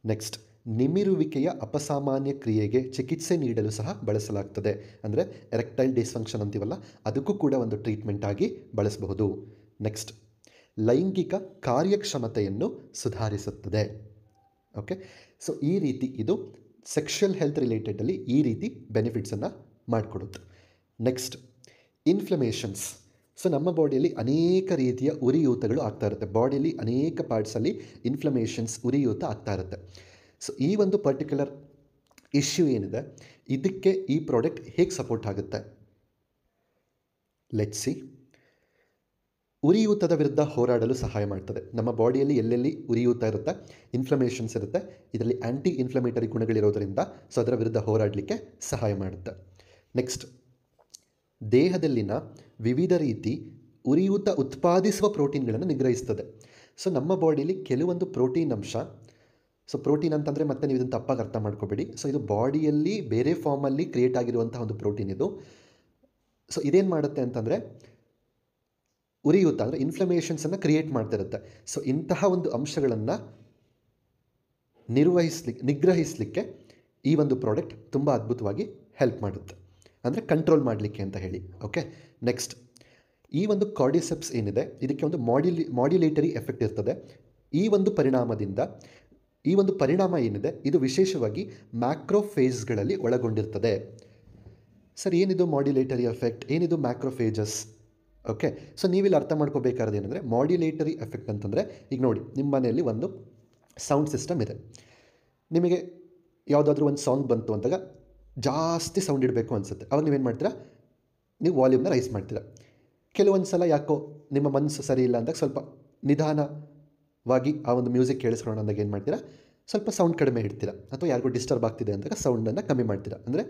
next. ನಿಮಿರುವಿಕೆಯ ಅಪಸಾಮಾನ್ಯ ಕ್ರಿಯೆಗೆ ಚಿಕಿತ್ಸೆ ನೀಡಲು ಸಹ ಬಳಸಲಾಗ್ತದೆ. ಅಂದರೆ ಎರೆಕ್ಟೈಲ್ ಡಿಸ್ಫಂಕ್ಷನ್ ಅಂತೀವಲ್ಲ, ಅದಕ್ಕೂ ಕೂಡ ಒಂದು ಟ್ರೀಟ್ಮೆಂಟ್ ಆಗಿ ಬಳಸಬಹುದು. ನೆಕ್ಸ್ಟ್, ಲೈಂಗಿಕ ಕಾರ್ಯಕ್ಷಮತೆಯನ್ನು ಸುಧಾರಿಸುತ್ತದೆ. ಓಕೆ, ಸೊ ಈ ರೀತಿ ಇದು ಸೆಕ್ಷುಯಲ್ ಹೆಲ್ತ್ ರಿಲೇಟೆಡಲ್ಲಿ ಈ ರೀತಿ ಬೆನಿಫಿಟ್ಸನ್ನು ಮಾಡಿಕೊಡುತ್ತೆ. Next, inflammations. ಸೊ ನಮ್ಮ ಬಾಡಿಯಲ್ಲಿ ಅನೇಕ ರೀತಿಯ ಉರಿಯೂತಗಳು ಆಗ್ತಾ ಇರುತ್ತೆ. ಬಾಡಿಯಲ್ಲಿ ಅನೇಕ ಪಾರ್ಟ್ಸಲ್ಲಿ ಇನ್ಫ್ಲಮೇಷನ್ಸ್, ಉರಿಯೂತ ಆಗ್ತಾ ಇರುತ್ತೆ. ಸೊ ಈ ಒಂದು ಪರ್ಟಿಕ್ಯುಲರ್ ಇಶ್ಯೂ ಏನಿದೆ, ಇದಕ್ಕೆ ಈ ಪ್ರಾಡಕ್ಟ್ ಹೇಗೆ ಸಪೋರ್ಟ್ ಆಗುತ್ತೆ, ಲೆಟ್ಸ್ ಸಿ. ಉರಿಯೂತದ ವಿರುದ್ಧ ಹೋರಾಡಲು ಸಹಾಯ ಮಾಡ್ತದೆ. ನಮ್ಮ ಬಾಡಿಯಲ್ಲಿ ಎಲ್ಲೆಲ್ಲಿ ಉರಿಯೂತ ಇರುತ್ತೆ, ಇನ್ಫ್ಲಮೇಷನ್ಸ್ ಇರುತ್ತೆ, ಇದರಲ್ಲಿ ಆ್ಯಂಟಿ ಇನ್ಫ್ಲಮೇಟರಿ ಗುಣಗಳಿರೋದರಿಂದ ಸೊ ಅದರ ವಿರುದ್ಧ ಹೋರಾಡಲಿಕ್ಕೆ ಸಹಾಯ ಮಾಡುತ್ತೆ. ನೆಕ್ಸ್ಟ್, ದೇಹದಲ್ಲಿನ ವಿವಿಧ ರೀತಿ ಉರಿಯೂತ ಉತ್ಪಾದಿಸುವ ಪ್ರೋಟೀನ್ಗಳನ್ನು ನಿಗ್ರಹಿಸ್ತದೆ. ಸೊ ನಮ್ಮ ಬಾಡಿಯಲ್ಲಿ ಕೆಲವೊಂದು ಪ್ರೋಟೀನ್ ಅಂಶ, ಸೊ ಪ್ರೋಟೀನ್ ಅಂತಂದರೆ ಮತ್ತೆ ನೀವು ಇದನ್ನು ತಪ್ಪಾಗಿ ಅರ್ಥ ಮಾಡ್ಕೋಬೇಡಿ. ಸೊ ಇದು ಬಾಡಿಯಲ್ಲಿ ಬೇರೆ ಫಾರ್ಮಲ್ಲಿ ಕ್ರಿಯೇಟ್ ಆಗಿರುವಂಥ ಒಂದು ಪ್ರೋಟೀನ್ ಇದು. ಸೊ ಇದೇನು ಮಾಡುತ್ತೆ ಅಂತಂದರೆ ಉರಿಯೂತ ಅಂದರೆ ಇನ್ಫ್ಲಮೇಷನ್ಸನ್ನು ಕ್ರಿಯೇಟ್ ಮಾಡ್ತಿರುತ್ತೆ. ಸೊ ಇಂತಹ ಒಂದು ಅಂಶಗಳನ್ನು ನಿಗ್ರಹಿಸಲಿಕ್ಕೆ ಈ ಒಂದು ಪ್ರಾಡಕ್ಟ್ ತುಂಬ ಅದ್ಭುತವಾಗಿ ಹೆಲ್ಪ್ ಮಾಡುತ್ತೆ, ಅಂದರೆ ಕಂಟ್ರೋಲ್ ಮಾಡಲಿಕ್ಕೆ ಅಂತ ಹೇಳಿ. Okay, next. ಈ ಒಂದು ಕಾರ್ಡಿಸೆಪ್ಸ್ ಏನಿದೆ, ಇದಕ್ಕೆ ಒಂದು ಮಾಡ್ಯುಲೇಟರಿ ಎಫೆಕ್ಟ್ ಇರ್ತದೆ. ಈ ಒಂದು ಪರಿಣಾಮ ಏನಿದೆ, ಇದು ವಿಶೇಷವಾಗಿ ಮ್ಯಾಕ್ರೋಫೇಜ್ಗಳಲ್ಲಿ ಒಳಗೊಂಡಿರ್ತದೆ. ಸರ್, ಏನಿದು ಮಾಡ್ಯುಲೇಟರಿ ಎಫೆಕ್ಟ್, ಏನಿದು ಮ್ಯಾಕ್ರೋಫೇಜಸ್? ಓಕೆ, ಸೊ ನೀವಿಲ್ಲಿ ಅರ್ಥ ಮಾಡ್ಕೋಬೇಕಾದ್ರೆ ಏನಂದರೆ, ಮಾಡ್ಯುಲೇಟರಿ ಎಫೆಕ್ಟ್ ಅಂತಂದರೆ, ಈಗ ನೋಡಿ, ನಿಮ್ಮ ಮನೆಯಲ್ಲಿ ಒಂದು ಸೌಂಡ್ ಸಿಸ್ಟಮ್ ಇದೆ. ನಿಮಗೆ ಯಾವುದಾದ್ರೂ ಒಂದು ಸಾಂಗ್ ಬಂತು ಅಂದಾಗ ಜಾಸ್ತಿ ಸೌಂಡ್ ಇಡಬೇಕು ಅನಿಸುತ್ತೆ. ಅವಾಗ ನೀವೇನು ಮಾಡ್ತೀರಾ, ನೀವು ವಾಲ್ಯೂಮ್ನ ರೈಸ್ ಮಾಡ್ತೀರಾ. ಕೆಲವೊಂದು ಸಲ ಯಾಕೋ ನಿಮ್ಮ ಮನಸ್ಸು ಸರಿ ಇಲ್ಲ ಅಂದಾಗ ಸ್ವಲ್ಪ ನಿಧಾನವಾಗಿ ಆ ಒಂದು ಮ್ಯೂಸಿಕ್ ಕೇಳಿಸ್ಕೊಳ್ಳೋಣ ಅಂದಾಗ ಏನು ಮಾಡ್ತೀರಾ, ಸ್ವಲ್ಪ ಸೌಂಡ್ ಕಡಿಮೆ ಇಡ್ತೀರಾ. ಅಥವಾ ಯಾರಿಗೂ ಡಿಸ್ಟರ್ಬ್ ಆಗ್ತಿದೆ ಅಂದಾಗ ಸೌಂಡನ್ನು ಕಮ್ಮಿ ಮಾಡ್ತೀರಾ. ಅಂದರೆ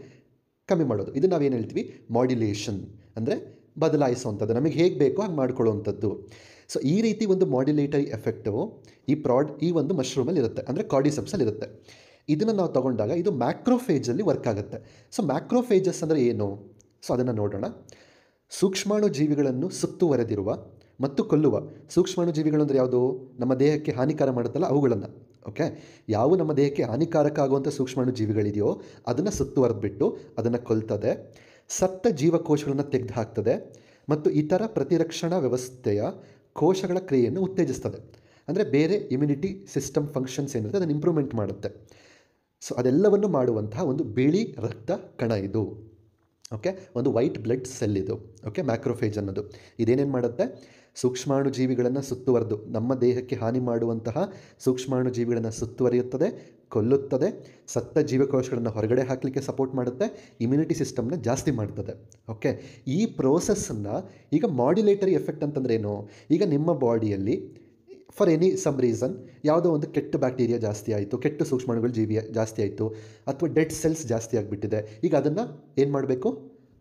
ಕಮ್ಮಿ ಮಾಡೋದು, ಇದು ನಾವೇನು ಹೇಳ್ತೀವಿ, ಮಾಡ್ಯುಲೇಷನ್ ಅಂದರೆ ಬದಲಾಯಿಸುವಂಥದ್ದು, ನಮಗೆ ಹೇಗೆ ಬೇಕೋ ಹಾಗೆ ಮಾಡ್ಕೊಳ್ಳುವಂಥದ್ದು. ಸೊ ಈ ರೀತಿ ಒಂದು ಮಾಡ್ಯುಲೇಟರಿ ಎಫೆಕ್ಟು ಈ ಒಂದು ಮಶ್ರೂಮಲ್ಲಿ ಇರುತ್ತೆ, ಅಂದರೆ ಕಾರ್ಡಿಸೆಪ್ಸಲ್ಲಿ ಇರುತ್ತೆ. ಇದನ್ನು ನಾವು ತಗೊಂಡಾಗ ಇದು ಮ್ಯಾಕ್ರೋಫೇಜಲ್ಲಿ ವರ್ಕ್ ಆಗುತ್ತೆ. ಸೊ ಮ್ಯಾಕ್ರೋಫೇಜಸ್ ಅಂದರೆ ಏನು, ಸೊ ಅದನ್ನು ನೋಡೋಣ. ಸೂಕ್ಷ್ಮಾಣು ಜೀವಿಗಳನ್ನು ಸುತ್ತುವರೆದಿರುವ ಮತ್ತು ಕೊಲ್ಲುವ ಸೂಕ್ಷ್ಮಾಣು ಜೀವಿಗಳು ಅಂದರೆ ಯಾವುದು, ನಮ್ಮ ದೇಹಕ್ಕೆ ಹಾನಿಕಾರ ಮಾಡುತ್ತಲ್ಲ ಅವುಗಳನ್ನು. ಓಕೆ, ಯಾವ ನಮ್ಮ ದೇಹಕ್ಕೆ ಹಾನಿಕಾರಕ ಆಗುವಂಥ ಸೂಕ್ಷ್ಮಾಣು ಜೀವಿಗಳಿದೆಯೋ ಅದನ್ನು ಸುತ್ತುವರೆದ್ಬಿಟ್ಟು ಅದನ್ನು ಕೊಲ್ತದೆ. ಸತ್ತ ಜೀವಕೋಶಗಳನ್ನು ತೆಗೆದು ಹಾಕ್ತದೆ ಮತ್ತು ಇತರ ಪ್ರತಿರಕ್ಷಣಾ ವ್ಯವಸ್ಥೆಯ ಕೋಶಗಳ ಕ್ರಿಯೆಯನ್ನು ಉತ್ತೇಜಿಸ್ತದೆ. ಅಂದರೆ ಬೇರೆ ಇಮ್ಯುನಿಟಿ ಸಿಸ್ಟಮ್ ಫಂಕ್ಷನ್ಸ್ ಏನಿರುತ್ತೆ ಅದನ್ನು ಇಂಪ್ರೂವ್ಮೆಂಟ್ ಮಾಡುತ್ತೆ. ಸೊ ಅದೆಲ್ಲವನ್ನು ಮಾಡುವಂತಹ ಒಂದು ಬಿಳಿ ರಕ್ತ ಕಣ ಇದು. ಓಕೆ, ಒಂದು ವೈಟ್ ಬ್ಲಡ್ ಸೆಲ್ ಇದು. ಓಕೆ, ಮ್ಯಾಕ್ರೋಫೇಜ್ ಅನ್ನೋದು ಇದೇನೇನು ಮಾಡುತ್ತೆ, ಸೂಕ್ಷ್ಮಾಣು ಜೀವಿಗಳನ್ನು ಸುತ್ತುವರೆದು ನಮ್ಮ ದೇಹಕ್ಕೆ ಹಾನಿ ಮಾಡುವಂತಹ ಸೂಕ್ಷ್ಮಾಣು ಜೀವಿಗಳನ್ನು ಸುತ್ತುವರಿಯುತ್ತದೆ. ಕೊಲ್ಲುತ್ತದೆ, ಸತ್ತ ಜೀವಕೋಶಗಳನ್ನು ಹೊರಗಡೆ ಹಾಕಲಿಕ್ಕೆ ಸಪೋರ್ಟ್ ಮಾಡುತ್ತೆ, ಇಮ್ಯುನಿಟಿ ಸಿಸ್ಟಮ್ನ ಜಾಸ್ತಿ ಮಾಡ್ತದೆ. ಓಕೆ, ಈ ಪ್ರೋಸೆಸ್ಸನ್ನು ಈಗ ಮಾಡ್ಯುಲೇಟರಿ ಎಫೆಕ್ಟ್ ಅಂತಂದ್ರೆ ಏನು? ಈಗ ನಿಮ್ಮ ಬಾಡಿಯಲ್ಲಿ ಫಾರ್ ಎನಿ ಸಮ್ ರೀಸನ್ ಯಾವುದೋ ಒಂದು ಕೆಟ್ಟ ಬ್ಯಾಕ್ಟೀರಿಯಾ ಜಾಸ್ತಿ ಆಯಿತು, ಕೆಟ್ಟ ಸೂಕ್ಷ್ಮಾಣುಗಳು ಜಾಸ್ತಿ ಆಯಿತು, ಅಥವಾ ಡೆಡ್ ಸೆಲ್ಸ್ ಜಾಸ್ತಿ ಆಗಿಬಿಟ್ಟಿದೆ. ಈಗ ಅದನ್ನು ಏನು ಮಾಡಬೇಕು?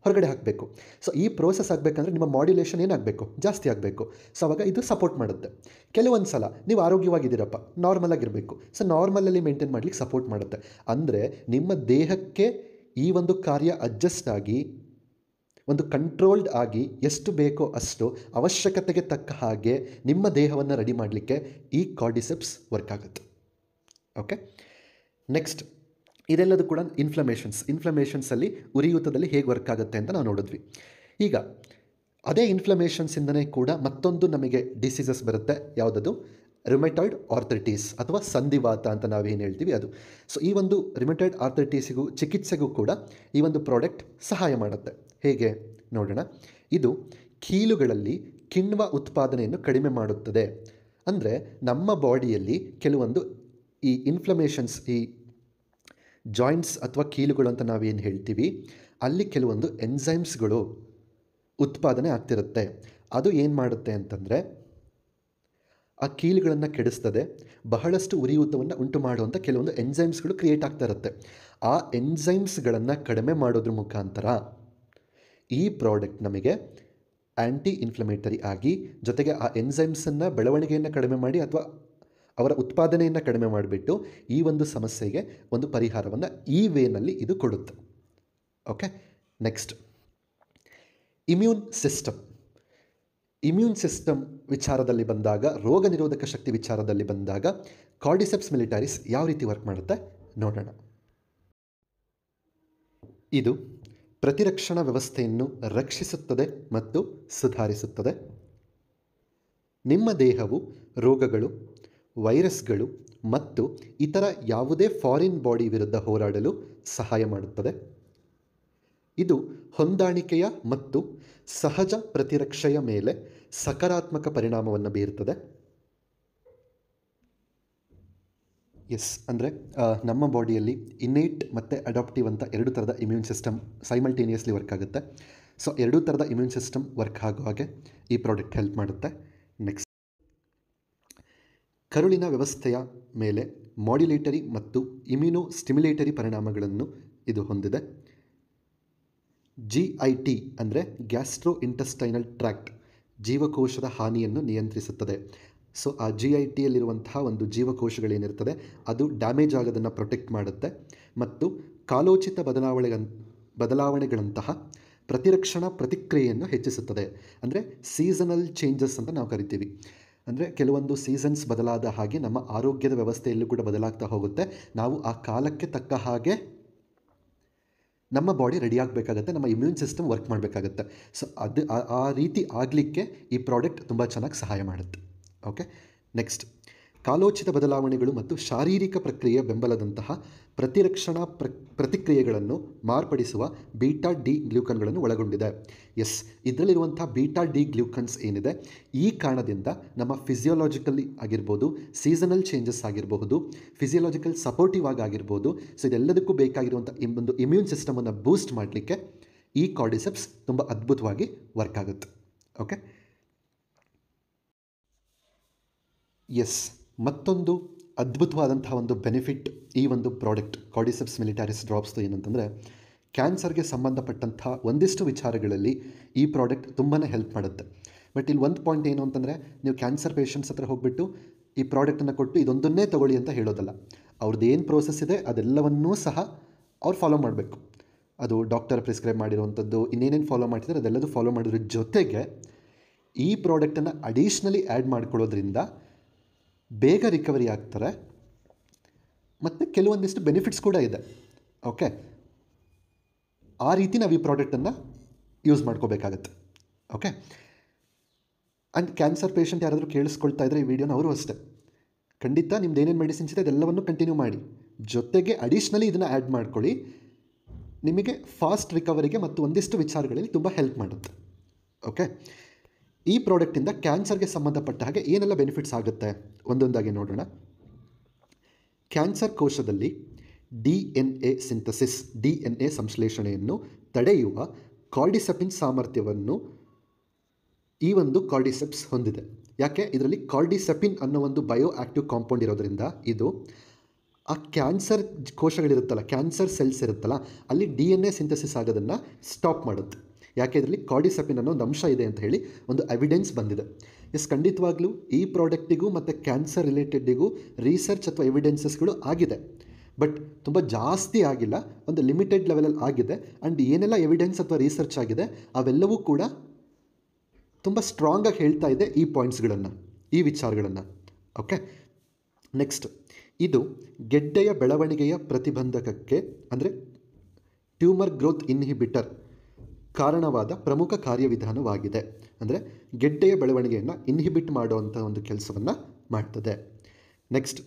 ಹೊರಗಡೆ ಹಾಕಬೇಕು. ಸೊ ಈ ಪ್ರೋಸೆಸ್ ಆಗಬೇಕಂದ್ರೆ ನಿಮ್ಮ ಮಾಡ್ಯುಲೇಷನ್ ಏನಾಗಬೇಕು? ಜಾಸ್ತಿ ಆಗಬೇಕು. ಸೊ ಅವಾಗ ಇದು ಸಪೋರ್ಟ್ ಮಾಡುತ್ತೆ. ಕೆಲವೊಂದು ಸಲ ನೀವು ಆರೋಗ್ಯವಾಗಿದ್ದೀರಪ್ಪ, ನಾರ್ಮಲ್ ಆಗಿರಬೇಕು, ಸೊ ನಾರ್ಮಲಲ್ಲಿ ಮೇಂಟೈನ್ ಮಾಡಲಿಕ್ಕೆ ಸಪೋರ್ಟ್ ಮಾಡುತ್ತೆ. ಅಂದರೆ ನಿಮ್ಮ ದೇಹಕ್ಕೆ ಈ ಒಂದು ಕಾರ್ಯ ಅಡ್ಜಸ್ಟ್ ಆಗಿ ಒಂದು ಕಂಟ್ರೋಲ್ಡ್ ಆಗಿ ಎಷ್ಟು ಬೇಕೋ ಅಷ್ಟು ಅವಶ್ಯಕತೆಗೆ ತಕ್ಕ ಹಾಗೆ ನಿಮ್ಮ ದೇಹವನ್ನು ರೆಡಿ ಮಾಡಲಿಕ್ಕೆ ಈ ಕಾರ್ಡಿಸೆಪ್ಸ್ ವರ್ಕ್ ಆಗುತ್ತೆ. ಓಕೆ, ನೆಕ್ಸ್ಟ್ ಇದೆಲ್ಲದೂ ಕೂಡ ಇನ್ಫ್ಲಮೇಷನ್ಸಲ್ಲಿ ಉರಿಯೂತದಲ್ಲಿ ಹೇಗೆ ವರ್ಕ್ ಆಗುತ್ತೆ ಅಂತ ನಾವು ನೋಡಿದ್ವಿ. ಈಗ ಅದೇ ಇನ್ಫ್ಲಮೇಷನ್ಸಿಂದನೇ ಕೂಡ ಮತ್ತೊಂದು ನಮಗೆ ಡಿಸೀಸಸ್ ಬರುತ್ತೆ. ಯಾವುದದು? ರಿಮೆಟಾಯ್ಡ್ ಆರ್ಥ್ರೈಟಿಸ್ ಅಥವಾ ಸಂಧಿವಾತ ಅಂತ ನಾವೇನು ಹೇಳ್ತೀವಿ ಅದು. ಸೊ ಈ ಒಂದು ರಿಮೆಟಾಯ್ಡ್ ಆರ್ಥ್ರೈಟಿಸಿಗೂ ಚಿಕಿತ್ಸೆಗೂ ಕೂಡ ಈ ಒಂದು ಪ್ರಾಡಕ್ಟ್ ಸಹಾಯ ಮಾಡುತ್ತೆ. ಹೇಗೆ ನೋಡೋಣ. ಇದು ಕೀಲುಗಳಲ್ಲಿ ಕಿಣ್ವ ಉತ್ಪಾದನೆಯನ್ನು ಕಡಿಮೆ ಮಾಡುತ್ತದೆ. ಅಂದರೆ ನಮ್ಮ ಬಾಡಿಯಲ್ಲಿ ಕೆಲವೊಂದು ಈ ಇನ್ಫ್ಲಮೇಷನ್ಸ್, ಈ ಜಾಯಿಂಟ್ಸ್ ಅಥವಾ ಕೀಲುಗಳು ಅಂತ ನಾವೇನು ಹೇಳ್ತೀವಿ, ಅಲ್ಲಿ ಕೆಲವೊಂದು ಎನ್ಸೈಮ್ಸ್ಗಳು ಉತ್ಪಾದನೆ ಆಗ್ತಿರುತ್ತೆ. ಅದು ಏನು ಮಾಡುತ್ತೆ ಅಂತಂದರೆ ಆ ಕೀಲುಗಳನ್ನು ಕೆಡಿಸ್ತದೆ. ಬಹಳಷ್ಟು ಉರಿಯೂತವನ್ನು ಉಂಟು ಮಾಡುವಂಥ ಕೆಲವೊಂದು ಎನ್ಸೈಮ್ಸ್ಗಳು ಕ್ರಿಯೇಟ್ ಆಗ್ತಾ ಇರುತ್ತೆ. ಆ ಎನ್ಸೈಮ್ಸ್ಗಳನ್ನು ಕಡಿಮೆ ಮಾಡೋದ್ರ ಮುಖಾಂತರ ಈ ಪ್ರಾಡಕ್ಟ್ ನಮಗೆ ಆ್ಯಂಟಿ ಇನ್ಫ್ಲಮೇಟರಿ ಆಗಿ, ಜೊತೆಗೆ ಆ ಎನ್ಸೈಮ್ಸನ್ನು ಬೆಳವಣಿಗೆಯನ್ನು ಕಡಿಮೆ ಮಾಡಿ ಅಥವಾ ಅವರ ಉತ್ಪಾದನೆಯನ್ನು ಕಡಿಮೆ ಮಾಡಿಬಿಟ್ಟು ಈ ಒಂದು ಸಮಸ್ಯೆಗೆ ಒಂದು ಪರಿಹಾರವನ್ನು ಈ ವೇನಲ್ಲಿ ಇದು ಕೊಡುತ್ತೆ. ಓಕೆ, ನೆಕ್ಸ್ಟ್ ಇಮ್ಯೂನ್ ಸಿಸ್ಟಮ್ ವಿಚಾರದಲ್ಲಿ ಬಂದಾಗ, ರೋಗ ನಿರೋಧಕ ಶಕ್ತಿ ವಿಚಾರದಲ್ಲಿ ಬಂದಾಗ ಕಾರ್ಡಿಸೆಪ್ಸ್ ಮಿಲಿಟಾರಿಸ್ ಯಾವ ರೀತಿ ವರ್ಕ್ ಮಾಡುತ್ತೆ ನೋಡೋಣ. ಇದು ಪ್ರತಿರಕ್ಷಣಾ ವ್ಯವಸ್ಥೆಯನ್ನು ರಕ್ಷಿಸುತ್ತದೆ ಮತ್ತು ಸುಧಾರಿಸುತ್ತದೆ. ನಿಮ್ಮ ದೇಹವು ರೋಗಗಳು, ವೈರಸ್ಗಳು ಮತ್ತು ಇತರ ಯಾವುದೇ ಫಾರಿನ್ ಬಾಡಿ ವಿರುದ್ಧ ಹೋರಾಡಲು ಸಹಾಯ ಮಾಡುತ್ತದೆ. ಇದು ಹೊಂದಾಣಿಕೆಯ ಮತ್ತು ಸಹಜ ಪ್ರತಿರಕ್ಷೆಯ ಮೇಲೆ ಸಕಾರಾತ್ಮಕ ಪರಿಣಾಮವನ್ನು ಬೀರುತ್ತದೆ. ಅಂದರೆ ನಮ್ಮ ಬಾಡಿಯಲ್ಲಿ ಇನ್ನೇಟ್ ಮತ್ತು ಅಡಾಪ್ಟಿವ್ ಅಂತ ಎರಡು ಥರದ ಇಮ್ಯೂನ್ ಸಿಸ್ಟಮ್ ಸೈಮಲ್ಟೇನಿಯಸ್ಲಿ ವರ್ಕ್ ಆಗುತ್ತೆ. ಸೊ ಎರಡೂ ಥರದ ಇಮ್ಯೂನ್ ಸಿಸ್ಟಮ್ ವರ್ಕ್ ಆಗೋ ಹಾಗೆ ಈ ಪ್ರಾಡಕ್ಟ್ ಹೆಲ್ಪ್ ಮಾಡುತ್ತೆ. ನೆಕ್ಸ್ಟ್, ಕರುಳಿನ ವ್ಯವಸ್ಥೆಯ ಮೇಲೆ ಮಾಡ್ಯುಲೇಟರಿ ಮತ್ತು ಇಮ್ಯುನೋ ಸ್ಟಿಮ್ಯುಲೇಟರಿ ಪರಿಣಾಮಗಳನ್ನು ಇದು ಹೊಂದಿದೆ. GIT ಅಂದರೆ ಗ್ಯಾಸ್ಟ್ರೋ ಇಂಟೆಸ್ಟೈನಲ್ ಟ್ರ್ಯಾಕ್ಟ್ ಜೀವಕೋಶದ ಹಾನಿಯನ್ನು ನಿಯಂತ್ರಿಸುತ್ತದೆ. ಸೊ ಆ GITಯಲ್ಲಿರುವಂತಹ ಒಂದು ಜೀವಕೋಶಗಳೇನಿರ್ತದೆ ಅದು ಡ್ಯಾಮೇಜ್ ಆಗೋದನ್ನು ಪ್ರೊಟೆಕ್ಟ್ ಮಾಡುತ್ತೆ ಮತ್ತು ಕಾಲೋಚಿತ ಬದಲಾವಣೆಗಳಂತಹ ಪ್ರತಿರಕ್ಷಣಾ ಪ್ರತಿಕ್ರಿಯೆಯನ್ನು ಹೆಚ್ಚಿಸುತ್ತದೆ. ಅಂದರೆ ಸೀಸನಲ್ ಚೇಂಜಸ್ ಅಂತ ನಾವು ಕರಿತೀವಿ. ಅಂದರೆ ಕೆಲವೊಂದು ಸೀಸನ್ಸ್ ಬದಲಾದ ಹಾಗೆ ನಮ್ಮ ಆರೋಗ್ಯದ ವ್ಯವಸ್ಥೆಯಲ್ಲೂ ಕೂಡ ಬದಲಾಗ್ತಾ ಹೋಗುತ್ತೆ. ನಾವು ಆ ಕಾಲಕ್ಕೆ ತಕ್ಕ ಹಾಗೆ ನಮ್ಮ ಬಾಡಿ ರೆಡಿ ಆಗಬೇಕಾಗತ್ತೆ, ನಮ್ಮ ಇಮ್ಯೂನ್ ಸಿಸ್ಟಮ್ ವರ್ಕ್ ಮಾಡಬೇಕಾಗತ್ತೆ. ಸೊ ಅದು ಆ ರೀತಿ ಆಗಲಿಕ್ಕೆ ಈ ಪ್ರಾಡಕ್ಟ್ ತುಂಬ ಚೆನ್ನಾಗಿ ಸಹಾಯ ಮಾಡುತ್ತೆ. ಓಕೆ, ನೆಕ್ಸ್ಟ್, ಕಾಲೋಚಿತ ಬದಲಾವಣೆಗಳು ಮತ್ತು ಶಾರೀರಿಕ ಪ್ರಕ್ರಿಯೆಯ ಬೆಂಬಲದಂತಹ ಪ್ರತಿರಕ್ಷಣಾ ಪ್ರತಿಕ್ರಿಯೆಗಳನ್ನು ಮಾರ್ಪಡಿಸುವ ಬೀಟಾ ಡಿ ಗ್ಲೂಕನ್ಗಳನ್ನು ಒಳಗೊಂಡಿದೆ. ಇದರಲ್ಲಿರುವಂಥ ಬೀಟಾ ಡಿ ಗ್ಲೂಕನ್ಸ್ ಏನಿದೆ, ಈ ಕಾರಣದಿಂದ ನಮ್ಮ ಫಿಸಿಯೋಲಾಜಿಕಲಿ ಆಗಿರ್ಬೋದು, ಸೀಸನಲ್ ಚೇಂಜಸ್ ಆಗಿರಬಹುದು, ಫಿಸಿಯೋಲಾಜಿಕಲ್ ಸಪೋರ್ಟಿವ್ ಆಗಿರ್ಬೋದು, ಸೊ ಇದೆಲ್ಲದಕ್ಕೂ ಬೇಕಾಗಿರುವಂಥ ಒಂದು ಇಮ್ಯೂನ್ ಸಿಸ್ಟಮನ್ನು ಬೂಸ್ಟ್ ಮಾಡಲಿಕ್ಕೆ ಈ ಕಾರ್ಡಿಸೆಪ್ಸ್ ತುಂಬ ಅದ್ಭುತವಾಗಿ ವರ್ಕ್ ಆಗುತ್ತೆ. ಓಕೆ, ಮತ್ತೊಂದು ಅದ್ಭುತವಾದಂತಹ ಒಂದು ಬೆನಿಫಿಟ್ ಈ ಒಂದು ಪ್ರಾಡಕ್ಟ್ ಕಾರ್ಡಿಸೆಪ್ಸ್ ಮಿಲಿಟಾರಿಸ್ ಡ್ರಾಪ್ಸ್ದು ಏನಂತಂದರೆ, ಕ್ಯಾನ್ಸರ್ಗೆ ಸಂಬಂಧಪಟ್ಟಂಥ ಒಂದಿಷ್ಟು ವಿಚಾರಗಳಲ್ಲಿ ಈ ಪ್ರಾಡಕ್ಟ್ ತುಂಬಾ ಹೆಲ್ಪ್ ಮಾಡುತ್ತೆ. ಬಟ್ ಇಲ್ಲಿ ಒಂದು ಪಾಯಿಂಟ್ ಏನು ಅಂತಂದರೆ, ನೀವು ಕ್ಯಾನ್ಸರ್ ಪೇಷಂಟ್ಸ್ ಹತ್ರ ಹೋಗ್ಬಿಟ್ಟು ಈ ಪ್ರಾಡಕ್ಟನ್ನು ಕೊಟ್ಟು ಇದೊಂದನ್ನೇ ತೊಗೊಳ್ಳಿ ಅಂತ ಹೇಳೋದಲ್ಲ. ಅವ್ರದ್ದು ಏನು ಪ್ರೋಸೆಸ್ ಇದೆ ಅದೆಲ್ಲವನ್ನೂ ಸಹ ಅವ್ರು ಫಾಲೋ ಮಾಡಬೇಕು. ಅದು ಡಾಕ್ಟರ್ ಪ್ರಿಸ್ಕ್ರೈಬ್ ಮಾಡಿರುವಂಥದ್ದು, ಇನ್ನೇನೇನು ಫಾಲೋ ಮಾಡ್ತಿದ್ದಾರೆ ಅದೆಲ್ಲದೂ ಫಾಲೋ ಮಾಡೋದ್ರ ಜೊತೆಗೆ ಈ ಪ್ರಾಡಕ್ಟನ್ನು ಅಡಿಷ್ನಲಿ ಆ್ಯಡ್ ಮಾಡ್ಕೊಳ್ಳೋದ್ರಿಂದ ಬೇಗ ರಿಕವರಿ ಆಗ್ತಾರೆ ಮತ್ತು ಕೆಲವೊಂದಿಷ್ಟು ಬೆನಿಫಿಟ್ಸ್ ಕೂಡ ಇದೆ. ಓಕೆ, ಆ ರೀತಿ ನಾವು ಈ ಪ್ರಾಡಕ್ಟನ್ನು ಯೂಸ್ ಮಾಡ್ಕೋಬೇಕಾಗತ್ತೆ. ಓಕೆ, ಆ್ಯಂಡ್ ಕ್ಯಾನ್ಸರ್ ಪೇಷಂಟ್ ಯಾರಾದರೂ ಕೇಳಿಸ್ಕೊಳ್ತಾ ಇದ್ದರೆ ಈ ವಿಡಿಯೋನ ಅವರು ಅಷ್ಟೇ, ಖಂಡಿತ ನಿಮ್ದು ಏನೇನು ಮೆಡಿಸಿನ್ಸ್ ಇದೆ ಅದೆಲ್ಲವನ್ನು ಕಂಟಿನ್ಯೂ ಮಾಡಿ, ಜೊತೆಗೆ ಅಡಿಷ್ನಲಿ ಇದನ್ನು ಆ್ಯಡ್ ಮಾಡ್ಕೊಳ್ಳಿ. ನಿಮಗೆ ಫಾಸ್ಟ್ ರಿಕವರಿಗೆ ಮತ್ತು ಒಂದಿಷ್ಟು ವಿಚಾರಗಳಲ್ಲಿ ತುಂಬ ಹೆಲ್ಪ್ ಮಾಡುತ್ತೆ. ಓಕೆ, ಈ ಪ್ರಾಡಕ್ಟಿಂದ ಕ್ಯಾನ್ಸರ್ಗೆ ಸಂಬಂಧಪಟ್ಟ ಹಾಗೆ ಏನೆಲ್ಲ ಬೆನಿಫಿಟ್ಸ್ ಆಗುತ್ತೆ ಒಂದೊಂದಾಗಿ ನೋಡೋಣ. ಕ್ಯಾನ್ಸರ್ ಕೋಶದಲ್ಲಿ DNA ಸಿಂಥಸಿಸ್, DNA ಸಂಶ್ಲೇಷಣೆಯನ್ನು ತಡೆಯುವ ಕಾರ್ಡಿಸೆಪಿನ್ ಸಾಮರ್ಥ್ಯವನ್ನು ಈ ಒಂದು ಕಾರ್ಡಿಸೆಪ್ಸ್ ಹೊಂದಿದೆ. ಯಾಕೆ? ಇದರಲ್ಲಿ ಕಾರ್ಡಿಸೆಪಿನ್ ಅನ್ನೋ ಒಂದು ಬಯೋ ಆಕ್ಟಿವ್ ಕಾಂಪೌಂಡ್ ಇರೋದ್ರಿಂದ ಇದು ಆ ಕ್ಯಾನ್ಸರ್ ಕೋಶಗಳಿರುತ್ತಲ್ಲ, ಕ್ಯಾನ್ಸರ್ ಸೆಲ್ಸ್ ಇರುತ್ತಲ್ಲ, ಅಲ್ಲಿ DNA ಸಿಂಥಸಿಸ್ ಆಗೋದನ್ನು ಸ್ಟಾಪ್ ಮಾಡುತ್ತೆ. ಯಾಕೆ? ಇದರಲ್ಲಿ ಕಾರ್ಡಿಸೆಪಿನ್ ಅನ್ನೋ ಒಂದು ಅಂಶ ಇದೆ ಅಂತ ಹೇಳಿ ಒಂದು ಎವಿಡೆನ್ಸ್ ಬಂದಿದೆ. ಖಂಡಿತವಾಗ್ಲೂ ಈ ಪ್ರಾಡಕ್ಟಿಗೂ ಮತ್ತು ಕ್ಯಾನ್ಸರ್ ರಿಲೇಟೆಡ್ಡಿಗೂ ರಿಸರ್ಚ್ ಅಥವಾ ಎವಿಡೆನ್ಸಸ್ಗಳು ಆಗಿದೆ, ಬಟ್ ತುಂಬ ಜಾಸ್ತಿ ಆಗಿಲ್ಲ, ಒಂದು ಲಿಮಿಟೆಡ್ ಲೆವೆಲಲ್ಲಿ ಆಗಿದೆ. ಆ್ಯಂಡ್ ಏನೆಲ್ಲ ಎವಿಡೆನ್ಸ್ ಅಥವಾ ರಿಸರ್ಚ್ ಆಗಿದೆ ಅವೆಲ್ಲವೂ ಕೂಡ ತುಂಬ ಸ್ಟ್ರಾಂಗಾಗಿ ಹೇಳ್ತಾ ಇದೆ ಈ ಪಾಯಿಂಟ್ಸ್ಗಳನ್ನು, ಈ ವಿಚಾರಗಳನ್ನು. ಓಕೆ, ನೆಕ್ಸ್ಟ್, ಇದು ಗೆಡ್ಡೆಯ ಬೆಳವಣಿಗೆಯ ಪ್ರತಿಬಂಧಕಕ್ಕೆ ಅಂದರೆ ಟ್ಯೂಮರ್ ಗ್ರೋತ್ ಇನ್ಹಿಬಿಟರ್ ಕಾರಣವಾದ ಪ್ರಮುಖ ಕಾರ್ಯವಿಧಾನವಾಗಿದೆ. ಅಂದರೆ ಗೆಡ್ಡೆಯ ಬೆಳವಣಿಗೆಯನ್ನು ಇನ್ಹಿಬಿಟ್ ಮಾಡುವಂಥ ಒಂದು ಕೆಲಸವನ್ನು ಮಾಡ್ತದೆ. ನೆಕ್ಸ್ಟ್,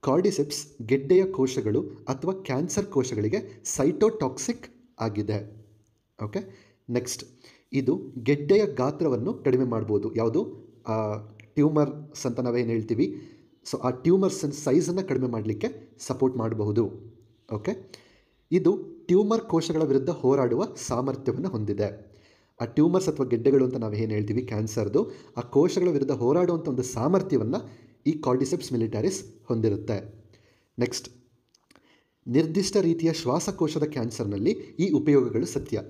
ಕಾರ್ಡಿಸೆಪ್ಸ್ ಗೆಡ್ಡೆಯ ಕೋಶಗಳು ಅಥವಾ ಕ್ಯಾನ್ಸರ್ ಕೋಶಗಳಿಗೆ ಸೈಟೋಟಾಕ್ಸಿಕ್ ಆಗಿದೆ. ಓಕೆ, ನೆಕ್ಸ್ಟ್, ಇದು ಗೆಡ್ಡೆಯ ಗಾತ್ರವನ್ನು ಕಡಿಮೆ ಮಾಡ್ಬೋದು. ಯಾವುದು? ಟ್ಯೂಮರ್ಸ್ ಅಂತ ನಾವೇನು ಹೇಳ್ತೀವಿ, ಸೊ ಆ ಟ್ಯೂಮರ್ಸ್ ಸೈಜನ್ನು ಕಡಿಮೆ ಮಾಡಲಿಕ್ಕೆ ಸಪೋರ್ಟ್ ಮಾಡಬಹುದು. ಓಕೆ, ಇದು ಟ್ಯೂಮರ್ ಕೋಶಗಳ ವಿರುದ್ಧ ಹೋರಾಡುವ ಸಾಮರ್ಥ್ಯವನ್ನು ಹೊಂದಿದೆ. ಆ ಟ್ಯೂಮರ್ಸ್ ಅಥವಾ ಗೆಡ್ಡೆಗಳು ಅಂತ ನಾವು ಏನು ಹೇಳ್ತೀವಿ ಕ್ಯಾನ್ಸರ್ದು, ಆ ಕೋಶಗಳ ವಿರುದ್ಧ ಹೋರಾಡುವಂಥ ಒಂದು ಸಾಮರ್ಥ್ಯವನ್ನು ಈ ಕಾರ್ಡಿಸೆಪ್ಸ್ ಮಿಲಿಟಾರಿಸ್ ಹೊಂದಿರುತ್ತೆ. ನೆಕ್ಸ್ಟ್, ನಿರ್ದಿಷ್ಟ ರೀತಿಯ ಶ್ವಾಸಕೋಶದ ಕ್ಯಾನ್ಸರ್ನಲ್ಲಿ ಈ ಉಪಯೋಗಗಳು ಸತ್ಯ.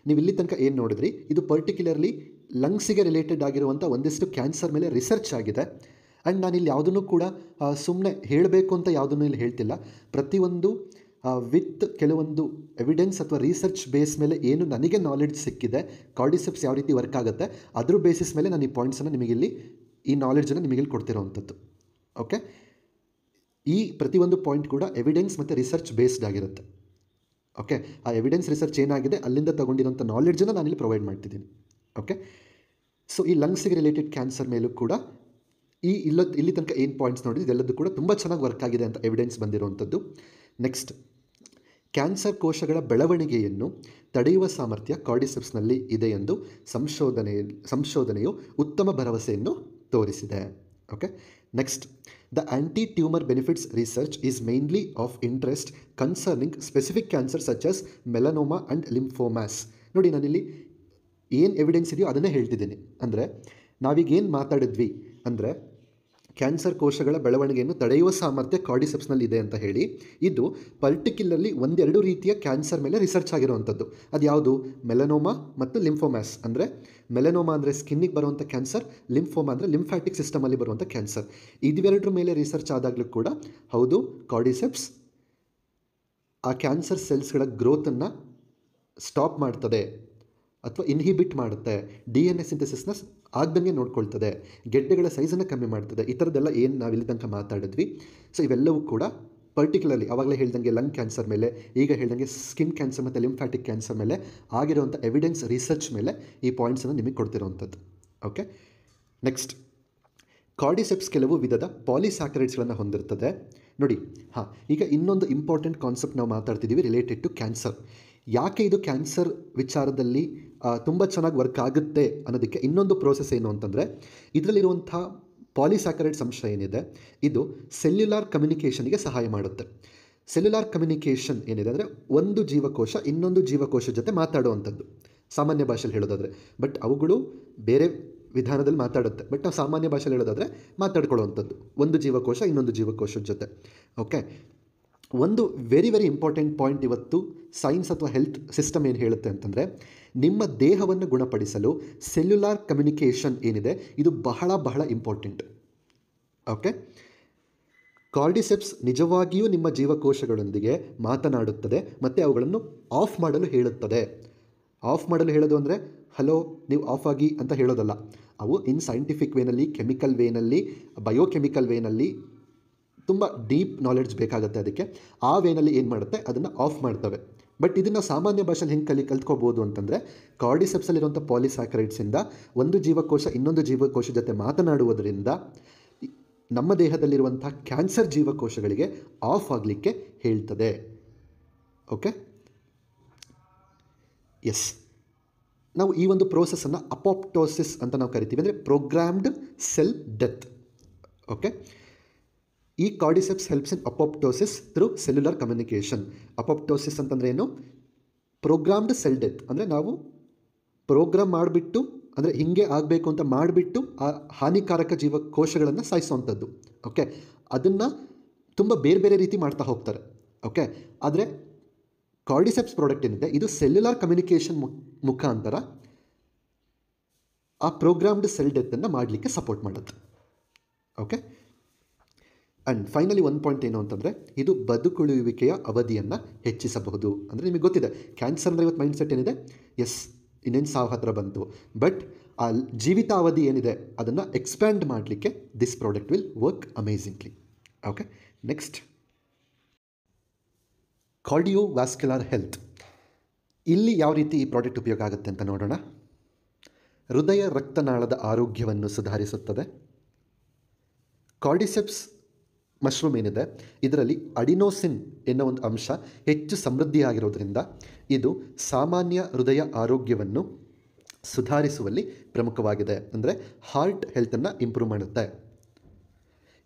ನೀವು ಇಲ್ಲಿ ತನಕ ಏನು ನೋಡಿದ್ರಿ, ಇದು ಪರ್ಟಿಕ್ಯುಲರ್ಲಿ ಲಂಗ್ಸಿಗೆ ರಿಲೇಟೆಡ್ ಆಗಿರುವಂಥ ಒಂದಿಷ್ಟು ಕ್ಯಾನ್ಸರ್ ಮೇಲೆ ರಿಸರ್ಚ್ ಆಗಿದೆ. ಆ್ಯಂಡ್ ನಾನಿಲ್ಲಿ ಯಾವುದನ್ನು ಕೂಡ ಸುಮ್ಮನೆ ಹೇಳಬೇಕು ಅಂತ ಯಾವುದನ್ನು ಇಲ್ಲಿ ಹೇಳ್ತಿಲ್ಲ. ಪ್ರತಿಯೊಂದು ವಿತ್ ಕೆಲವೊಂದು ಎವಿಡೆನ್ಸ್ ಅಥವಾ ರಿಸರ್ಚ್ ಬೇಸ್ ಮೇಲೆ ಏನು ನನಗೆ ನಾಲೆಡ್ಜ್ ಸಿಕ್ಕಿದೆ, ಕಾರ್ಡಿಸೆಪ್ಸ್ ಯಾವ ರೀತಿ ವರ್ಕ್ ಆಗುತ್ತೆ, ಅದ್ರ ಬೇಸಿಸ್ ಮೇಲೆ ನಾನು ಈ ಪಾಯಿಂಟ್ಸನ್ನು ನಿಮಗಿಲ್ಲಿ, ಈ ನಾಲೆಡ್ಜನ್ನು ನಿಮಗಿಲ್ಲಿ ಕೊಡ್ತಿರೋವಂಥದ್ದು. ಓಕೆ, ಈ ಪ್ರತಿಯೊಂದು ಪಾಯಿಂಟ್ ಕೂಡ ಎವಿಡೆನ್ಸ್ ಮತ್ತು ರಿಸರ್ಚ್ ಬೇಸ್ಡ್ ಆಗಿರುತ್ತೆ. ಓಕೆ, ಆ ಎವಿಡೆನ್ಸ್ ರಿಸರ್ಚ್ ಏನಾಗಿದೆ ಅಲ್ಲಿಂದ ತೊಗೊಂಡಿರೋಂಥ ನಾಲೆಡ್ಜನ್ನು ನಾನಿಲ್ಲಿ ಪ್ರೊವೈಡ್ ಮಾಡ್ತಿದ್ದೀನಿ. ಓಕೆ, ಸೊ ಈ ಲಂಗ್ಸಿಗೆ ರಿಲೇಟೆಡ್ ಕ್ಯಾನ್ಸರ್ ಮೇಲೂ ಕೂಡ ಇಲ್ಲಿ ತನಕ ಏನು ಪಾಯಿಂಟ್ಸ್ ನೋಡಿದ್ರೆ ಇದೆಲ್ಲದೂ ಕೂಡ ತುಂಬ ಚೆನ್ನಾಗಿ ವರ್ಕ್ ಆಗಿದೆ ಅಂತ ಎವಿಡೆನ್ಸ್ ಬಂದಿರುವಂಥದ್ದು. ನೆಕ್ಸ್ಟ್, ಕ್ಯಾನ್ಸರ್ ಬೆಳವಣಿಗೆಯನ್ನು ತಡೆಯುವ ಸಾಮರ್ಥ್ಯ ಕಾರ್ಡಿಸೆಪ್ಸ್ನಲ್ಲಿ ಇದೆ ಎಂದು ಸಂಶೋಧನೆಯು ಉತ್ತಮ ಭರವಸೆಯನ್ನು ತೋರಿಸಿದೆ. Okay, next, the anti tumour benefits research is mainly of interest concerning specific cancer such as melanoma and lymphomas. ನೋಡಿ, ನಾನಿಲ್ಲಿ ಏನು ಎವಿಡೆನ್ಸ್ ಇದೆಯೋ ಅದನ್ನೇ ಹೇಳ್ತಿದ್ದೀನಿ. ಅಂದರೆ ನಾವೀಗ ಏನು ಮಾತಾಡಿದ್ವಿ ಅಂದರೆ ಕ್ಯಾನ್ಸರ್ ಕೋಶಗಳ ಬೆಳವಣಿಗೆಯನ್ನು ತಡೆಯುವ ಸಾಮರ್ಥ್ಯ ಕಾರ್ಡಿಸೆಪ್ಸ್ನಲ್ಲಿ ಇದೆ ಅಂತ ಹೇಳಿ, ಇದು ಪರ್ಟಿಕ್ಯುಲರ್ಲಿ ಒಂದೆರಡು ರೀತಿಯ ಕ್ಯಾನ್ಸರ್ ಮೇಲೆ ರಿಸರ್ಚ್ ಆಗಿರುವಂಥದ್ದು. ಅದು ಯಾವುದು? ಮೆಲನೋಮಾ ಮತ್ತು ಲಿಂಫೋಮ್ಯಾಸ್. ಅಂದರೆ ಮೆಲನೋಮಾ ಅಂದರೆ ಸ್ಕಿನ್ನಿಗೆ ಬರುವಂಥ ಕ್ಯಾನ್ಸರ್, ಲಿಂಫೋಮಾ ಅಂದರೆ ಲಿಂಫ್ಯಾಟಿಕ್ ಸಿಸ್ಟಮಲ್ಲಿ ಬರುವಂಥ ಕ್ಯಾನ್ಸರ್. ಇವೆರಡರ ಮೇಲೆ ರಿಸರ್ಚ್ ಆದಾಗಲೂ ಕೂಡ ಹೌದು, ಕಾರ್ಡಿಸೆಪ್ಸ್ ಆ ಕ್ಯಾನ್ಸರ್ ಸೆಲ್ಸ್ಗಳ ಗ್ರೋತನ್ನು ಸ್ಟಾಪ್ ಮಾಡ್ತದೆ ಅಥವಾ ಇನ್ಹಿಬಿಟ್ ಮಾಡುತ್ತೆ, DNA ಸಿಂಥಸಿಸ್ನ ಆಗ್ದಂಗೆ ನೋಡ್ಕೊಳ್ತದೆ, ಗೆಡ್ಡೆಗಳ ಸೈಜನ್ನು ಕಮ್ಮಿ ಮಾಡ್ತದೆ. ಈ ಥರದ್ದೆಲ್ಲ ಏನು ನಾವು ಇಲ್ಲಿ ತನಕ ಮಾತಾಡಿದ್ವಿ. ಸೊ ಇವೆಲ್ಲವೂ ಕೂಡ ಪರ್ಟಿಕ್ಯುಲರ್ಲಿ ಆವಾಗಲೇ ಹೇಳ್ದಂಗೆ ಲಂಗ್ ಕ್ಯಾನ್ಸರ್ ಮೇಲೆ, ಈಗ ಹೇಳ್ದಂಗೆ ಸ್ಕಿನ್ ಕ್ಯಾನ್ಸರ್ ಮತ್ತು ಲಿಂಫ್ಯಾಟಿಕ್ ಕ್ಯಾನ್ಸರ್ ಮೇಲೆ ಆಗಿರುವಂಥ ಎವಿಡೆನ್ಸ್ ರಿಸರ್ಚ್ ಮೇಲೆ ಈ ಪಾಯಿಂಟ್ಸನ್ನು ನಿಮಗೆ ಕೊಡ್ತಿರೋವಂಥದ್ದು. ಓಕೆ, ನೆಕ್ಸ್ಟ್, ಕಾರ್ಡಿಸೆಪ್ಸ್ ಕೆಲವು ವಿಧದ ಪಾಲಿಸ್ಯಾಕರೈಡ್ಸ್ಗಳನ್ನು ಹೊಂದಿರ್ತದೆ. ನೋಡಿ, ಈಗ ಇನ್ನೊಂದು ಇಂಪಾರ್ಟೆಂಟ್ ಕಾನ್ಸೆಪ್ಟ್ ನಾವು ಮಾತಾಡ್ತಿದ್ದೀವಿ ರಿಲೇಟೆಡ್ ಟು ಕ್ಯಾನ್ಸರ್. ಯಾಕೆ ಇದು ಕ್ಯಾನ್ಸರ್ ವಿಚಾರದಲ್ಲಿ ತುಂಬ ಚೆನ್ನಾಗಿ ವರ್ಕ್ ಆಗುತ್ತೆ ಅನ್ನೋದಕ್ಕೆ ಇನ್ನೊಂದು ಪ್ರೋಸೆಸ್ ಏನು ಅಂತಂದರೆ, ಇದರಲ್ಲಿರುವಂಥ ಪಾಲಿಸ್ಯಾಕರೈಡ್ಸ್ ಅಂಶ ಏನಿದೆ ಇದು ಸೆಲ್ಯುಲಾರ್ ಕಮ್ಯುನಿಕೇಷನ್ಗೆ ಸಹಾಯ ಮಾಡುತ್ತೆ. ಸೆಲ್ಯುಲಾರ್ ಕಮ್ಯುನಿಕೇಷನ್ ಏನಿದೆ ಅಂದರೆ ಒಂದು ಜೀವಕೋಶ ಇನ್ನೊಂದು ಜೀವಕೋಶ ಜೊತೆ ಮಾತಾಡುವಂಥದ್ದು, ಸಾಮಾನ್ಯ ಭಾಷೆಯಲ್ಲಿ ಹೇಳೋದಾದರೆ. ಬಟ್ ಅವುಗಳು ಬೇರೆ ವಿಧಾನದಲ್ಲಿ ಮಾತಾಡುತ್ತೆ, ಬಟ್ ನಾವು ಸಾಮಾನ್ಯ ಭಾಷೆಯಲ್ಲಿ ಹೇಳೋದಾದರೆ ಮಾತಾಡ್ಕೊಳ್ಳುವಂಥದ್ದು ಒಂದು ಜೀವಕೋಶ ಇನ್ನೊಂದು ಜೀವಕೋಶದ ಜೊತೆ. ಓಕೆ, ಒಂದು ವೆರಿ ಇಂಪಾರ್ಟೆಂಟ್ ಪಾಯಿಂಟ್ ಇವತ್ತು ಸೈನ್ಸ್ ಅಥವಾ ಹೆಲ್ತ್ ಸಿಸ್ಟಮ್ ಏನು ಹೇಳುತ್ತೆ ಅಂತಂದರೆ, ನಿಮ್ಮ ದೇಹವನ್ನು ಗುಣಪಡಿಸಲು ಸೆಲ್ಯುಲಾರ್ ಕಮ್ಯುನಿಕೇಷನ್ ಏನಿದೆ ಇದು ಬಹಳ ಇಂಪಾರ್ಟೆಂಟ್. ಓಕೆ, ಕಾರ್ಡಿಸೆಪ್ಸ್ ನಿಜವಾಗಿಯೂ ನಿಮ್ಮ ಜೀವಕೋಶಗಳೊಂದಿಗೆ ಮಾತನಾಡುತ್ತದೆ ಮತ್ತು ಅವುಗಳನ್ನು ಆಫ್ ಮಾಡಲು ಹೇಳುತ್ತದೆ. ಆಫ್ ಮಾಡಲು ಹೇಳೋದು ಅಂದರೆ ಹಲೋ ನೀವು ಆಫ್ ಆಗಿ ಅಂತ ಹೇಳೋದಲ್ಲ. ಅವು ಇನ್ ಸೈಂಟಿಫಿಕ್ ವೇನಲ್ಲಿ, ಕೆಮಿಕಲ್ ವೇನಲ್ಲಿ, ಬಯೋಕೆಮಿಕಲ್ ವೇನಲ್ಲಿ ತುಂಬ ಡೀಪ್ ನಾಲೆಡ್ಜ್ ಬೇಕಾಗುತ್ತೆ. ಅದಕ್ಕೆ ಆ ವೇನಲ್ಲಿ ಏನು ಮಾಡುತ್ತೆ, ಅದನ್ನು ಆಫ್ ಮಾಡ್ತವೆ. ಬಟ್ ಇದನ್ನು ಸಾಮಾನ್ಯ ಭಾಷೆಯಲ್ಲಿ ಹೆಂಗೆ ಕಲ್ತ್ಕೋಬೋದು ಅಂತಂದರೆ, ಕಾರ್ಡಿಸೆಪ್ಸಲ್ಲಿರುವಂಥ ಪಾಲಿಸ್ಯಾಕರೈಡ್ಸಿಂದ ಒಂದು ಜೀವಕೋಶ ಇನ್ನೊಂದು ಜೀವಕೋಶ ಜೊತೆ ಮಾತನಾಡುವುದರಿಂದ ನಮ್ಮ ದೇಹದಲ್ಲಿರುವಂಥ ಕ್ಯಾನ್ಸರ್ ಜೀವಕೋಶಗಳಿಗೆ ಆಫ್ ಆಗಲಿಕ್ಕೆ ಹೇಳ್ತದೆ. ಓಕೆ, ಎಸ್, ನಾವು ಈ ಒಂದು ಪ್ರೋಸೆಸ್ಸನ್ನು ಅಪೋಪ್ಟೋಸಿಸ್ ಅಂತ ನಾವು ಕರಿತೀವಿ, ಅಂದರೆ ಪ್ರೋಗ್ರಾಮ್ಡ್ ಸೆಲ್ ಡೆತ್. ಓಕೆ, ಈ cordyceps helps in apoptosis through cellular communication. Apoptosis ಅಂತಂದರೆ ಏನು? Programmed cell death. ಅಂದರೆ ನಾವು ಪ್ರೋಗ್ರಾಮ್ ಮಾಡಿಬಿಟ್ಟು, ಅಂದರೆ ಹಿಂಗೆ ಆಗಬೇಕು ಅಂತ ಮಾಡಿಬಿಟ್ಟು ಆ ಹಾನಿಕಾರಕ ಜೀವಕೋಶಗಳನ್ನು ಸಾಯಿಸುವಂಥದ್ದು. ಓಕೆ, ಅದನ್ನು ತುಂಬ ಬೇರೆ ಬೇರೆ ರೀತಿ ಮಾಡ್ತಾ ಹೋಗ್ತಾರೆ. ಓಕೆ, ಆದರೆ ಕಾರ್ಡಿಸೆಪ್ಸ್ ಪ್ರಾಡಕ್ಟ್ ಏನಿದೆ ಇದು ಸೆಲ್ಯುಲಾರ್ ಕಮ್ಯುನಿಕೇಷನ್ ಮುಖಾಂತರ ಆ ಪ್ರೋಗ್ರಾಮ್ಡ್ ಸೆಲ್ ಡೆತ್ತನ್ನು ಮಾಡಲಿಕ್ಕೆ ಸಪೋರ್ಟ್ ಮಾಡುತ್ತೆ. ಓಕೆ, ಆ್ಯಂಡ್ ಫೈನಲಿ ಒಂದು ಪಾಯಿಂಟ್ ಏನು ಅಂತಂದರೆ, ಇದು ಬದುಕುಳಿಯುವಿಕೆಯ ಅವಧಿಯನ್ನು ಹೆಚ್ಚಿಸಬಹುದು. ಅಂದರೆ ನಿಮಗೆ ಗೊತ್ತಿದೆ ಕ್ಯಾನ್ಸರ್ ಅಂದರೆ ಇವತ್ತು ಮೈಂಡ್ ಸೆಟ್ ಏನಿದೆ, ಎಸ್ ಇನ್ನೇನು ಸಾವು ಹತ್ರ ಬಂತು, ಬಟ್ ಆ ಜೀವಿತಾವಧಿ ಏನಿದೆ ಅದನ್ನು ಎಕ್ಸ್ಪ್ಯಾಂಡ್ ಮಾಡಲಿಕ್ಕೆ this product will work amazingly. Okay, next cardiovascular health. ಇಲ್ಲಿ ಯಾವ ರೀತಿ ಈ ಪ್ರಾಡಕ್ಟ್ ಉಪಯೋಗ ಆಗುತ್ತೆ ಅಂತ ನೋಡೋಣ. ಹೃದಯ ರಕ್ತನಾಳದ ಆರೋಗ್ಯವನ್ನು ಸುಧಾರಿಸುತ್ತದೆ. ಕಾರ್ಡಿಸೆಪ್ಸ್ ಮಶ್ರೂಮ್ ಏನಿದೆ ಇದರಲ್ಲಿ ಅಡಿನೋಸಿನ್ ಎನ್ನೋ ಒಂದು ಅಂಶ ಹೆಚ್ಚು ಸಮೃದ್ಧಿಯಾಗಿರೋದ್ರಿಂದ ಇದು ಸಾಮಾನ್ಯ ಹೃದಯ ಆರೋಗ್ಯವನ್ನು ಸುಧಾರಿಸುವಲ್ಲಿ ಪ್ರಮುಖವಾಗಿದೆ. ಅಂದರೆ ಹಾರ್ಟ್ ಹೆಲ್ತನ್ನು ಇಂಪ್ರೂವ್ ಮಾಡುತ್ತೆ.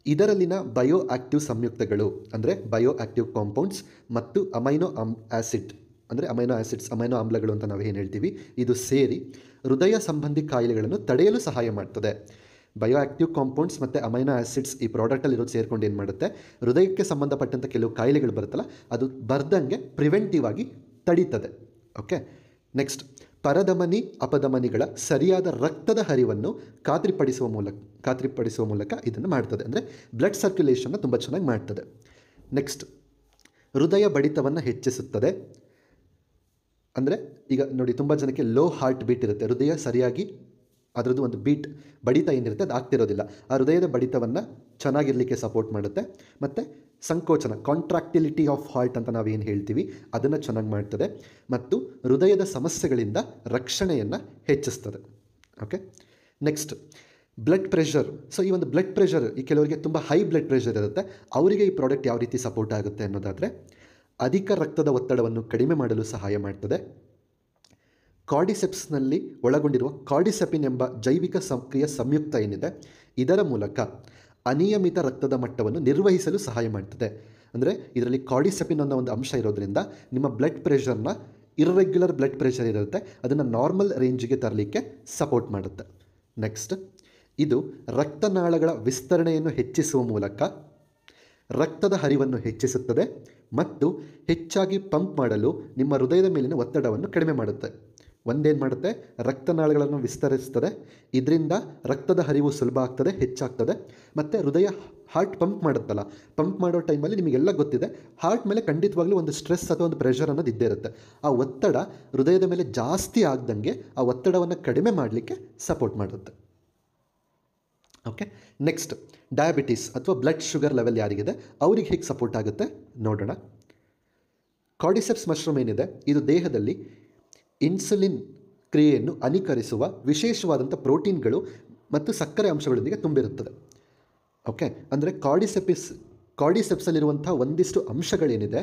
ಇದರಲ್ಲಿನ ಬಯೋ ಆಕ್ಟಿವ್ ಸಂಯುಕ್ತಗಳು ಅಂದರೆ ಬಯೋ ಆಕ್ಟಿವ್ ಕಾಂಪೌಂಡ್ಸ್ ಮತ್ತು ಅಮೈನೋ ಆ್ಯಸಿಡ್ ಅಂದರೆ ಅಮೈನೋ ಆಮ್ಲಗಳು ಅಂತ ನಾವು ಏನು ಹೇಳ್ತೀವಿ, ಇದು ಸೇರಿ ಹೃದಯ ಸಂಬಂಧಿ ಕಾಯಿಲೆಗಳನ್ನು ತಡೆಯಲು ಸಹಾಯ ಮಾಡ್ತದೆ. ಬಯೋ ಆಕ್ಟಿವ್ ಕಾಂಪೌಂಡ್ಸ್ ಮತ್ತು ಅಮೈನೋ ಆ್ಯಸಿಡ್ಸ್ ಈ ಪ್ರಾಡಕ್ಟಲ್ಲಿ ಇರೋದು ಸೇರ್ಕೊಂಡು ಏನು ಮಾಡುತ್ತೆ, ಹೃದಯಕ್ಕೆ ಸಂಬಂಧಪಟ್ಟಂಥ ಕೆಲವು ಕಾಯಿಲೆಗಳು ಬರುತ್ತಲ್ಲ ಅದು ಬರ್ದಂಗೆ ಪ್ರಿವೆಂಟಿವ್ ಆಗಿ ತಡೀತದೆ. ಓಕೆ, ನೆಕ್ಸ್ಟ್ ಪರಧಮನಿ ಅಪಧಮನಿಗಳ ಸರಿಯಾದ ರಕ್ತದ ಹರಿವನ್ನು ಖಾತ್ರಿಪಡಿಸುವ ಮೂಲಕ ಇದನ್ನು ಮಾಡ್ತದೆ. ಅಂದರೆ ಬ್ಲಡ್ ಸರ್ಕ್ಯುಲೇಷನ್ನ ತುಂಬ ಚೆನ್ನಾಗಿ ಮಾಡ್ತದೆ. ನೆಕ್ಸ್ಟ್ ಹೃದಯ ಬಡಿತವನ್ನು ಹೆಚ್ಚಿಸುತ್ತದೆ. ಅಂದರೆ ಈಗ ನೋಡಿ, ತುಂಬ ಜನಕ್ಕೆ ಲೋ ಹಾರ್ಟ್ ಬೀಟ್ ಇರುತ್ತೆ, ಹೃದಯ ಸರಿಯಾಗಿ ಅದರದ್ದು ಒಂದು ಬಡಿತ ಏನಿರುತ್ತೆ ಅದು ಆಗ್ತಿರೋದಿಲ್ಲ. ಆ ಹೃದಯದ ಬಡಿತವನ್ನು ಚೆನ್ನಾಗಿರಲಿಕ್ಕೆ ಸಪೋರ್ಟ್ ಮಾಡುತ್ತೆ. ಮತ್ತು ಸಂಕೋಚನ ಕಾಂಟ್ರಾಕ್ಟಿಲಿಟಿ ಆಫ್ ಹಾರ್ಟ್ ಅಂತ ನಾವೇನು ಹೇಳ್ತೀವಿ ಅದನ್ನು ಚೆನ್ನಾಗಿ ಮಾಡ್ತದೆ. ಮತ್ತು ಹೃದಯದ ಸಮಸ್ಯೆಗಳಿಂದ ರಕ್ಷಣೆಯನ್ನು ಹೆಚ್ಚಿಸ್ತದೆ. Okay, next blood pressure. So ಈ ಒಂದು ಬ್ಲಡ್ ಪ್ರೆಷರ್, ಈ ಕೆಲವರಿಗೆ ತುಂಬ ಹೈ ಬ್ಲಡ್ ಪ್ರೆಷರ್ ಇರುತ್ತೆ, ಅವರಿಗೆ ಈ ಪ್ರಾಡಕ್ಟ್ ಯಾವ ರೀತಿ ಸಪೋರ್ಟ್ ಆಗುತ್ತೆ ಅನ್ನೋದಾದರೆ, ಅಧಿಕ ರಕ್ತದ ಒತ್ತಡವನ್ನು ಕಡಿಮೆ ಮಾಡಲು ಸಹಾಯ ಮಾಡ್ತದೆ. ಕಾರ್ಡಿಸೆಪ್ಸ್ನಲ್ಲಿ ಒಳಗೊಂಡಿರುವ ಕಾರ್ಡಿಸೆಪಿನ್ ಎಂಬ ಜೈವಿಕ ಸಕ್ರಿಯ ಸಂಯುಕ್ತ ಏನಿದೆ ಇದರ ಮೂಲಕ ಅನಿಯಮಿತ ರಕ್ತದ ಮಟ್ಟವನ್ನು ನಿರ್ವಹಿಸಲು ಸಹಾಯ ಮಾಡ್ತದೆ. ಅಂದರೆ ಇದರಲ್ಲಿ ಕಾರ್ಡಿಸೆಪಿನ್ ಅನ್ನೋ ಒಂದು ಅಂಶ ಇರೋದ್ರಿಂದ ನಿಮ್ಮ ಬ್ಲಡ್ ಪ್ರೆಷರ್ನ, ಇರ್ರೆಗ್ಯುಲರ್ ಬ್ಲಡ್ ಪ್ರೆಷರ್ ಇರುತ್ತೆ ಅದನ್ನು ನಾರ್ಮಲ್ ರೇಂಜಿಗೆ ತರಲಿಕ್ಕೆ ಸಪೋರ್ಟ್ ಮಾಡುತ್ತೆ. ನೆಕ್ಸ್ಟ್ ಇದು ರಕ್ತನಾಳಗಳ ವಿಸ್ತರಣೆಯನ್ನು ಹೆಚ್ಚಿಸುವ ಮೂಲಕ ರಕ್ತದ ಹರಿವನ್ನು ಹೆಚ್ಚಿಸುತ್ತದೆ ಮತ್ತು ಹೆಚ್ಚಾಗಿ ಪಂಪ್ ಮಾಡಲು ನಿಮ್ಮ ಹೃದಯದ ಮೇಲಿನ ಒತ್ತಡವನ್ನು ಕಡಿಮೆ ಮಾಡುತ್ತೆ. ಒಂದೇನು ಮಾಡುತ್ತೆ, ರಕ್ತನಾಳಗಳನ್ನು ವಿಸ್ತರಿಸ್ತದೆ, ಇದರಿಂದ ರಕ್ತದ ಹರಿವು ಸುಲಭ ಆಗ್ತದೆ, ಹೆಚ್ಚಾಗ್ತದೆ. ಮತ್ತು ಹೃದಯ ಹಾರ್ಟ್ ಪಂಪ್ ಮಾಡುತ್ತಲ್ಲ, ಪಂಪ್ ಮಾಡೋ ಟೈಮಲ್ಲಿ ನಿಮಗೆಲ್ಲ ಗೊತ್ತಿದೆ ಹಾರ್ಟ್ ಮೇಲೆ ಖಂಡಿತವಾಗ್ಲೂ ಒಂದು ಸ್ಟ್ರೆಸ್ ಅಥವಾ ಒಂದು ಪ್ರೆಷರ್ ಅನ್ನೋದು ಇದ್ದೇ ಇರುತ್ತೆ. ಆ ಒತ್ತಡ ಹೃದಯದ ಮೇಲೆ ಜಾಸ್ತಿ ಆಗ್ದಂಗೆ ಆ ಒತ್ತಡವನ್ನು ಕಡಿಮೆ ಮಾಡಲಿಕ್ಕೆ ಸಪೋರ್ಟ್ ಮಾಡುತ್ತೆ. ಓಕೆ, ನೆಕ್ಸ್ಟ್ ಡಯಾಬಿಟೀಸ್ ಅಥವಾ ಬ್ಲಡ್ ಶುಗರ್ ಲೆವೆಲ್ ಯಾರಿಗಿದೆ ಅವ್ರಿಗೆ ಹೇಗೆ ಸಪೋರ್ಟ್ ಆಗುತ್ತೆ ನೋಡೋಣ. ಕಾರ್ಡಿಸೆಪ್ಸ್ ಮಶ್ರೂಮ್ ಏನಿದೆ ಇದು ದೇಹದಲ್ಲಿ ಇನ್ಸುಲಿನ್ ಕ್ರಿಯೆಯನ್ನು ಅನುಕರಿಸುವ ವಿಶೇಷವಾದಂಥ ಪ್ರೋಟೀನ್ಗಳು ಮತ್ತು ಸಕ್ಕರೆ ಅಂಶಗಳೊಂದಿಗೆ ತುಂಬಿರುತ್ತದೆ. ಓಕೆ, ಅಂದರೆ ಕಾರ್ಡಿಸೆಪ್ಸಲ್ಲಿರುವಂಥ ಒಂದಿಷ್ಟು ಅಂಶಗಳೇನಿದೆ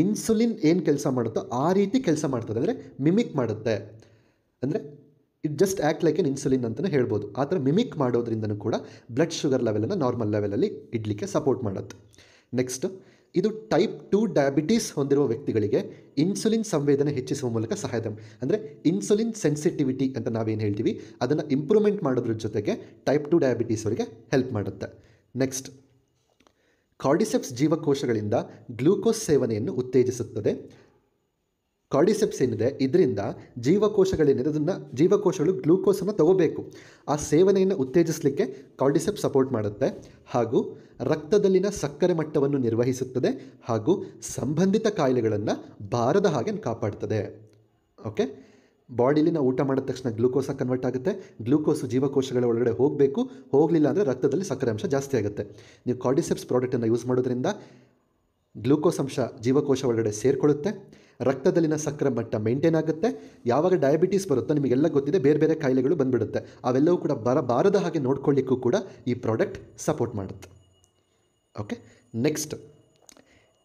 ಇನ್ಸುಲಿನ್ ಏನು ಕೆಲಸ ಮಾಡುತ್ತೋ ಆ ರೀತಿ ಕೆಲಸ ಮಾಡ್ತದೆ, ಅಂದರೆ ಮಿಮಿಕ್ ಮಾಡುತ್ತೆ. ಅಂದರೆ it just act like an insulin ಅಂತಲೇ ಹೇಳ್ಬೋದು. ಆ ಥರ ಮಿಮಿಕ್ ಮಾಡೋದ್ರಿಂದನೂ ಕೂಡ ಬ್ಲಡ್ ಶುಗರ್ ಲೆವೆಲನ್ನು ನಾರ್ಮಲ್ ಲೆವೆಲಲ್ಲಿ ಇಡಲಿಕ್ಕೆ ಸಪೋರ್ಟ್ ಮಾಡುತ್ತೆ. ನೆಕ್ಸ್ಟ್ ಇದು ಟೈಪ್ 2 ಡಯಾಬಿಟೀಸ್ ಹೊಂದಿರುವ ವ್ಯಕ್ತಿಗಳಿಗೆ ಇನ್ಸುಲಿನ್ ಸಂವೇದನೆ ಹೆಚ್ಚಿಸುವ ಮೂಲಕ ಸಹಾಯ, ಅಂದರೆ ಇನ್ಸುಲಿನ್ ಸೆನ್ಸಿಟಿವಿಟಿ ಅಂತ ನಾವೇನು ಹೇಳ್ತೀವಿ ಅದನ್ನು ಇಂಪ್ರೂವ್ಮೆಂಟ್ ಮಾಡೋದ್ರ ಜೊತೆಗೆ ಟೈಪ್ 2 ಡಯಾಬಿಟೀಸ್ ಅವರಿಗೆ ಹೆಲ್ಪ್ ಮಾಡುತ್ತೆ. ನೆಕ್ಸ್ಟ್ ಕಾರ್ಡಿಸೆಪ್ಸ್ ಜೀವಕೋಶಗಳಿಂದ ಗ್ಲೂಕೋಸ್ ಸೇವನೆಯನ್ನು ಉತ್ತೇಜಿಸುತ್ತದೆ. ಕಾರ್ಡಿಸೆಪ್ಸ್ ಏನಿದೆ ಇದರಿಂದ ಜೀವಕೋಶಗಳೇನಿದೆ ಅದನ್ನು ಜೀವಕೋಶಗಳು ಗ್ಲೂಕೋಸನ್ನು ತಗೋಬೇಕು, ಆ ಸೇವನೆಯನ್ನು ಉತ್ತೇಜಿಸಲಿಕ್ಕೆ ಕಾರ್ಡಿಸೆಪ್ಸ್ ಸಪೋರ್ಟ್ ಮಾಡುತ್ತೆ. ಹಾಗೂ ರಕ್ತದಲ್ಲಿನ ಸಕ್ಕರೆ ಮಟ್ಟವನ್ನು ನಿರ್ವಹಿಸುತ್ತದೆ ಹಾಗೂ ಸಂಬಂಧಿತ ಕಾಯಿಲೆಗಳನ್ನು ಬಾರದ ಹಾಗೆ ಕಾಪಾಡ್ತದೆ. ಓಕೆ, ಬಾಡಿಲಿ ನಾವು ಊಟ ಮಾಡಿದ ತಕ್ಷಣ ಗ್ಲೂಕೋಸಾಗಿ ಕನ್ವರ್ಟ್ ಆಗುತ್ತೆ. ಗ್ಲೂಕೋಸು ಜೀವಕೋಶಗಳ ಒಳಗಡೆ ಹೋಗಬೇಕು, ಹೋಗಲಿಲ್ಲ ಅಂದರೆ ರಕ್ತದಲ್ಲಿ ಸಕ್ಕರೆ ಅಂಶ ಜಾಸ್ತಿ ಆಗುತ್ತೆ. ನೀವು ಕಾರ್ಡಿಸೆಪ್ಸ್ ಪ್ರಾಡಕ್ಟನ್ನು ಯೂಸ್ ಮಾಡೋದ್ರಿಂದ ಗ್ಲೂಕೋಸ್ ಅಂಶ ಜೀವಕೋಶ ಒಳಗಡೆ ಸೇರಿಕೊಳ್ಳುತ್ತೆ, ರಕ್ತದಲ್ಲಿನ ಸಕ್ಕರೆ ಮಟ್ಟ ಮೇಂಟೈನ್ ಆಗುತ್ತೆ. ಯಾವಾಗ ಡಯಾಬಿಟೀಸ್ ಬರುತ್ತೋ ನಿಮಗೆಲ್ಲ ಗೊತ್ತಿದೆ ಬೇರೆ ಬೇರೆ ಕಾಯಿಲೆಗಳು ಬಂದುಬಿಡುತ್ತೆ, ಅವೆಲ್ಲವೂ ಕೂಡ ಬಾರದ ಹಾಗೆ ನೋಡ್ಕೊಳ್ಳಿಕ್ಕೂ ಕೂಡ ಈ ಪ್ರಾಡಕ್ಟ್ ಸಪೋರ್ಟ್ ಮಾಡುತ್ತೆ. Okay, next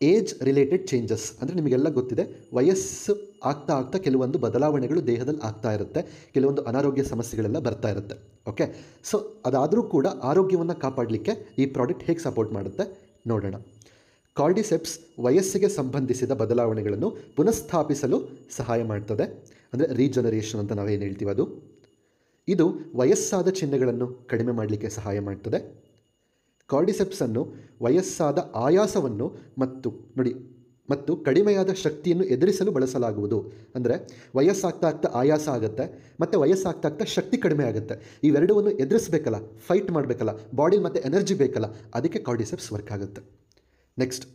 age related changes. ಅಂದರೆ ನಿಮಗೆಲ್ಲ ಗೊತ್ತಿದೆ ವಯಸ್ಸು ಆಗ್ತಾ ಕೆಲವೊಂದು ಬದಲಾವಣೆಗಳು ದೇಹದಲ್ಲಿ ಆಗ್ತಾ ಇರುತ್ತೆ, ಕೆಲವೊಂದು ಅನಾರೋಗ್ಯ ಸಮಸ್ಯೆಗಳೆಲ್ಲ ಬರ್ತಾ ಇರುತ್ತೆ. ಓಕೆ, ಸೊ ಅದಾದರೂ ಕೂಡ ಆರೋಗ್ಯವನ್ನು ಕಾಪಾಡಲಿಕ್ಕೆ ಈ ಪ್ರಾಡಕ್ಟ್ ಹೇಗೆ ಸಪೋರ್ಟ್ ಮಾಡುತ್ತೆ ನೋಡೋಣ. ಕಾರ್ಡಿಸೆಪ್ಸ್ ವಯಸ್ಸಿಗೆ ಸಂಬಂಧಿಸಿದ ಬದಲಾವಣೆಗಳನ್ನು ಪುನಃಸ್ಥಾಪಿಸಲು ಸಹಾಯ ಮಾಡ್ತದೆ, ಅಂದರೆ ರೀಜನರೇಷನ್ ಅಂತ ನಾವೇನು ಹೇಳ್ತೀವಿ ಅದು. ಇದು ವಯಸ್ಸಾದ ಚಿಹ್ನೆಗಳನ್ನು ಕಡಿಮೆ ಮಾಡಲಿಕ್ಕೆ ಸಹಾಯ ಮಾಡ್ತದೆ. ಕಾರ್ಡಿಸೆಪ್ಸನ್ನು ವಯಸ್ಸಾದ ಆಯಾಸವನ್ನು ಮತ್ತು ಕಡಿಮೆಯಾದ ಶಕ್ತಿಯನ್ನು ಎದುರಿಸಲು ಬಳಸಲಾಗುವುದು. ಅಂದರೆ ವಯಸ್ಸಾಗ್ತಾ ಆಗ್ತಾ ಆಯಾಸ ಆಗುತ್ತೆ ಮತ್ತು ವಯಸ್ಸಾಗ್ತಾ ಆಗ್ತಾ ಶಕ್ತಿ ಕಡಿಮೆ ಆಗುತ್ತೆ. ಇವೆರಡವನ್ನು ಎದುರಿಸಬೇಕಲ್ಲ, ಫೈಟ್ ಮಾಡಬೇಕಲ್ಲ, ಬಾಡಿ ಮತ್ತು ಎನರ್ಜಿ ಬೇಕಲ್ಲ, ಅದಕ್ಕೆ ಕಾರ್ಡಿಸೆಪ್ಸ್ ವರ್ಕ್ ಆಗುತ್ತೆ. ನೆಕ್ಸ್ಟ್,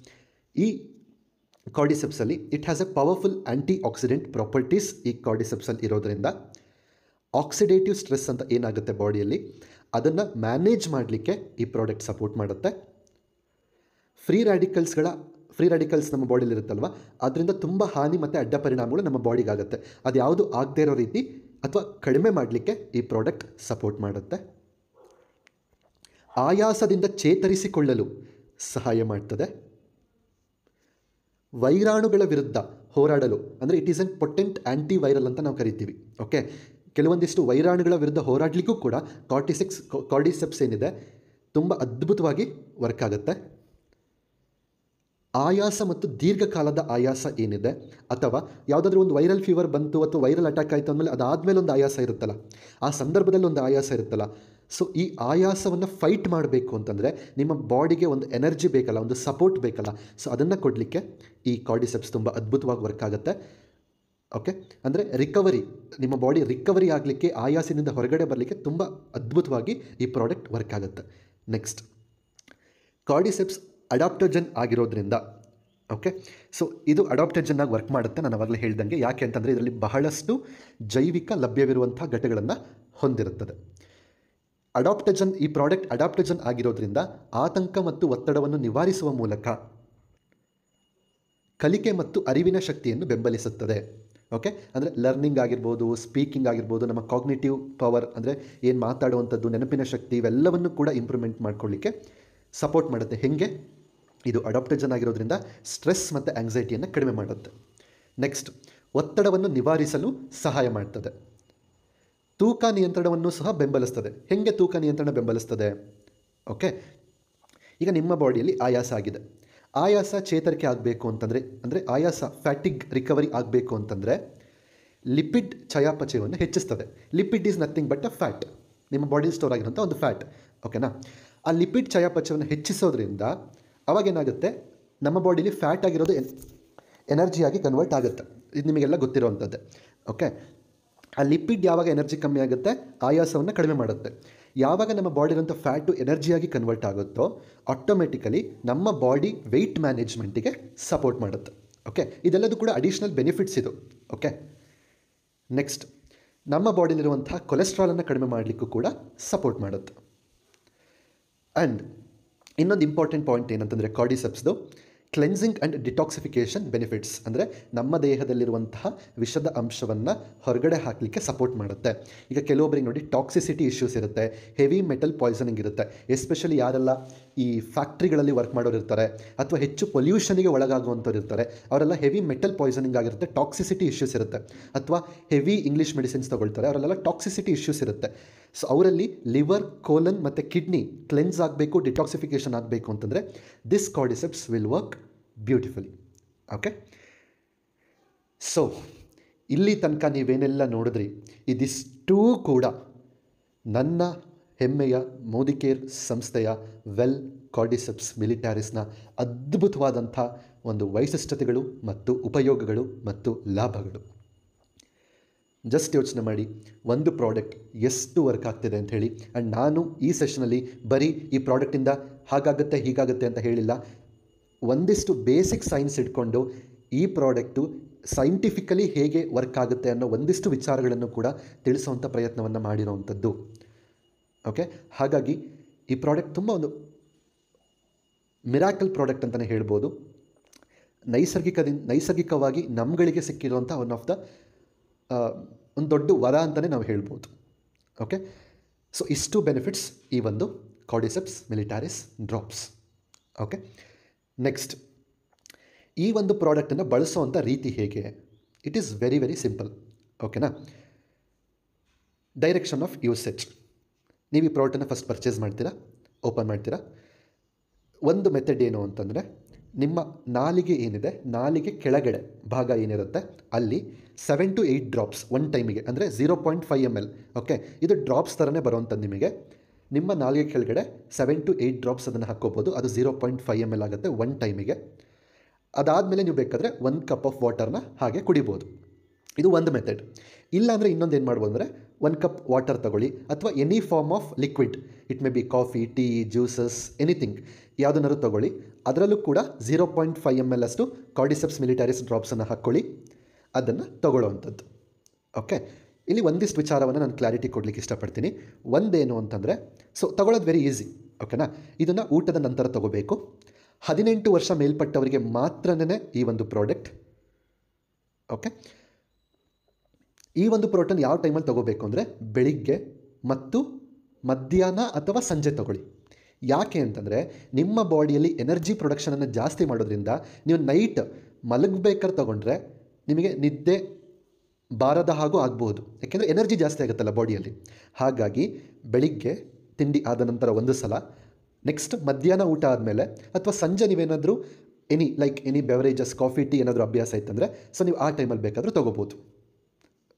ಈ ಕಾರ್ಡಿಸೆಪ್ಸಲ್ಲಿ it has a powerful antioxidant properties. ಈ ಕಾರ್ಡಿಸೆಪ್ಸಲ್ಲಿ ಇರೋದರಿಂದ ಆಕ್ಸಿಡೇಟಿವ್ ಸ್ಟ್ರೆಸ್ ಅಂತ ಏನಾಗುತ್ತೆ ಬಾಡಿಯಲ್ಲಿ, ಅದನ್ನು ಮ್ಯಾನೇಜ್ ಮಾಡಲಿಕ್ಕೆ ಈ ಪ್ರಾಡಕ್ಟ್ ಸಪೋರ್ಟ್ ಮಾಡುತ್ತೆ. ಫ್ರೀ ರ್ಯಾಡಿಕಲ್ಸ್ ನಮ್ಮ ಬಾಡಿಯಲ್ಲಿ ಇರುತ್ತಲ್ವ, ಅದರಿಂದ ತುಂಬ ಹಾನಿ ಮತ್ತು ಅಡ್ಡ ಪರಿಣಾಮಗಳು ನಮ್ಮ ಬಾಡಿಗಾಗುತ್ತೆ. ಅದು ಯಾವುದು ಆಗದೇ ಇರೋ ರೀತಿ ಅಥವಾ ಕಡಿಮೆ ಮಾಡಲಿಕ್ಕೆ ಈ ಪ್ರಾಡಕ್ಟ್ ಸಪೋರ್ಟ್ ಮಾಡುತ್ತೆ. ಆಯಾಸದಿಂದ ಚೇತರಿಸಿಕೊಳ್ಳಲು ಸಹಾಯ ಮಾಡ್ತದೆ. ವೈರಾಣುಗಳ ವಿರುದ್ಧ ಹೋರಾಡಲು, ಅಂದರೆ it is N potent anti viral ಅಂತ ನಾವು ಕರಿತೀವಿ. ಓಕೆ, ಕೆಲವೊಂದಿಷ್ಟು ವೈರಾಣುಗಳ ವಿರುದ್ಧ ಹೋರಾಡಲಿಕ್ಕೂ ಕೂಡ ಕಾರ್ಡಿಸೆಪ್ಸ್ ಏನಿದೆ ತುಂಬ ಅದ್ಭುತವಾಗಿ ವರ್ಕ್ ಆಗುತ್ತೆ. ಆಯಾಸ ಮತ್ತು ದೀರ್ಘಕಾಲದ ಆಯಾಸ ಏನಿದೆ, ಅಥವಾ ಯಾವುದಾದ್ರೂ ಒಂದು ವೈರಲ್ ಫೀವರ್ ಬಂತು ಅಥವಾ ವೈರಲ್ ಅಟ್ಯಾಕ್ ಆಯಿತು ಅಂದಮೇಲೆ ಅದಾದಮೇಲೆ ಒಂದು ಆಯಾಸ ಇರುತ್ತಲ್ಲ, ಆ ಸಂದರ್ಭದಲ್ಲಿ ಒಂದು ಆಯಾಸ ಇರುತ್ತಲ್ಲ, ಸೊ ಈ ಆಯಾಸವನ್ನು ಫೈಟ್ ಮಾಡಬೇಕು ಅಂತಂದರೆ ನಿಮ್ಮ ಬಾಡಿಗೆ ಒಂದು ಎನರ್ಜಿ ಬೇಕಲ್ಲ, ಒಂದು ಸಪೋರ್ಟ್ ಬೇಕಲ್ಲ, ಸೊ ಅದನ್ನು ಕೊಡಲಿಕ್ಕೆ ಈ ಕಾರ್ಡಿಸೆಪ್ಸ್ ತುಂಬ ಅದ್ಭುತವಾಗಿ ವರ್ಕ್ ಆಗುತ್ತೆ. ಓಕೆ, ಅಂದರೆ ನಿಮ್ಮ ಬಾಡಿ ರಿಕವರಿ ಆಗಲಿಕ್ಕೆ, ಆಯಾಸದಿಂದ ಹೊರಗಡೆ ಬರಲಿಕ್ಕೆ ತುಂಬ ಅದ್ಭುತವಾಗಿ ಈ ಪ್ರಾಡಕ್ಟ್ ವರ್ಕ್ ಆಗುತ್ತೆ. ನೆಕ್ಸ್ಟ್, ಕಾರ್ಡಿಸೆಪ್ಸ್ ಅಡಾಪ್ಟೋಜನ್ ಆಗಿರೋದ್ರಿಂದ, ಓಕೆ, ಸೊ ಇದು ಅಡಾಪ್ಟೋಜನ್ ಆಗಿ ವರ್ಕ್ ಮಾಡುತ್ತೆ, ನಾನು ಆವಾಗಲೇ ಹೇಳ್ದಂಗೆ. ಯಾಕೆ ಅಂತಂದರೆ ಇದರಲ್ಲಿ ಬಹಳಷ್ಟು ಜೈವಿಕ ಲಭ್ಯವಿರುವಂಥ ಘಟಕಗಳನ್ನು ಹೊಂದಿರುತ್ತದೆ. ಈ ಪ್ರಾಡಕ್ಟ್ ಅಡಾಪ್ಟೋಜನ್ ಆಗಿರೋದ್ರಿಂದ ಆತಂಕ ಮತ್ತು ಒತ್ತಡವನ್ನು ನಿವಾರಿಸುವ ಮೂಲಕ ಕಲಿಕೆ ಮತ್ತು ಅರಿವಿನ ಶಕ್ತಿಯನ್ನು ಬೆಂಬಲಿಸುತ್ತದೆ. ಓಕೆ, ಅಂದರೆ ಲರ್ನಿಂಗ್ ಆಗಿರ್ಬೋದು, ಸ್ಪೀಕಿಂಗ್ ಆಗಿರ್ಬೋದು, ನಮ್ಮ ಕಾಗ್ನಿಟಿವ್ ಪವರ್ ಅಂದರೆ ಏನು ಮಾತಾಡುವಂಥದ್ದು, ನೆನಪಿನ ಶಕ್ತಿ, ಇವೆಲ್ಲವನ್ನು ಕೂಡ ಇಂಪ್ರೂವ್ಮೆಂಟ್ ಮಾಡ್ಕೊಳ್ಳಿಕ್ಕೆ ಸಪೋರ್ಟ್ ಮಾಡುತ್ತೆ. ಹೇಗೆ? ಇದು ಅಡಾಪ್ಟೋಜನ್ ಆಗಿರೋದ್ರಿಂದ ಸ್ಟ್ರೆಸ್ ಮತ್ತು ಆಂಗ್ಸೈಟಿಯನ್ನು ಕಡಿಮೆ ಮಾಡುತ್ತೆ. ನೆಕ್ಸ್ಟ್, ಒತ್ತಡವನ್ನು ನಿವಾರಿಸಲು ಸಹಾಯ ಮಾಡ್ತದೆ. ತೂಕ ನಿಯಂತ್ರಣವನ್ನು ಸಹ ಬೆಂಬಲಿಸ್ತದೆ. ಹೇಗೆ ತೂಕ ನಿಯಂತ್ರಣ ಬೆಂಬಲಿಸ್ತದೆ? ಓಕೆ, ಈಗ ನಿಮ್ಮ ಬಾಡಿಯಲ್ಲಿ ಆಯಾಸ ಆಗಿದೆ, ಆಯಾಸ ಚೇತರಿಕೆ ಆಗಬೇಕು ಅಂತಂದರೆ, ಅಂದರೆ ಆಯಾಸ ಫ್ಯಾಟಿಗ್ ರಿಕವರಿ ಆಗಬೇಕು ಅಂತಂದರೆ ಲಿಪಿಡ್ ಚಯಾಪಚಯವನ್ನು ಹೆಚ್ಚಿಸ್ತದೆ. Lipid is nothing but a fat, ನಿಮ್ಮ ಬಾಡಿಲಿ ಸ್ಟೋರ್ ಆಗಿರೋಂಥ ಒಂದು ಫ್ಯಾಟ್. ಓಕೆನಾ? ಆ ಲಿಪಿಡ್ ಚಯಾಪಚಯವನ್ನು ಹೆಚ್ಚಿಸೋದ್ರಿಂದ ಅವಾಗೇನಾಗುತ್ತೆ, ನಮ್ಮ ಬಾಡಿಲಿ ಫ್ಯಾಟ್ ಆಗಿರೋದು ಎನರ್ಜಿಯಾಗಿ ಕನ್ವರ್ಟ್ ಆಗುತ್ತೆ. ಇದು ನಿಮಗೆಲ್ಲ ಗೊತ್ತಿರೋವಂಥದ್ದೇ. ಓಕೆ, ಆ ಲಿಪಿಡ್ ಯಾವಾಗ ಎನರ್ಜಿ ಕಮ್ಮಿ ಆಗುತ್ತೆ, ಆಯಾಸವನ್ನು ಕಡಿಮೆ ಮಾಡುತ್ತೆ. ಯಾವಾಗ ನಮ್ಮ ಬಾಡಿಲಿರುವಂಥ ಫ್ಯಾಟು ಎನರ್ಜಿಯಾಗಿ ಕನ್ವರ್ಟ್ ಆಗುತ್ತೋ ಆಟೋಮೆಟಿಕಲಿ ನಮ್ಮ ಬಾಡಿ ವೆಯ್ಟ್ ಮ್ಯಾನೇಜ್ಮೆಂಟಿಗೆ ಸಪೋರ್ಟ್ ಮಾಡುತ್ತೆ. ಓಕೆ, ಇದೆಲ್ಲದೂ ಕೂಡ ಅಡಿಷ್ನಲ್ ಬೆನಿಫಿಟ್ಸ್ ಇದು. ಓಕೆ, ನೆಕ್ಸ್ಟ್, ನಮ್ಮ ಬಾಡಿಲಿರುವಂಥ ಕೊಲೆಸ್ಟ್ರಾಲನ್ನು ಕಡಿಮೆ ಮಾಡಲಿಕ್ಕೂ ಕೂಡ ಸಪೋರ್ಟ್ ಮಾಡುತ್ತೆ. ಆ್ಯಂಡ್ ಇನ್ನೊಂದು ಇಂಪಾರ್ಟೆಂಟ್ ಪಾಯಿಂಟ್ ಏನಂತಂದರೆ ಕಾರ್ಡಿಸೆಪ್ಸ್ದು ಕ್ಲೆನ್ಸಿಂಗ್ ಆ್ಯಂಡ್ ಡಿಟಾಕ್ಸಿಫಿಕೇಷನ್ ಬೆನಿಫಿಟ್ಸ್, ಅಂದರೆ ನಮ್ಮ ದೇಹದಲ್ಲಿರುವಂತಹ ವಿಷದ ಅಂಶವನ್ನು ಹೊರಗಡೆ ಹಾಕಲಿಕ್ಕೆ ಸಪೋರ್ಟ್ ಮಾಡುತ್ತೆ. ಈಗ ಕೆಲವೊಬ್ಬರಿಗೆ ನೋಡಿ ಟಾಕ್ಸಿಸಿಟಿ ಇಶ್ಯೂಸ್ ಇರುತ್ತೆ, ಹೆವಿ ಮೆಟಲ್ ಪಾಯ್ಸನಿಂಗ್ ಇರುತ್ತೆ. ಎಸ್ಪೆಷಲಿ ಯಾರೆಲ್ಲ ಈ ಫ್ಯಾಕ್ಟ್ರಿಗಳಲ್ಲಿ ವರ್ಕ್ ಮಾಡೋರು ಇರ್ತಾರೆ ಅಥವಾ ಹೆಚ್ಚು ಪೊಲ್ಯೂಷನಿಗೆ ಒಳಗಾಗುವಂಥವ್ರು ಇರ್ತಾರೆ, ಅವರೆಲ್ಲ ಹೆವಿ ಮೆಟಲ್ ಪಾಯ್ಸನಿಂಗ್ ಆಗಿರುತ್ತೆ, ಟಾಕ್ಸಿಸಿಟಿ ಇಶ್ಯೂಸ್ ಇರುತ್ತೆ. ಅಥವಾ ಹೆವಿ ಇಂಗ್ಲೀಷ್ ಮೆಡಿಸಿನ್ಸ್ ತೊಗೊಳ್ತಾರೆ, ಅವರೆಲ್ಲ ಟಾಕ್ಸಿಸಿಟಿ ಇಶ್ಯೂಸ್ ಇರುತ್ತೆ. ಸೊ ಅವರಲ್ಲಿ ಲಿವರ್, ಕೋಲನ್ ಮತ್ತು ಕಿಡ್ನಿ ಕ್ಲೆನ್ಸ್ ಆಗಬೇಕು, ಡಿಟಾಕ್ಸಿಫಿಕೇಷನ್ ಆಗಬೇಕು ಅಂತಂದರೆ this cordyceps will work beautifully. Okay, so ಇಲ್ಲಿ ತನಕ ನೀವೇನೆಲ್ಲ ನೋಡಿದ್ರಿ, ಇದಿಷ್ಟೂ ಕೂಡ ನನ್ನ ಹೆಮ್ಮೆಯ ಮೋದಿಕೇರ್ ಸಂಸ್ಥೆಯ ವೆಲ್ ಕಾರ್ಡಿಸೆಪ್ಸ್ ಮಿಲಿಟ್ಯಾರಿಸ್ನ ಅದ್ಭುತವಾದಂಥ ಒಂದು ವೈಶಿಷ್ಟ್ಯತೆಗಳು ಮತ್ತು ಉಪಯೋಗಗಳು ಮತ್ತು ಲಾಭಗಳು. ಜಸ್ಟ್ ಯೋಚನೆ ಮಾಡಿ, ಒಂದು ಪ್ರಾಡಕ್ಟ್ ಎಷ್ಟು ವರ್ಕ್ ಆಗ್ತಿದೆ ಅಂತ ಹೇಳಿ. ಆ್ಯಂಡ್ ನಾನು ಈ ಸೆಷನಲ್ಲಿ ಬರೀ ಈ ಪ್ರಾಡಕ್ಟಿಂದ ಹಾಗಾಗುತ್ತೆ ಹೀಗಾಗುತ್ತೆ ಅಂತ ಹೇಳಿಲ್ಲ, ಒಂದಿಷ್ಟು ಬೇಸಿಕ್ ಸೈನ್ಸ್ ಇಟ್ಕೊಂಡು ಈ ಪ್ರಾಡಕ್ಟು ಸೈಂಟಿಫಿಕಲಿ ಹೇಗೆ ವರ್ಕ್ ಆಗುತ್ತೆ ಅನ್ನೋ ಒಂದಿಷ್ಟು ವಿಚಾರಗಳನ್ನು ಕೂಡ ತಿಳಿಸುವಂಥ ಪ್ರಯತ್ನವನ್ನು ಮಾಡಿರೋವಂಥದ್ದು. ಓಕೆ, ಹಾಗಾಗಿ ಈ ಪ್ರಾಡಕ್ಟ್ ತುಂಬ ಒಂದು ಮಿರಾಕಲ್ ಪ್ರಾಡಕ್ಟ್ ಅಂತಲೇ ಹೇಳ್ಬೋದು. ನೈಸರ್ಗಿಕವಾಗಿ ನಮ್ಗಳಿಗೆ ಸಿಕ್ಕಿರುವಂಥ ಒನ್ ಆಫ್ ದ ಒಂದು ದೊಡ್ಡ ವರ ಅಂತಲೇ ನಾವು ಹೇಳ್ಬೋದು. ಓಕೆ, ಸೊ ಇಷ್ಟು ಬೆನಿಫಿಟ್ಸ್ ಈ ಒಂದು cordyceps militaris drops. Okay, next, ಈ ಒಂದು ಪ್ರಾಡಕ್ಟನ್ನು ಬಳಸೋವಂಥ ರೀತಿ ಹೇಗೆ? It is very very simple. ಓಕೆನಾ? Direction of usage. ನೀವು ಈ ಪ್ರಾಡಕ್ಟನ್ನು ಫಸ್ಟ್ ಪರ್ಚೇಸ್ ಮಾಡ್ತೀರಾ, ಓಪನ್ ಮಾಡ್ತೀರಾ, ಒಂದು ಮೆಥಡ್ ಏನು ಅಂತಂದರೆ, ನಿಮ್ಮ ನಾಲಿಗೆ ಏನಿದೆ, ನಾಲಿಗೆ ಕೆಳಗಡೆ ಭಾಗ ಏನಿರುತ್ತೆ ಅಲ್ಲಿ 7 to 8 ಡ್ರಾಪ್ಸ್ ಒನ್ ಟೈಮಿಗೆ, ಅಂದರೆ 0.5 ml. ಓಕೆ, ಇದು ಡ್ರಾಪ್ಸ್ ಥರನೇ ಬರೋವಂಥದ್ದು. ನಿಮಗೆ ನಿಮ್ಮ ನಾಲಿಗೆ ಕೆಳಗಡೆ 7 to 8 ಡ್ರಾಪ್ಸ್ ಅದನ್ನು ಹಾಕ್ಕೋಬೋದು. ಅದು 0.5 ml ಆಗುತ್ತೆ ಒನ್ ಟೈಮಿಗೆ. ಅದಾದಮೇಲೆ ನೀವು ಬೇಕಾದರೆ 1 ಕಪ್ ಆಫ್ ವಾಟರ್ನ ಹಾಗೆ ಕುಡಿಬೋದು. ಇದು ಒಂದು ಮೆಥಡ್. ಇಲ್ಲಾಂದರೆ ಇನ್ನೊಂದು ಏನು ಮಾಡ್ಬೋದು ಅಂದರೆ, 1 ಕಪ್ ವಾಟರ್ ತಗೊಳ್ಳಿ, ಅಥವಾ any form of liquid, it may be coffee, tea, juices, anything, ಯಾವುದನ್ನಾರು ತೊಗೊಳ್ಳಿ. ಅದರಲ್ಲೂ ಕೂಡ 0.5 ml ಅಷ್ಟು ಕಾರ್ಡಿಸೆಪ್ಸ್ ಮಿಲಿಟಾರಿಸ್ ಡ್ರಾಪ್ಸನ್ನು ಹಾಕ್ಕೊಳ್ಳಿ, ಅದನ್ನು ತಗೊಳ್ಳೋವಂಥದ್ದು. ಓಕೆ, ಇಲ್ಲಿ ಒಂದಿಷ್ಟು ವಿಚಾರವನ್ನು ನಾನು ಕ್ಲಾರಿಟಿ ಕೊಡಲಿಕ್ಕೆ ಇಷ್ಟಪಡ್ತೀನಿ. ಒಂದೇನು ಅಂತಂದರೆ, ಸೊ ತಗೊಳ್ಳೋದು ವೆರಿ ಈಸಿ. ಓಕೆನಾ, ಇದನ್ನು ಊಟದ ನಂತರ ತಗೋಬೇಕು. 18 ವರ್ಷ ಮೇಲ್ಪಟ್ಟವರಿಗೆ ಮಾತ್ರನೇ ಈ ಒಂದು ಪ್ರಾಡಕ್ಟ್. ಓಕೆ, ಈ ಒಂದು ಪ್ರಾಡಕ್ಟನ್ನು ಯಾವ ಟೈಮಲ್ಲಿ ತೊಗೋಬೇಕು ಅಂದರೆ, ಬೆಳಿಗ್ಗೆ ಮತ್ತು ಮಧ್ಯಾಹ್ನ ಅಥವಾ ಸಂಜೆ ತೊಗೊಳ್ಳಿ. ಯಾಕೆ ಅಂತಂದರೆ, ನಿಮ್ಮ ಬಾಡಿಯಲ್ಲಿ ಎನರ್ಜಿ ಪ್ರೊಡಕ್ಷನನ್ನು ಜಾಸ್ತಿ ಮಾಡೋದ್ರಿಂದ ನೀವು ನೈಟ್ ಮಲಗಬೇಕಾದ್ರೆ ತೊಗೊಂಡ್ರೆ ನಿಮಗೆ ನಿದ್ದೆ ಬಾರದ ಹಾಗೂ ಆಗ್ಬೋದು. ಯಾಕೆಂದರೆ ಎನರ್ಜಿ ಜಾಸ್ತಿ ಆಗುತ್ತಲ್ಲ ಬಾಡಿಯಲ್ಲಿ. ಹಾಗಾಗಿ ಬೆಳಿಗ್ಗೆ ತಿಂಡಿ ಆದ ನಂತರ ಒಂದು ಸಲ, ನೆಕ್ಸ್ಟ್ ಮಧ್ಯಾಹ್ನ ಊಟ ಆದಮೇಲೆ, ಅಥವಾ ಸಂಜೆ ನೀವೇನಾದರೂ ಎನಿ ಬೆವರೇಜಸ್, ಕಾಫಿ, ಟೀ ಏನಾದರೂ ಅಭ್ಯಾಸ ಇತ್ತಂದರೆ, ಸೊ ನೀವು ಆ ಟೈಮಲ್ಲಿ ಬೇಕಾದರೂ ತೊಗೋಬೋದು.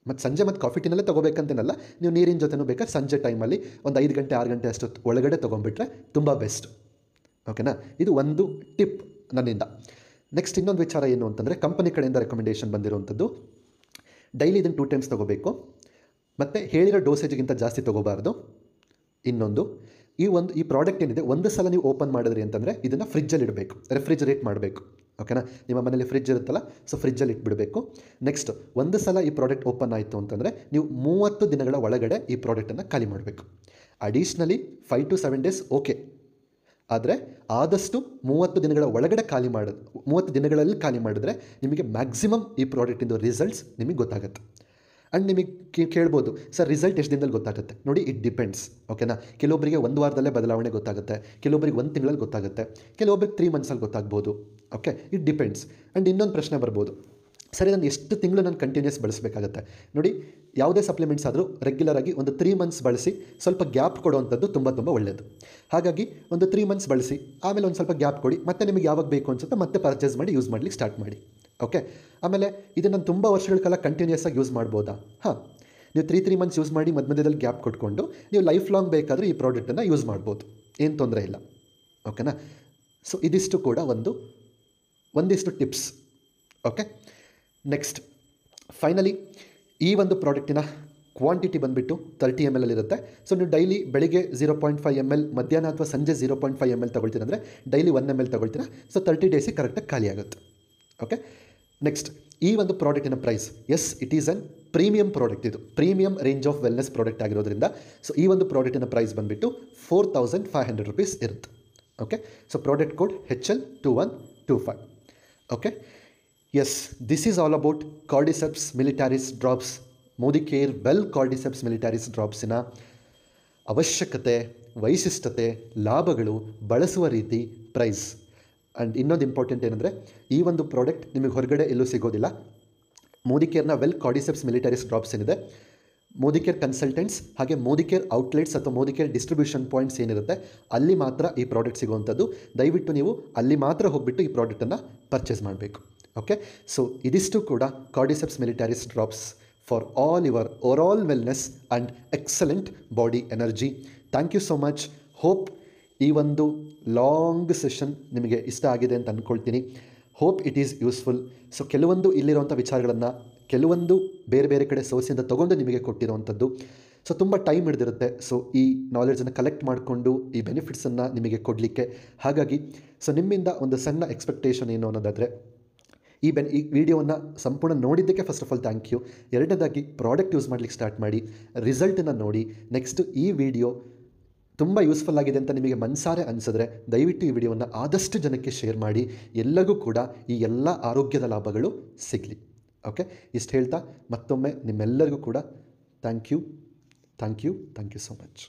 ಮತ್ತು ಸಂಜೆ ಮತ್ತು ಕಾಫಿ ಟೀನಲ್ಲೇ ತೊಗೋಬೇಕಂತೇನಲ್ಲ, ನೀವು ನೀರಿನ ಜೊತೆನೂ ಬೇಕಾದ್ರೆ ಸಂಜೆ ಟೈಮಲ್ಲಿ ಒಂದು 5 ಗಂಟೆ 6 ಗಂಟೆ ಅಷ್ಟು ಒಳಗಡೆ ತೊಗೊಂಡ್ಬಿಟ್ರೆ ತುಂಬ ಬೆಸ್ಟ್. ಓಕೆನಾ, ಇದು ಒಂದು ಟಿಪ್ ನನ್ನಿಂದ. ನೆಕ್ಸ್ಟ್ ಇನ್ನೊಂದು ವಿಚಾರ ಏನು ಅಂತಂದರೆ, ಕಂಪನಿ ಕಡೆಯಿಂದ ರೆಕಮೆಂಡೇಷನ್ ಬಂದಿರುವಂಥದ್ದು, ಡೈಲಿ ಇದನ್ನು 2 ಟೈಮ್ಸ್ ತೊಗೋಬೇಕು, ಮತ್ತು ಹೇಳಿರೋ ಡೋಸೇಜ್ಗಿಂತ ಜಾಸ್ತಿ ತೊಗೋಬಾರ್ದು. ಇನ್ನೊಂದು, ಈ ಪ್ರಾಡಕ್ಟ್ ಏನಿದೆ, ಒಂದು ಸಲ ನೀವು ಓಪನ್ ಮಾಡಿದ್ರಿ ಅಂತಂದರೆ ಇದನ್ನು ಫ್ರಿಜ್ಜಲ್ಲಿ ಇಡಬೇಕು, ರೆಫ್ರಿಜರೇಟ್ ಮಾಡಬೇಕು. ಓಕೆನಾ, ನಿಮ್ಮ ಮನೇಲಿ ಫ್ರಿಜ್ ಇರುತ್ತಲ್ಲ, ಸೊ ಫ್ರಿಜ್ಜಲ್ಲಿ ಇಟ್ಬಿಡಬೇಕು. ನೆಕ್ಸ್ಟ್, ಒಂದು ಸಲ ಈ ಪ್ರಾಡಕ್ಟ್ ಓಪನ್ ಆಯಿತು ಅಂತಂದರೆ ನೀವು 30 ದಿನಗಳ ಒಳಗಡೆ ಈ ಪ್ರಾಡಕ್ಟನ್ನು ಖಾಲಿ ಮಾಡಬೇಕು. ಅಡಿಷ್ನಲಿ 5 to 7 ಡೇಸ್ ಓಕೆ, ಆದರೆ ಆದಷ್ಟು 30 ದಿನಗಳ ಒಳಗಡೆ 30 ದಿನಗಳಲ್ಲಿ ಖಾಲಿ ಮಾಡಿದ್ರೆ ನಿಮಗೆ ಮ್ಯಾಕ್ಸಿಮಮ್ ಈ ಪ್ರಾಡಕ್ಟಿಂದು ರಿಸಲ್ಟ್ಸ್ ನಿಮಗೆ ಗೊತ್ತಾಗುತ್ತೆ. ಆ್ಯಂಡ್ ನಿಮಗೆ ಕೇಳ್ಬೋದು, ಸರ್ ರಿಸಲ್ಟ್ ಎಷ್ಟು ದಿನದಲ್ಲಿ ಗೊತ್ತಾಗುತ್ತೆ? ನೋಡಿ, ಇಟ್ ಡಿಪೆಂಡ್ಸ್. ಓಕೆನಾ, ಕೆಲವೊಬ್ಬರಿಗೆ 1 ವಾರದಲ್ಲೇ ಬದಲಾವಣೆ ಗೊತ್ತಾಗುತ್ತೆ, ಕೆಲವೊಬ್ಬರಿಗೆ 1 ತಿಂಗಳಲ್ಲಿ ಗೊತ್ತಾಗುತ್ತೆ, ಕೆಲವೊಬ್ಬರಿಗೆ 3 ಮಂತ್ಸಲ್ಲಿ ಗೊತ್ತಾಗ್ಬೋದು. Okay, it depends. ಆ್ಯಂಡ್ ಇನ್ನೊಂದು ಪ್ರಶ್ನೆ ಬರ್ಬೋದು, ಸರಿ ನಾನು ಎಷ್ಟು ತಿಂಗಳು ನಾನು ಕಂಟಿನ್ಯೂಸ್ ಬಳಸಬೇಕಾಗತ್ತೆ? ನೋಡಿ, ಯಾವುದೇ ಸಪ್ಲಿಮೆಂಟ್ಸ್ ಆದರೂ ರೆಗ್ಯುಲರಾಗಿ ಒಂದು 3 ಮಂತ್ಸ್ ಬಳಸಿ ಸ್ವಲ್ಪ ಗ್ಯಾಪ್ ಕೊಡುವಂಥದ್ದು ತುಂಬ ಒಳ್ಳೆಯದು. ಹಾಗಾಗಿ ಒಂದು 3 ಮಂತ್ಸ್ ಬಳಸಿ, ಆಮೇಲೆ ಒಂದು ಸ್ವಲ್ಪ ಗ್ಯಾಪ್ ಕೊಡಿ, ಮತ್ತೆ ನಿಮಗೆ ಯಾವಾಗ ಬೇಕು ಅನ್ಸುತ್ತೆ ಮತ್ತೆ ಪರ್ಚೇಸ್ ಮಾಡಿ ಯೂಸ್ ಮಾಡಲಿಕ್ಕೆ ಸ್ಟಾರ್ಟ್ ಮಾಡಿ. ಓಕೆ, ಆಮೇಲೆ ಇದನ್ನು ತುಂಬ ವರ್ಷಗಳ ಕಾಲ ಕಂಟಿನ್ಯೂಸ್ ಆಗಿ ಯೂಸ್ ಮಾಡ್ಬೋದಾ? ಹಾಂ, ನೀವು 3 ಮಂತ್ಸ್ ಯೂಸ್ ಮಾಡಿ ಮಧ್ಯದಲ್ಲಿ ಗ್ಯಾಪ್ ಕೊಟ್ಕೊಂಡು ನೀವು ಲೈಫ್ ಲಾಂಗ್ ಬೇಕಾದರೂ ಈ ಪ್ರಾಡಕ್ಟನ್ನು ಯೂಸ್ ಮಾಡ್ಬೋದು, ಏನು ತೊಂದರೆ ಇಲ್ಲ. ಓಕೆನಾ, ಸೊ ಇದಿಷ್ಟು ಕೂಡ ಒಂದಿಷ್ಟು ಟಿಪ್ಸ್. ಓಕೆ, ನೆಕ್ಸ್ಟ್ ಫೈನಲಿ ಈ ಒಂದು ಪ್ರಾಡಕ್ಟಿನ ಕ್ವಾಂಟಿಟಿ ಬಂದುಬಿಟ್ಟು 30 ml ಇರುತ್ತೆ. ಸೊ ನೀವು ಡೈಲಿ ಬೆಳಿಗ್ಗೆ 0.5 ml, ಮಧ್ಯಾಹ್ನ ಅಥವಾ ಸಂಜೆ 0.5 ml ತೊಗೊಳ್ತೀರ ಅಂದರೆ ಡೈಲಿ 1 ml ತೊಗೊಳ್ತೀರಾ. ಸೊ 30 ಡೇಸಿಗೆ ಕರೆಕ್ಟಾಗಿ ಖಾಲಿ ಆಗುತ್ತೆ. ಓಕೆ, ನೆಕ್ಸ್ಟ್ ಈ ಒಂದು ಪ್ರಾಡಕ್ಟಿನ price, yes it is an premium product. ಇದು premium range of wellness product ಆಗಿರೋದ್ರಿಂದ ಸೊ ಈ ಒಂದು ಪ್ರಾಡಕ್ಟಿನ ಪ್ರೈಸ್ ಬಂದುಬಿಟ್ಟು 4500 ರೂಪೀಸ್ ಇರುತ್ತೆ. Okay, so product code HL2125. Okay, yes, this is all about cordyceps militaris drops. Modicare well cordyceps militaris ಡ್ರಾಪ್ಸಿನ ಅವಶ್ಯಕತೆ, ವೈಶಿಷ್ಟ್ಯತೆ, ಲಾಭಗಳು, ಬಳಸುವ ರೀತಿ, ಪ್ರೈಸ್. ಆ್ಯಂಡ್ ಇನ್ನೊಂದು ಇಂಪಾರ್ಟೆಂಟ್ ಏನಂದರೆ, ಈ ಒಂದು ಪ್ರಾಡಕ್ಟ್ ನಿಮಗೆ ಹೊರಗಡೆ ಎಲ್ಲೂ ಸಿಗೋದಿಲ್ಲ. ಮೋದಿಕೇರ್ನ ವೆಲ್ ಕಾರ್ಡಿಸೆಪ್ಸ್ ಮಿಲಿಟಾರಿಸ್ ಡ್ರಾಪ್ಸ್ ಏನಿದೆ, ಮೋದಿಕೇರ್ ಕನ್ಸಲ್ಟೆಂಟ್ಸ್ ಹಾಗೆ ಮೋದಿಕೇರ್ ಔಟ್ಲೆಟ್ಸ್ ಅಥವಾ ಮೋದಿಕೇರ್ ಡಿಸ್ಟ್ರಿಬ್ಯೂಷನ್ ಪಾಯಿಂಟ್ಸ್ ಏನಿರುತ್ತೆ ಅಲ್ಲಿ ಮಾತ್ರ ಈ ಪ್ರಾಡಕ್ಟ್ ಸಿಗುವಂಥದ್ದು. ದಯವಿಟ್ಟು ನೀವು ಅಲ್ಲಿ ಮಾತ್ರ ಹೋಗಿಬಿಟ್ಟು ಈ ಪ್ರಾಡಕ್ಟನ್ನು ಪರ್ಚೇಸ್ ಮಾಡಬೇಕು. ಓಕೆ, ಸೊ ಇದಿಷ್ಟು ಕೂಡ cordyceps militaris drops for all your overall wellness and excellent body energy. Thank you so much. Hope ಈ ಒಂದು ಲಾಂಗ್ ಸೆಷನ್ ನಿಮಗೆ ಇಷ್ಟ ಆಗಿದೆ ಅಂತ ಅಂದ್ಕೊಳ್ತೀನಿ. Hope it is useful. So ಕೆಲವೊಂದು ಇಲ್ಲಿರುವಂಥ ವಿಚಾರಗಳನ್ನು ಕೆಲವೊಂದು ಬೇರೆ ಕಡೆ ಸೋರ್ಸಿಂದ ತೊಗೊಂಡು ನಿಮಗೆ ಕೊಟ್ಟಿರುವಂಥದ್ದು. ಸೊ ತುಂಬ ಟೈಮ್ ಹಿಡಿದಿರುತ್ತೆ ಸೊ ಈ ನಾಲೆಡ್ಜನ್ನು ಕಲೆಕ್ಟ್ ಮಾಡಿಕೊಂಡು ಈ ಬೆನಿಫಿಟ್ಸನ್ನು ನಿಮಗೆ ಕೊಡಲಿಕ್ಕೆ. ಹಾಗಾಗಿ ಸೊ ನಿಮ್ಮಿಂದ ಒಂದು ಸಣ್ಣ ಎಕ್ಸ್ಪೆಕ್ಟೇಷನ್ ಏನು ಅನ್ನೋದಾದರೆ, ಈ ವಿಡಿಯೋವನ್ನು ಸಂಪೂರ್ಣ ನೋಡಿದ್ದಕ್ಕೆ first of all thank you. ಎರಡನೇದಾಗಿ ಪ್ರಾಡಕ್ಟ್ ಯೂಸ್ ಮಾಡಲಿಕ್ಕೆ ಸ್ಟಾರ್ಟ್ ಮಾಡಿ, ರಿಸಲ್ಟನ್ನು ನೋಡಿ. ನೆಕ್ಸ್ಟು ಈ ವಿಡಿಯೋ ತುಂಬ ಯೂಸ್ಫುಲ್ ಆಗಿದೆ ಅಂತ ನಿಮಗೆ ಮನಸಾರೆ ಅನಿಸಿದ್ರೆ ದಯವಿಟ್ಟು ಈ ವಿಡಿಯೋವನ್ನು ಆದಷ್ಟು ಜನಕ್ಕೆ ಶೇರ್ ಮಾಡಿ. ಎಲ್ಲರಿಗೂ ಕೂಡ ಈ ಎಲ್ಲ ಆರೋಗ್ಯದ ಲಾಭಗಳು ಸಿಗಲಿ. ಓಕೆ, ಇಷ್ಟು ಹೇಳ್ತಾ ಮತ್ತೊಮ್ಮೆ ನಿಮ್ಮೆಲ್ಲರಿಗೂ ಕೂಡ ಥ್ಯಾಂಕ್ ಯು ಸೋ ಮಚ್.